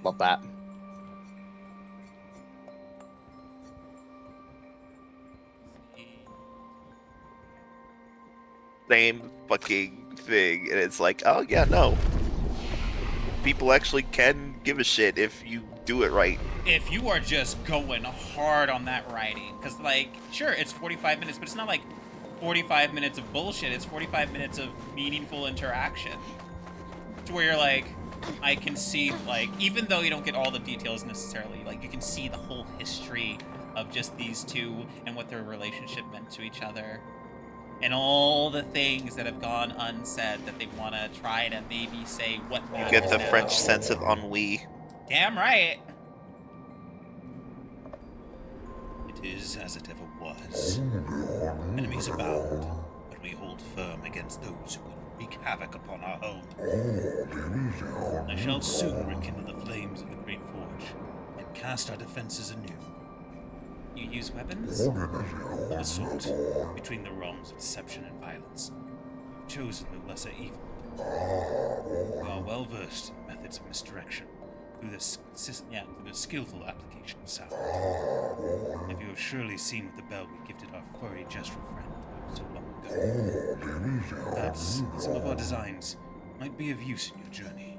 Love that. Same fucking thing, and it's like, oh yeah, no, people actually can give a shit if you do it right. If you are just going hard on that writing, because, like, sure, it's 45 minutes, but it's not like 45 minutes of bullshit. It's 45 minutes of meaningful interaction. To where you're like, I can see, like, even though you don't get all the details necessarily, like, you can see the whole history of just these two and what their relationship meant to each other. And all the things that have gone unsaid that they want to try to maybe say what You matters get the now. French sense of ennui. Damn right. It is as it ever was. Enemies abound, hold firm against those who would wreak havoc upon our home. I shall soon rekindle the flames of the Great Forge and cast our defenses anew. You use weapons? Of a sort, between the wrongs of deception and violence, you've chosen the lesser evil. You are well versed in methods of misdirection through the skillful application of sound. If you have surely seen with the bell we gifted our furry gestural friend so long ago. Perhaps some of our designs might be of use in your journey.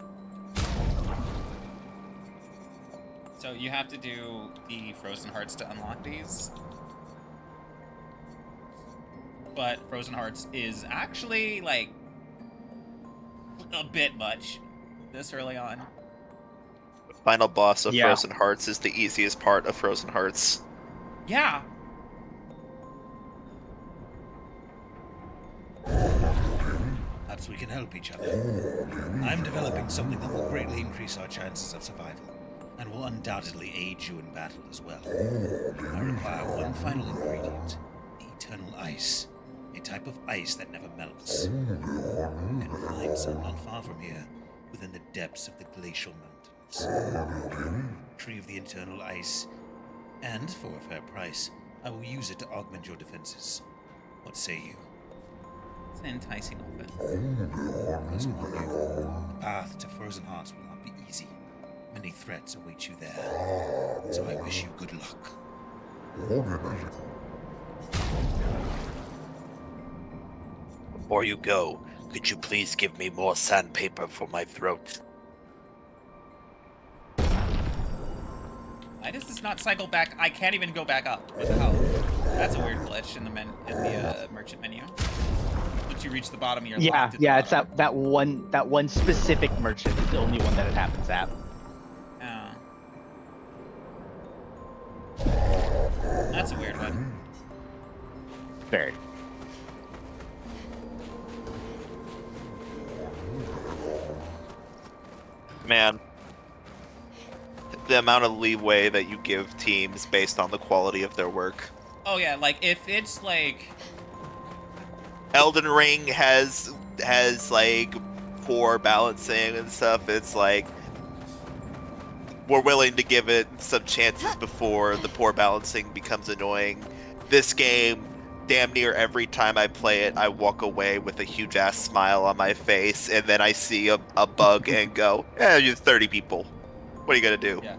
So you have to do the Frozen Hearts to unlock these. But Frozen Hearts is actually, like, a bit much this early on. The final boss of Yeah. Frozen Hearts is the easiest part of Frozen Hearts. Yeah. Perhaps we can help each other. I'm developing something that will greatly increase our chances of survival, and will undoubtedly aid you in battle as well. I require one final ingredient, the eternal ice, a type of ice that never melts. You can find some not far from here, within the depths of the glacial mountains. Tree of the eternal ice, and for a fair price, I will use it to augment your defenses. What say you? It's an enticing offer. Must warn you, the path to Frozen Hearts will not be easy. Many threats await you there, so I wish you good luck. Before you go, could you please give me more sandpaper for my throat? Why does this not cycle back? I can't even go back up. What the hell? That's a weird glitch in the merchant menu. Once you reach the bottom, you're locked at the It's bottom. that one specific merchant is the only one that it happens at. Oh. That's a weird one. Very. Man, the amount of leeway that you give teams based on the quality of their work. Oh yeah, like if it's like Elden Ring has like poor balancing and stuff. It's like we're willing to give it some chances before the poor balancing becomes annoying. This game, damn near every time I play it, I walk away with a huge ass smile on my face, and then I see a bug and go, you're 30 people. What are you gonna do? Yeah.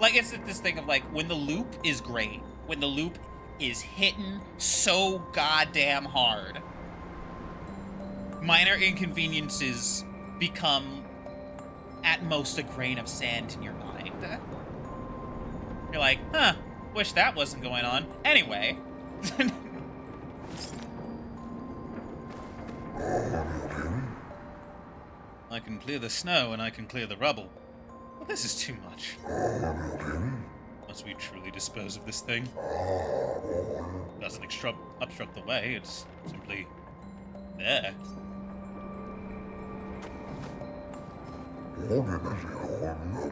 Like, it's this thing of, like, when the loop is great, when the loop is hitting so goddamn hard, minor inconveniences become, at most, a grain of sand in your mind. You're like, huh, wish that wasn't going on. Anyway. I can clear the snow and I can clear the rubble. But this is too much. Must we truly dispose of this thing? It doesn't obstruct the way, it's simply there.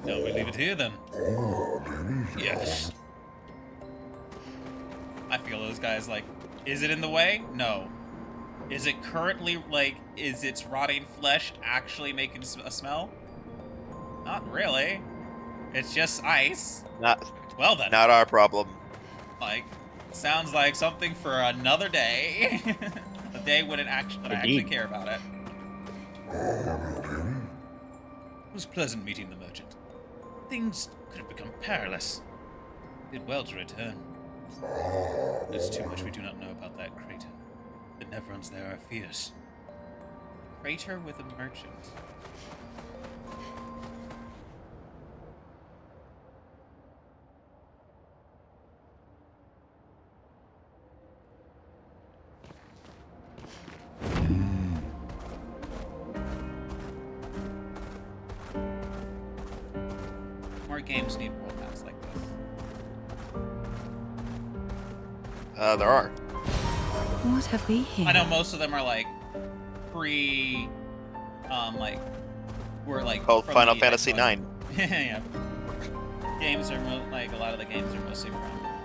Shall we leave it here then? Yes. I feel those guys like, is it in the way? No. Is it currently, like, is its rotting flesh actually making a smell? Not really. It's just ice. Well then. Not our problem. Like, sounds like something for another day. A day when I actually care about it. It was pleasant meeting the merchant. Things could have become perilous. Did well to return. There's too much we do not know about that crater. The Neverons there are fierce. Crater with a merchant. More games need world maps like this. There are. What have we here? I know most of them are like like were like Oh, from Final the Fantasy Xbox. 9. Yeah. Games are like a lot of the games are mostly from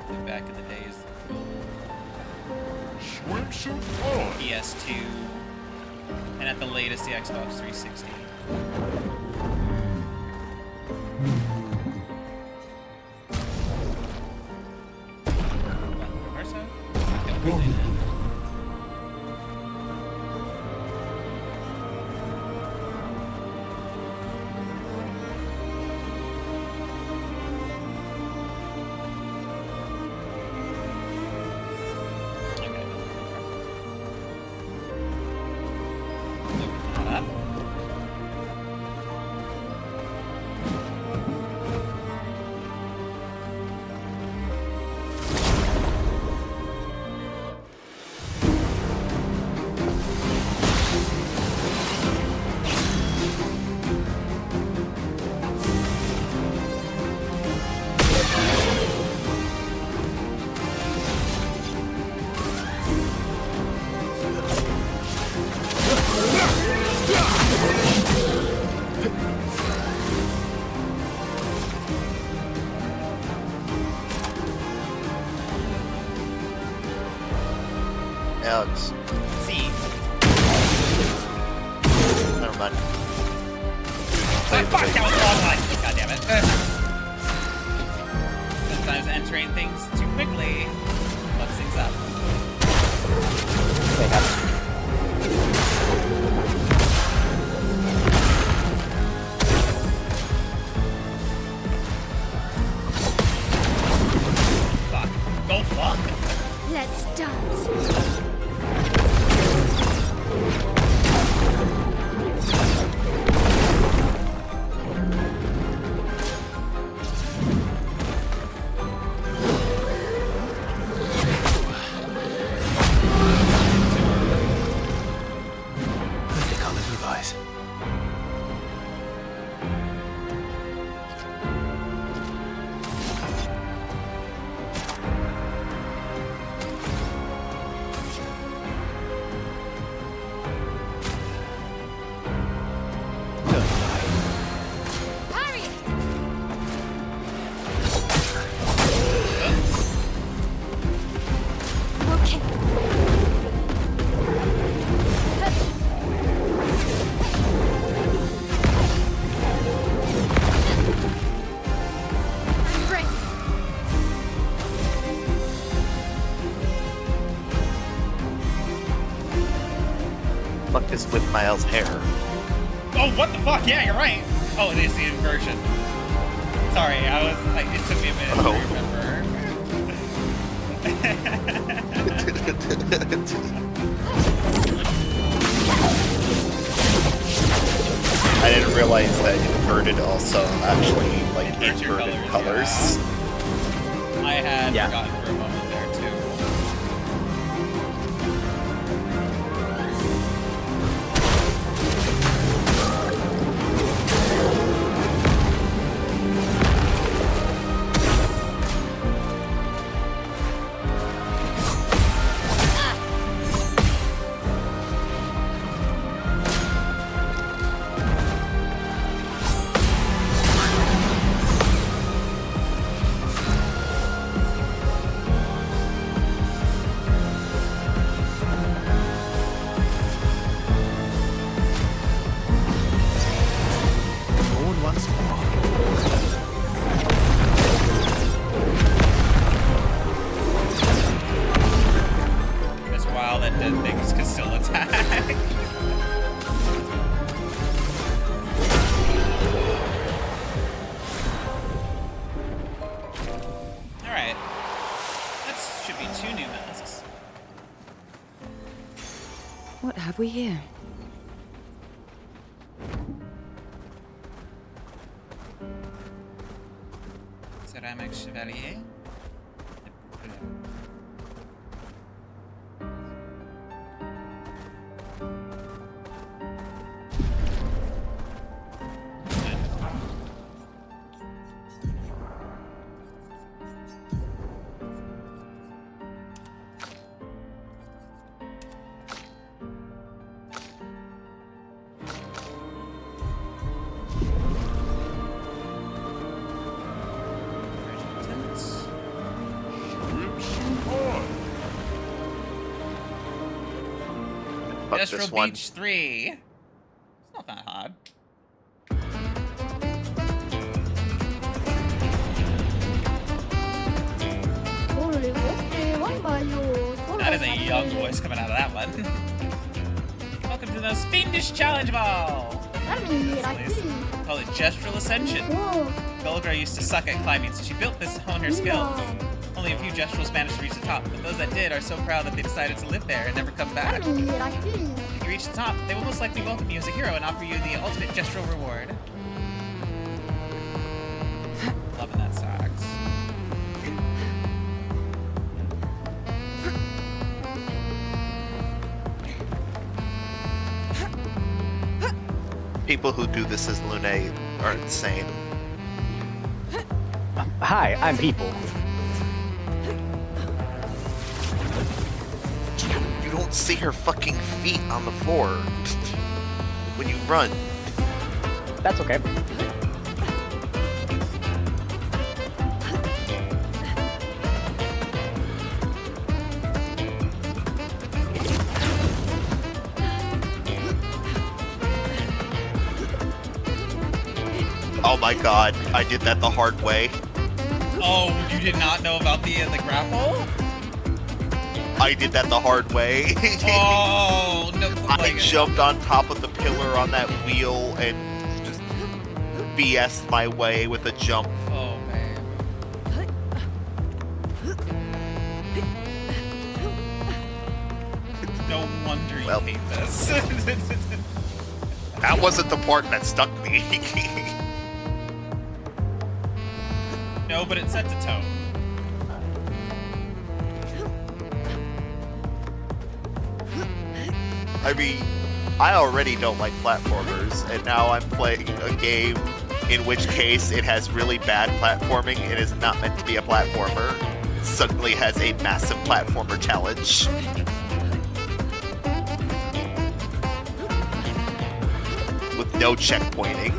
like, back in the days. swimsuit on. PS2, and at the latest the Xbox 360. Alex. See. Never mind. Fuck, that was a long line. God damn it. Sometimes entering things too quickly fucks things up. Fuck. Go fuck. Let's dance. Fuck is with Miles' hair? Oh, what the fuck? Yeah, you're right. Oh, it is the inversion. Sorry, I was like, it took me a minute to remember. I didn't realize that inverted also actually like inverted colors. Yeah. I had forgotten for a moment there too. What have we here? Ceramic Chevalier. Fuck Destro this one. Beach 3. It's not that hard. That is a young voice coming out of that one. Welcome to the most fiendish challenge of all. Call it Gestural Ascension. Golgra used to suck at climbing, so she built this to hone her skills. Only a few Gestrals managed to reach the top, but those that did are so proud that they decided to live there and never come back. If you reach the top, they will most likely welcome you as a hero and offer you the ultimate Gestral reward. Loving that sax. People who do this as Lune are insane. Hi, I'm People. You don't see her fucking feet on the floor when you run. That's okay. Oh my god, I did that the hard way. Oh, you did not know about the grapple? I did that the hard way. Oh, no. I jumped on top of the pillar on that wheel and just BS'd my way with a jump. Oh, man. No wonder you hate this. That wasn't the part that stuck me. No, but it sets a tone. I mean, I already don't like platformers, and now I'm playing a game in which case it has really bad platforming and is not meant to be a platformer. It suddenly has a massive platformer challenge. With no checkpointing.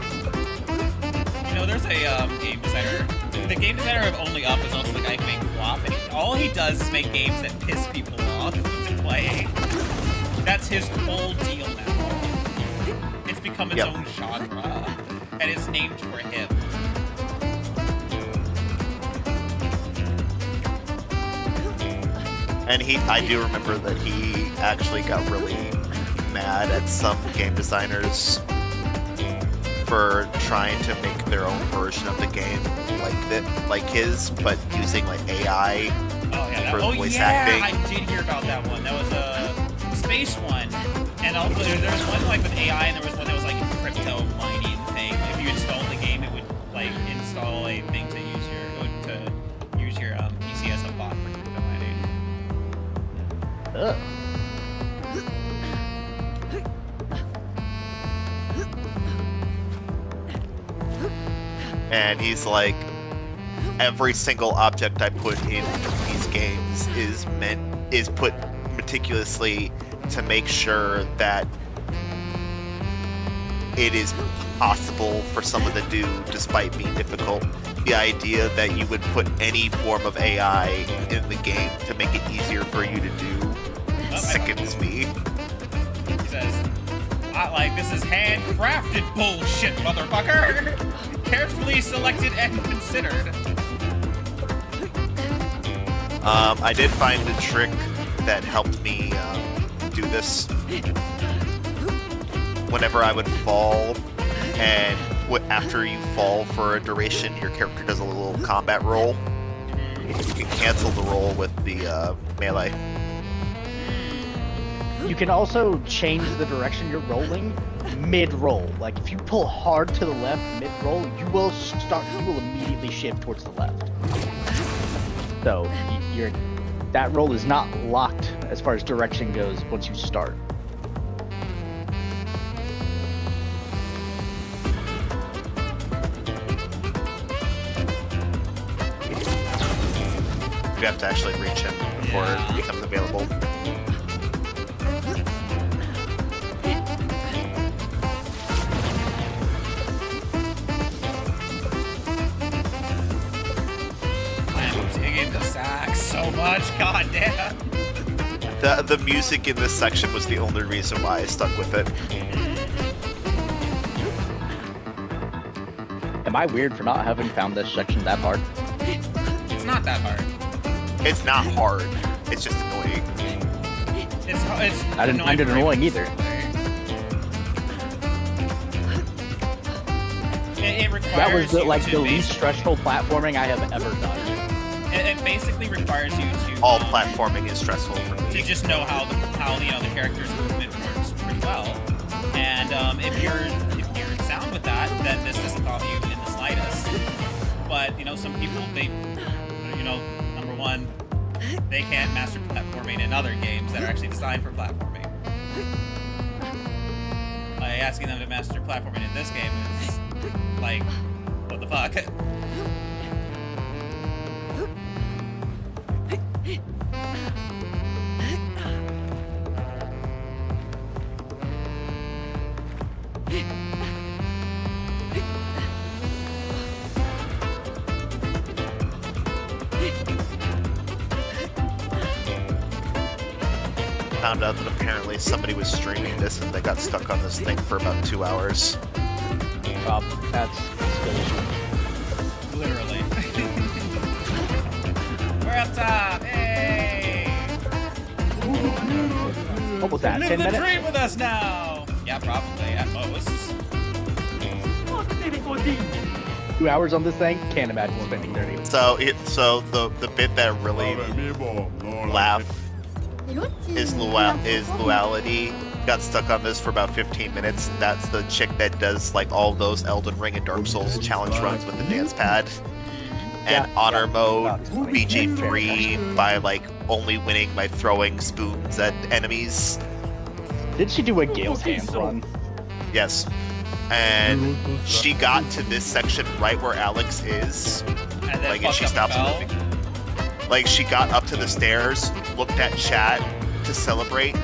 You know, there's a game designer. The game designer of Only Up is also the guy who made Quap, and all he does is make games that piss people off to play. That's his whole deal now. It's become its own genre, and it's named for him. And I do remember that he actually got really mad at some game designers for trying to make their own version of the game like his, but using like AI for the voice acting. I did hear about that one. That was a space one, and also there was one like with AI, and there was one that was like a crypto mining thing. If you installed the game, it would like install a thing to use your PC as a bot for crypto mining. Ugh. And he's like, every single object I put in these games is put meticulously to make sure that it is possible for someone to do despite being difficult. The idea that you would put any form of AI in the game to make it easier for you to do sickens me. He says, "I like this is handcrafted bullshit, motherfucker. Carefully selected and considered." I did find a trick that helped me do this. Whenever I would fall, and after you fall for a duration, your character does a little combat roll. You can cancel the roll with the melee. You can also change the direction you're rolling mid-roll. Like if you pull hard to the left mid-roll, you will immediately shift towards the left. So that roll is not locked as far as direction goes once you start. You have to actually reach him before it becomes available. I'm digging the sax so much, goddamn. The music in this section was the only reason why I stuck with it. Am I weird for not having found this section that hard? It's not that hard. It's not hard. It's just annoying. It's I didn't find it annoying either. It requires That was the, you like to the least stressful platforming I have ever done. It basically requires you to all platforming is stressful for me. To just know how the character's movement works pretty well. And if you're sound with that, then this doesn't bother you in the slightest. But some people, they number one, they can't master platforming in other games that are actually designed for platforming. Like asking them to master platforming in this game is like, what the fuck? Found out that apparently somebody was streaming this and they got stuck on this thing for about 2 hours. That's skill issue. Literally. We're up top! Hey! What was that? Live 10 the minutes? dream with us now! Yeah, probably, at most. 2 hours on this thing? Can't imagine spending 30. So the bit that really laughed is Luality. Got stuck on this for about 15 minutes. That's the chick that does like all those Elden Ring and Dark Souls challenge runs with the dance pad. And honor mode BG3 by like only winning by throwing spoons at enemies. Did she do a Gale's Hands run? Yes. And she got to this section right where Alex is. And she stops moving. Like she got up to the stairs, looked at chat to celebrate,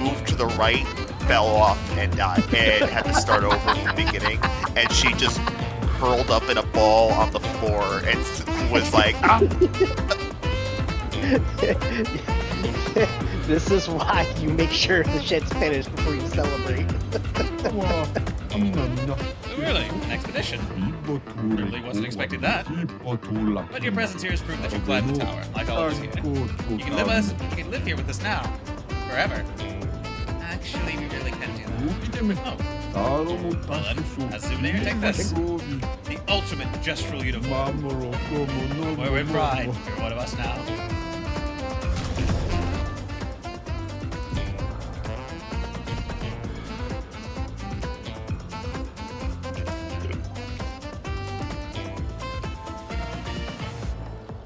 moved to the right, fell off and died, and had to start over from the beginning. And she just curled up in a ball on the floor and was like, ah. This is why you make sure the shit's finished before you celebrate. Really? An expedition? Really wasn't expecting that. But your presence here has proved that you climbed the tower, like all of us here. You can live here with us now. Forever. Actually, we really can do that. Oh. Well then, as a souvenir, take this. The ultimate Just Rule uniform. We're with pride. You're one of us now.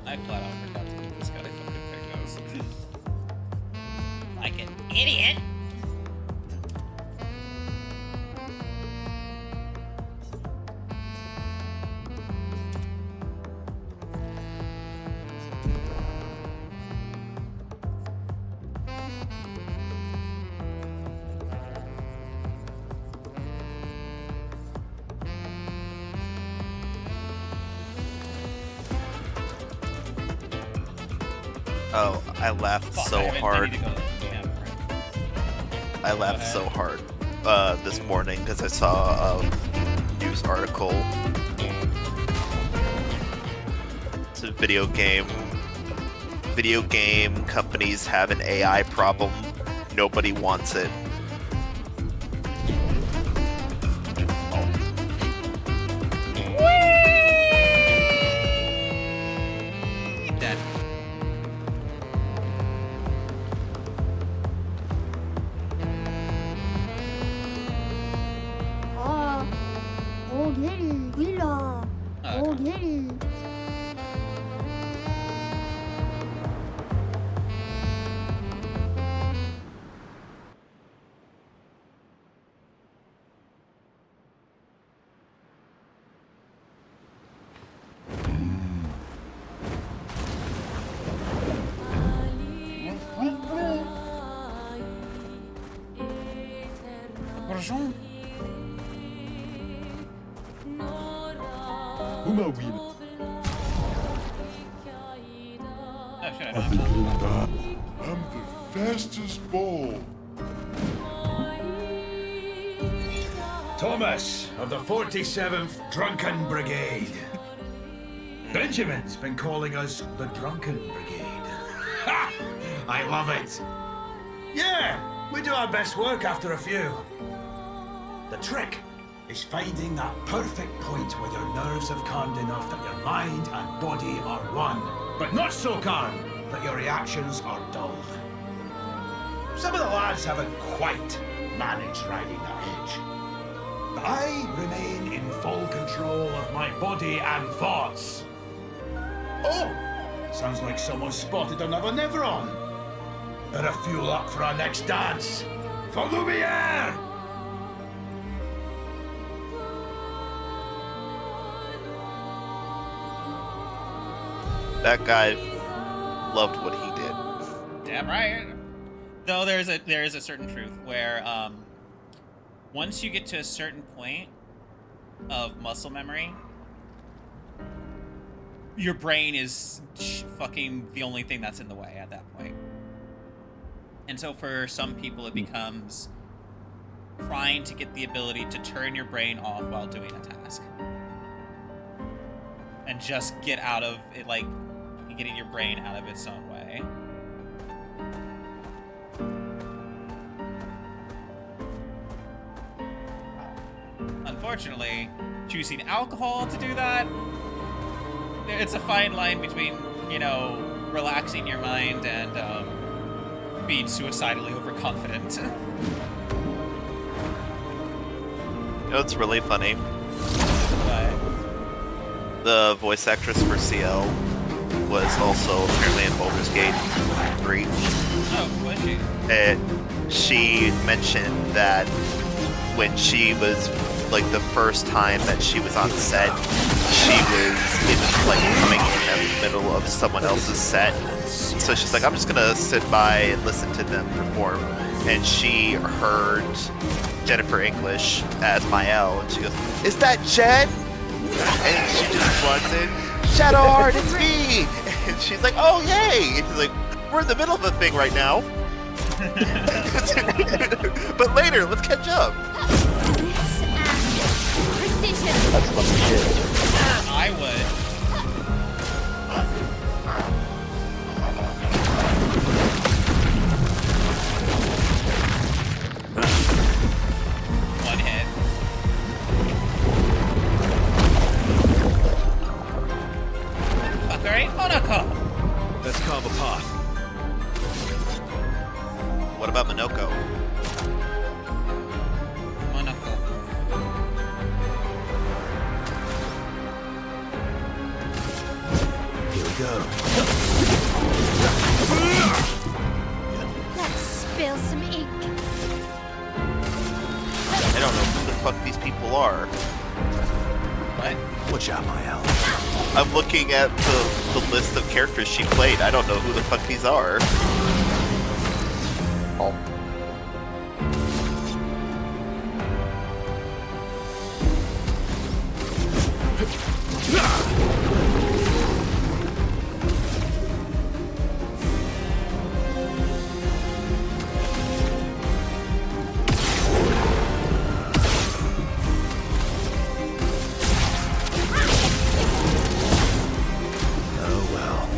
I flat out forgot to do this guy fucking pick like an idiot. Oh, I laughed so hard. I laughed so hard this morning because I saw a news article. It's a video game. Video game companies have an AI problem. Nobody wants it. Dead. Bonjour. Uma Will. Oh shit, I'm the fast as ball. Thomas of the 47th Drunken Brigade. Benjamin's been calling us the Drunken Brigade. Ha! I love it. Yeah, we do our best work after a few. The trick is finding that perfect point where your nerves have calmed enough that your mind and body are one, but not so calm that your reactions are dulled. Some of the lads haven't quite managed riding that edge. But I remain in full control of my body and thoughts. Oh, sounds like someone spotted another Nevron. Better fuel up for our next dance. For Lumiere! That guy loved what he did. Damn right. Though there is a certain truth where once you get to a certain point of muscle memory, your brain is fucking the only thing that's in the way at that point. And so for some people, it becomes trying to get the ability to turn your brain off while doing a task. And just get out of it, like, getting your brain out of its own way. Unfortunately, choosing alcohol to do that, it's a fine line between, you know, relaxing your mind and being suicidally overconfident. You know what's really funny? What? The voice actress for CL was also apparently in Baldur's Gate 3. Oh, was she? And she mentioned that when she was, like, the first time that she was on set, she was coming in the middle of someone else's set. So she's like, I'm just gonna sit by and listen to them perform. And she heard Jennifer English as Mael, and she goes, "Is that Jen?" And she just runs in, "Shadowheart, it's me!" And she's like, "Oh, yay!" And she's like, "We're in the middle of a thing right now." But later, let's catch up. That's some shit. I would. One hit. Fucker ain't Monaco. Let's carve a path. What about Minoko? Monaco. Here we go. Let's spill some ink. I don't know who the fuck these people are. What? Watch out, Mael. I'm looking at the list of characters she played. I don't know who the fuck these are. Oh. Oh, well.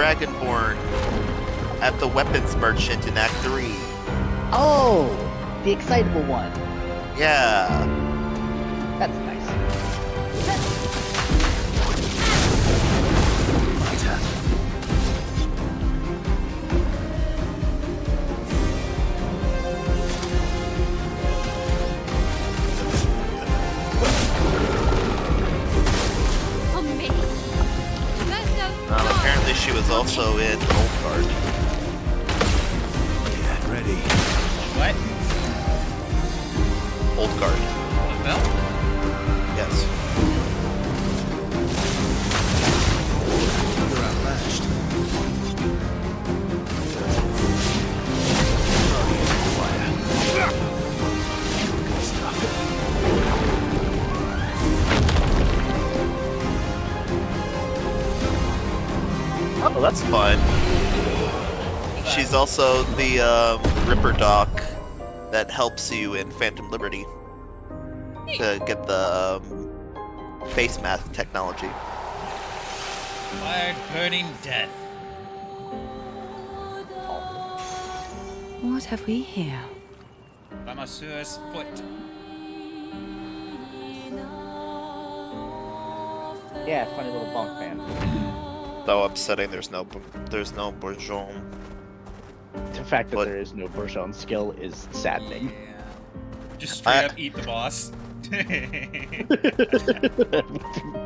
Dragonborn at the weapons merchant in Act 3. Oh, the excitable one. Yeah. That's nice. Apparently she was also in Old Guard. Yeah, ready. What? Old Guard. The film? Yes. You're outmatched. Good stuff. Oh, that's fun. She's also the Ripper Doc that helps you in Phantom Liberty to get the face mask technology. Wired burning death. What have we here? Ramasura's foot. Yeah, funny little bunk man. Though upsetting, there's no Bourgeon. The fact that there is no Bourgeon skill is saddening. Yeah. Just straight up eat the boss.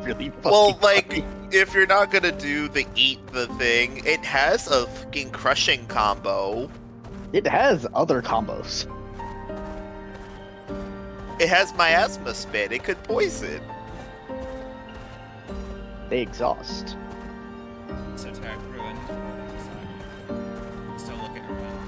Really fucking Well, like, funny. if you're not gonna do the eat the thing, it has a fucking crushing combo. It has other combos. It has miasma spit. It could poison. They exhaust. So tired, ruined. Still looking around.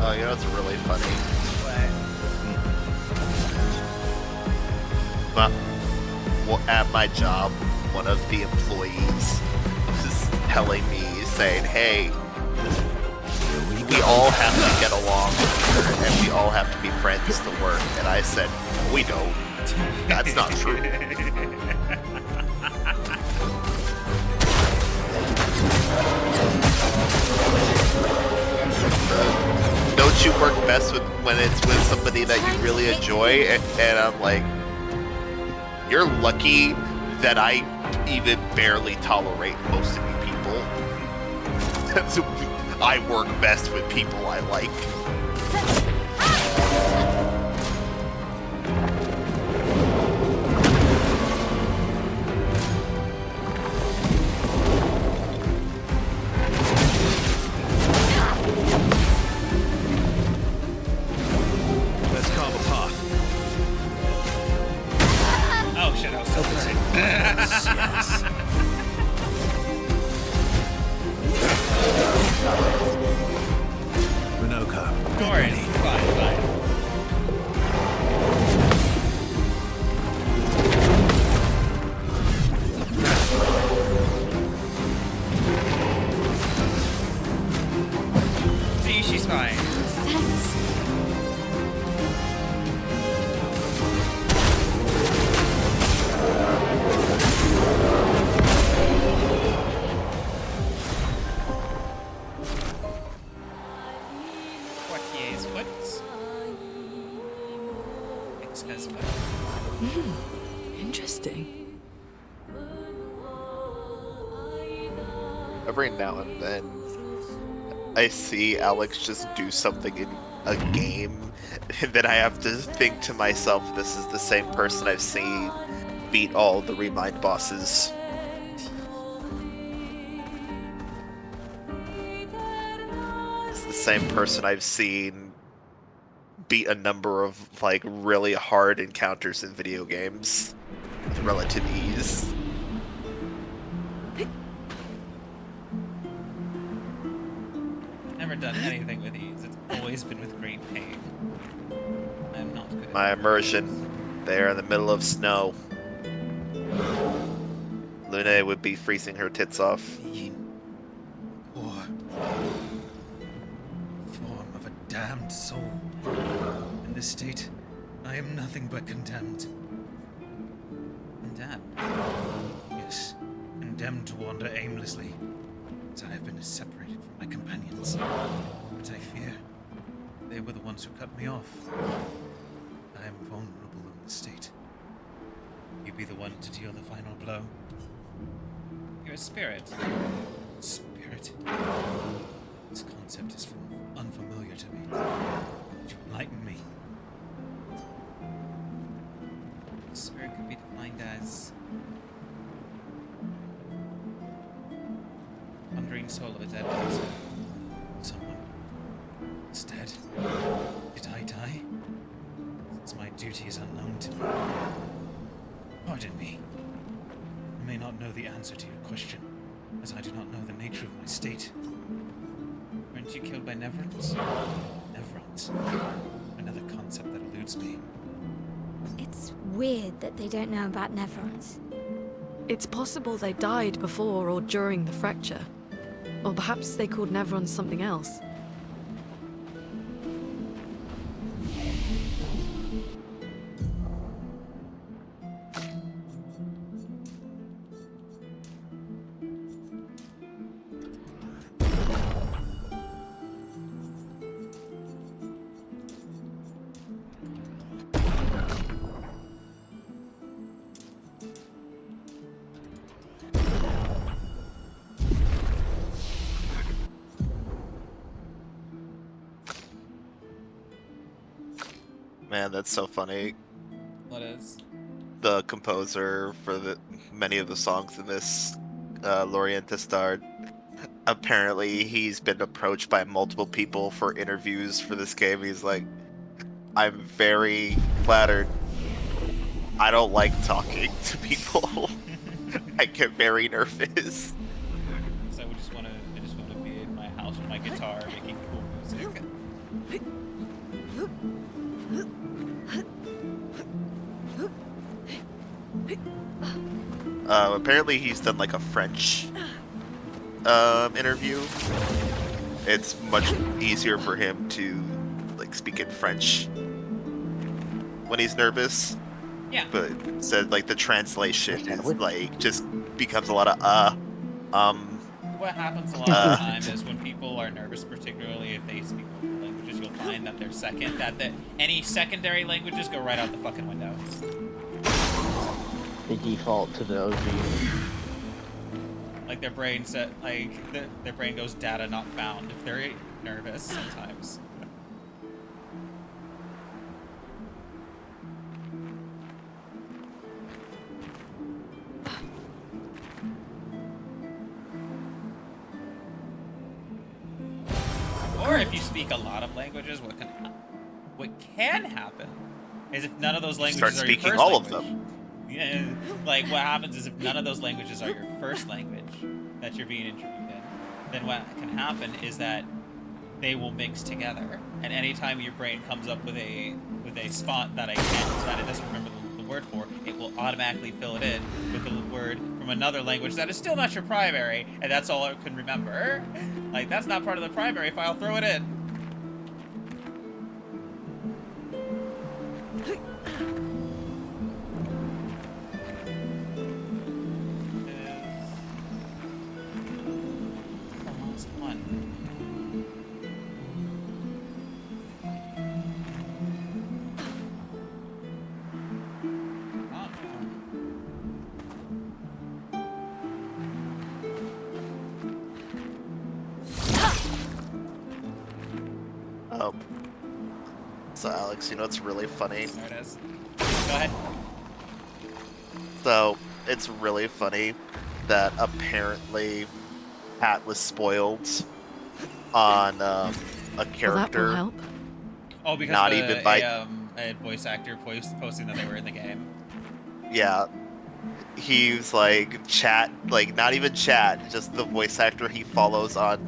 Oh, you know what's really funny? Well, at my job, one of the employees was telling me, saying, "Hey, we all have to get along here, and we all have to be friends to work." And I said, "We don't. That's not true." Don't you work best when it's with somebody that you really enjoy? And I'm like, you're lucky that I even barely tolerate most of you people. I work best with people I like. Let's carve a path. Oh shit, I was so busy. Yes. Renoka, Doran. ready. fine. Thanks. Portier's foot. Ixca's foot. Interesting. Every now and then, I see Alex just do something in a game, and then I have to think to myself, this is the same person I've seen beat all the Remind bosses. It's the same person I've seen beat a number of, like, really hard encounters in video games with relative ease. Never done anything with ease. It's always been with great pain. I'm not good at My immersion, there in the middle of snow. Luna would be freezing her tits off. Poor form of a damned soul. In this state, I am nothing but condemned. Condemned? Yes, condemned to wander aimlessly, as I have been separated from my companions. But I fear they were the ones who cut me off. I am vulnerable in this state. You be the one to deal the final blow. You're a spirit. Spirit. This concept is unfamiliar to me. Would you enlighten me? Spirit could be defined as wandering soul of a dead person. Someone is dead. Did I die? Since my duty is unknown to me. Pardon me. I may not know the answer to your question, as I do not know the nature of my state. Weren't you killed by Neverons? Neverons. Another concept that eludes me. It's weird that they don't know about Neverons. It's possible they died before or during the fracture. Or perhaps they called Neverons something else. Man, that's so funny. What is? The composer for many of the songs in this Lorient Start, apparently he's been approached by multiple people for interviews for this game. He's like, I'm very flattered. I don't like talking to people. I get very nervous. So I just want to be in my house with my guitar making cool music. Apparently he's done like a French interview. It's much easier for him to like speak in French when he's nervous. Yeah. But said like the translation is like just becomes a lot of What happens a lot of the time is when people are nervous, particularly if they speak multiple languages, you'll find that any secondary languages go right out the fucking window. They default to the OG. Like their brain their brain goes data not found if they're nervous sometimes. Or if you speak a lot of languages, what can happen is if none of those languages start are your speaking first all language. of them. Yeah, like what happens is if none of those languages are your first language that you're being interviewed in, then what can happen is that they will mix together, and anytime your brain comes up with a spot that it doesn't remember the word for, it will automatically fill it in with a word from another language that is still not your primary, and that's all it can remember. Like that's not part of the primary file. Throw it in. So Alex, you know what's really funny? There it is. Go ahead. So it's really funny that apparently Pat was spoiled on a character. Well, that will help. Oh, because not of even by a voice actor posting that they were in the game. yeah. He's like chat, like not even chat, just the voice actor he follows on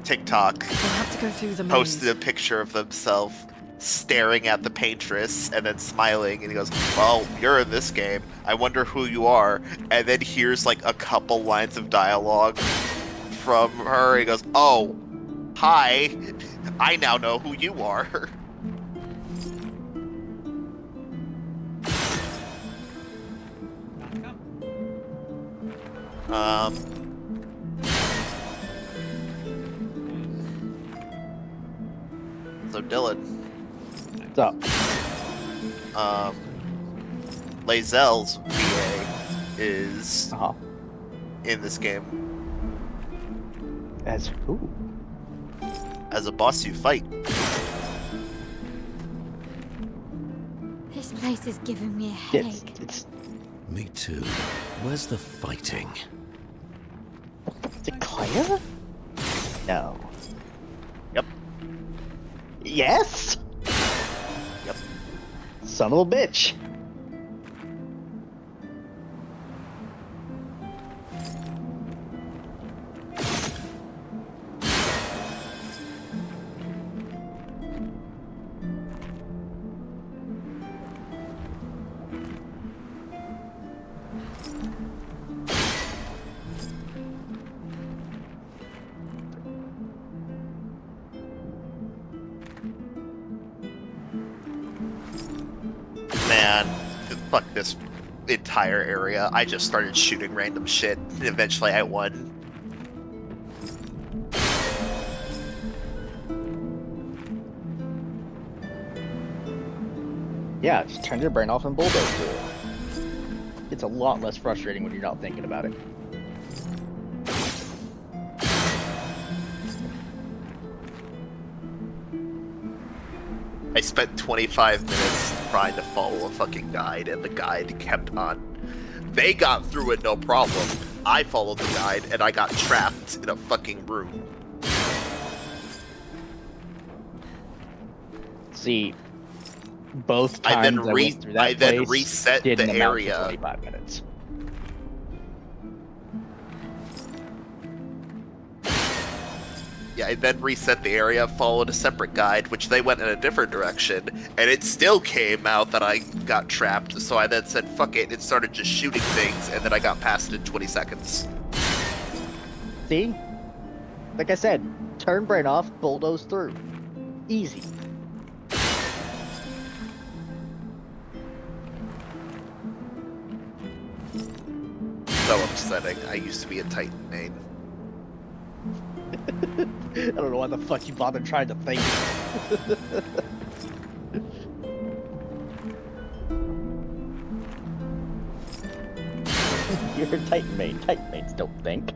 TikTok. We'll have to go through the posted maze. a picture of himself staring at the paintress and then smiling, and he goes, "Well, you're in this game. I wonder who you are." And then here's like a couple lines of dialogue from her. He goes, "Oh, hi. I now know who you are." So Dylan. What's up? Lae'zel's VA is in this game. As who? As a boss you fight. This place is giving me a headache. Me too. Where's the fighting? Is it Clair? No. Yep. Yes? Yep. Son of a bitch. Man, fuck this entire area. I just started shooting random shit, and eventually I won. Yeah, just turn your brain off and bulldoze through it. It's a lot less frustrating when you're not thinking about it. I spent 25 minutes trying to follow a fucking guide, and the guide kept on. They got through it no problem. I followed the guide, and I got trapped in a fucking room. See, both times I went through that I then place reset the didn't amount to area. 25 minutes. Yeah, I then reset the area, followed a separate guide, which they went in a different direction, and it still came out that I got trapped, so I then said, fuck it, and started just shooting things, and then I got past it in 20 seconds. See? Like I said, turn brain off, bulldoze through. Easy. So upsetting. I used to be a Titan main. I don't know why the fuck you bothered trying to think. You're a Titan main. Titan mains don't think.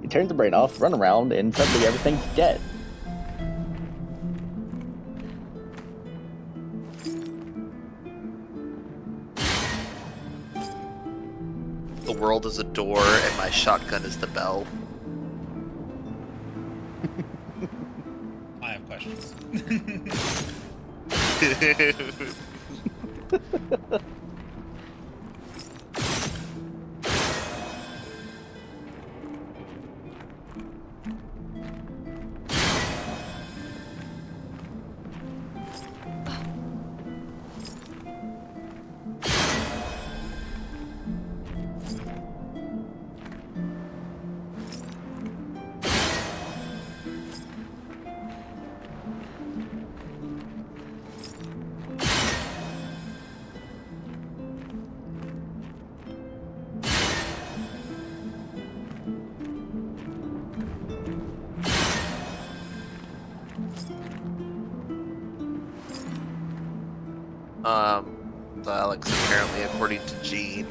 You turn the brain off, run around, and suddenly everything's dead. The world is a door, and my shotgun is the bell. I have questions. So Alex, apparently, according to Gene,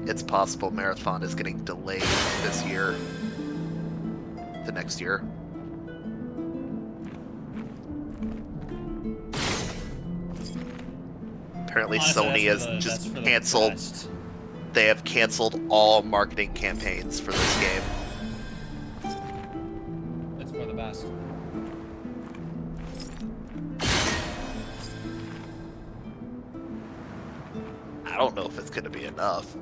it's possible Marathon is getting delayed this year to next year. apparently Honestly, Sony has that's just for the canceled. best. They have canceled all marketing campaigns for this game. It's for the best. I don't know if it's going to be enough.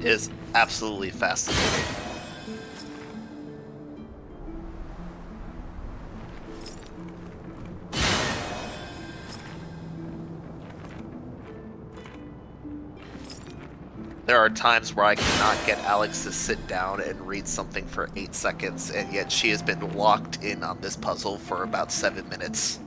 Is absolutely fascinating. There are times where I cannot get Alex to sit down and read something for 8 seconds, and yet she has been locked in on this puzzle for about 7 minutes.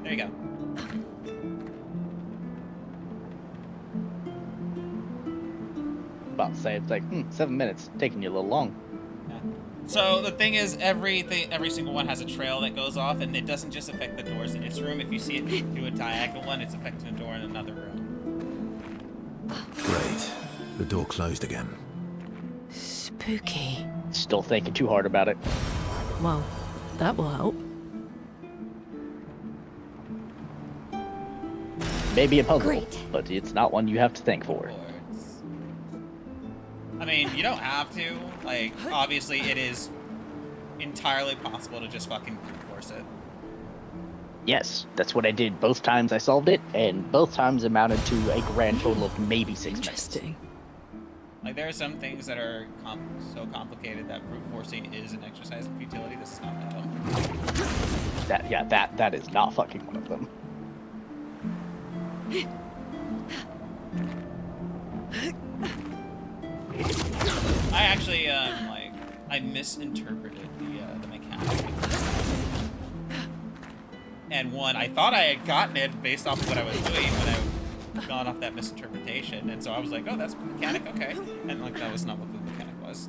There you go. About to say, it's like, 7 minutes, taking you a little long. So the thing is, every single one has a trail that goes off, and it doesn't just affect the doors in its room. If you see it do a diagonal one, it's affecting a door in another room. Great. The door closed again. Spooky. Still thinking too hard about it. Well, that will help. Maybe a puzzle, Great. but it's not one you have to think for. I mean, you don't have to. Like, obviously, it is entirely possible to just fucking force it. Yes, that's what I did both times I solved it, and both times amounted to a grand total of maybe 6 minutes. Interesting. Like, there are some things that are so complicated that brute forcing is an exercise in futility. This is not one of them. That is not fucking one of them. I actually, I misinterpreted the mechanic. And one, I thought I had gotten it based off of what I was doing, but I've gone off that misinterpretation. And so I was like, oh, that's mechanic, okay. And, like, that was not what the mechanic was.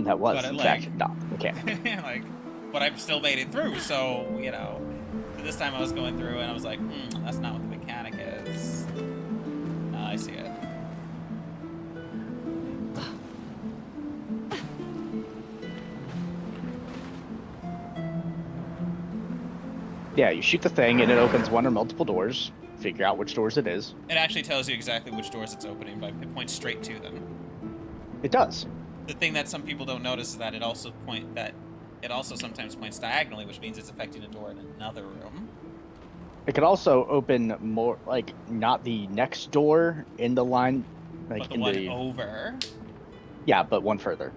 That was, But in like, fact, not mechanic. like, but I've still made it through, so, you know. So this time I was going through and I was like, that's not what the mechanic is. I see it. Yeah, you shoot the thing and it opens one or multiple doors. Figure out which doors it is. It actually tells you exactly which doors it's opening, but it points straight to them. It does. The thing that some people don't notice is that it also sometimes points diagonally, which means it's affecting a door in another room. It could also open more, like, not the next door in the line, like But the in one the over. Yeah, but one further.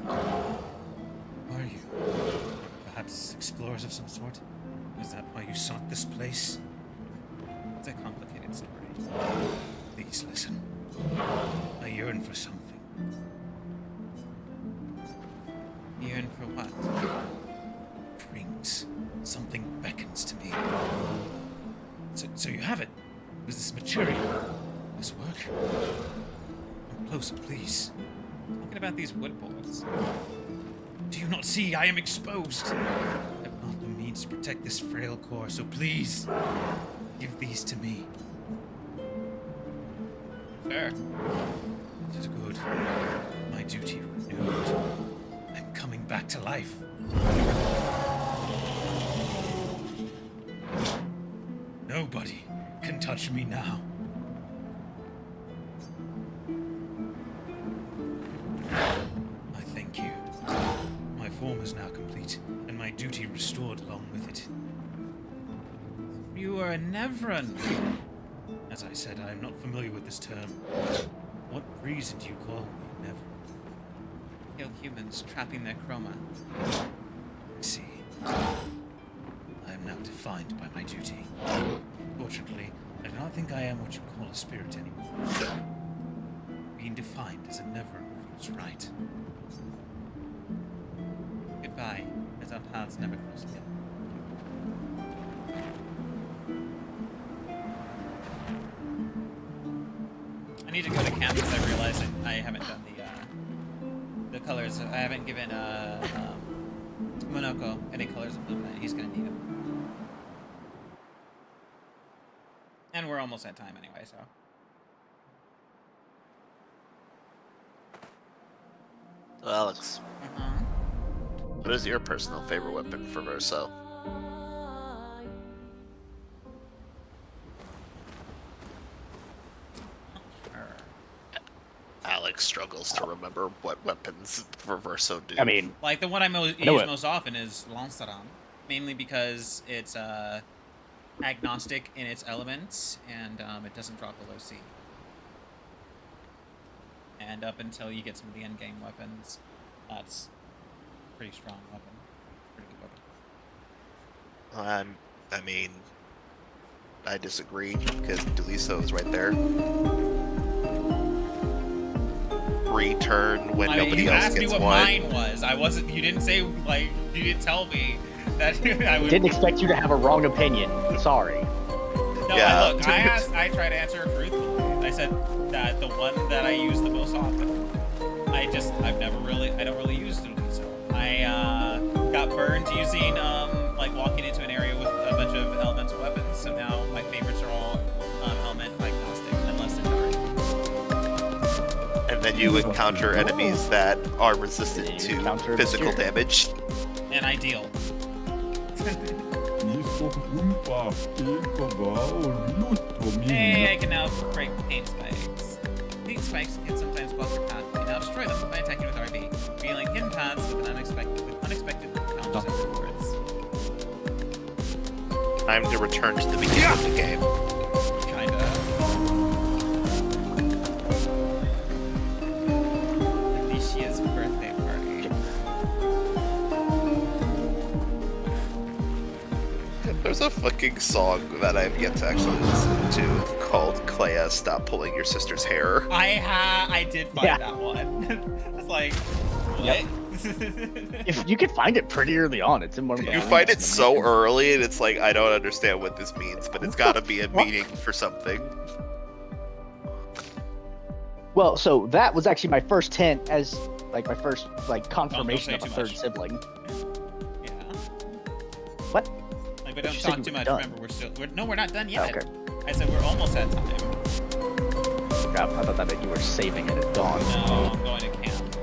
Are you? Perhaps explorers of some sort? Is that why you sought this place? It's a complicated story. Please listen. I yearn for something. Yearn for what? Rings. Something beckons to me. So you have it. Is this material? This work? Come closer, please. Talking about these wood boards. Do you not see I am exposed? I have not the means to protect this frail core, so please, give these to me. Sure. It is good. My duty renewed. I'm coming back to life. Nobody can touch me now. I thank you. My form is now complete, and my duty restored along with it. You are a Nevran. As I said, I am not familiar with this term. What reason do you call me Nevran? Kill humans, trapping their chroma. I see. I am now defined by my duty. Fortunately, I do not think I am what you call a spirit anymore. Being defined as a Nevran feels right. Goodbye, as our paths never cross again. I need to go to camp because I realized I haven't done the colors. I haven't given Monoko any colors of Lumina. He's gonna need them. And we're almost at time anyway, so. So Alex, what is your personal favorite weapon for Verso? Alex struggles to remember what weapons for Verso do. I mean, like the one I use most often is Lanceram, mainly because it's agnostic in its elements and it doesn't drop below C. And up until you get some of the end game weapons, that's a pretty strong weapon. Pretty good weapon. I mean, I disagree because Deliso is right there. Return when nobody you else asked gets me what one. mine was. I wasn't. You didn't say like. You didn't tell me that I would. Didn't expect you to have a wrong opinion. Sorry. No, Yeah. I tried to answer it truthfully. I said that the one that I use the most often. I don't really use Deliso. I got burned using like walking into an area with a bunch of elemental weapons. So now my favorites are all element agnostic unless they're dark. And then you encounter enemies that are resistant to physical damage. And I deal. Hey, I can now break paint spikes. Paint spikes can sometimes block your path. You can now destroy them by attacking with RB, revealing hidden paths with unexpected encounters afterwards. Time to return to the beginning of the game. Kinda. Alicia's birthday party. There's a fucking song that I've yet to actually listen to called Clair, Stop Pulling Your Sister's Hair. I did find that one. It's like, what? Yep. If you could find it pretty early on, it's in one of the. You find it so early, and it's like, I don't understand what this means, but it's gotta be a meaning for something. Well, so that was actually my first hint as like my first like confirmation of a third sibling. Yeah. What? Like, but don't You said talk you too were much. done. Remember, we're not done yet. Okay. I said we're almost at time. Crap, I thought that meant you were saving it at dawn. No, I'm going to camp.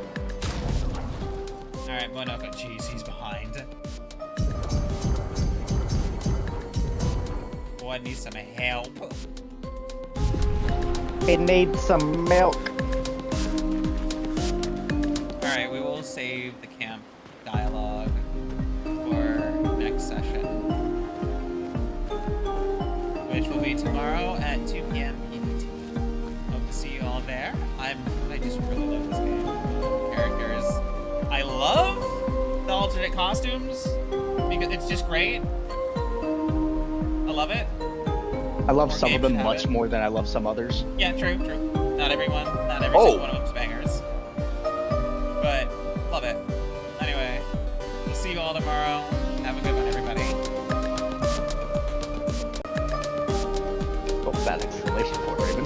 Alright, Monoko, jeez, he's behind. Boy, I need some help. It needs some milk. Alright, we will save the camp dialogue for next session. Which will be tomorrow at 2 p.m. PDT. Hope to see you all there. I just really love this game. Characters. I love the alternate costumes because it's just great. I love it. I love some of games them have much it. more than I love some others. Yeah, true. Not every single one of them's bangers. But, love it. Anyway, we'll see you all tomorrow. Have a good one, everybody. Oh, that exclamation point, Raven.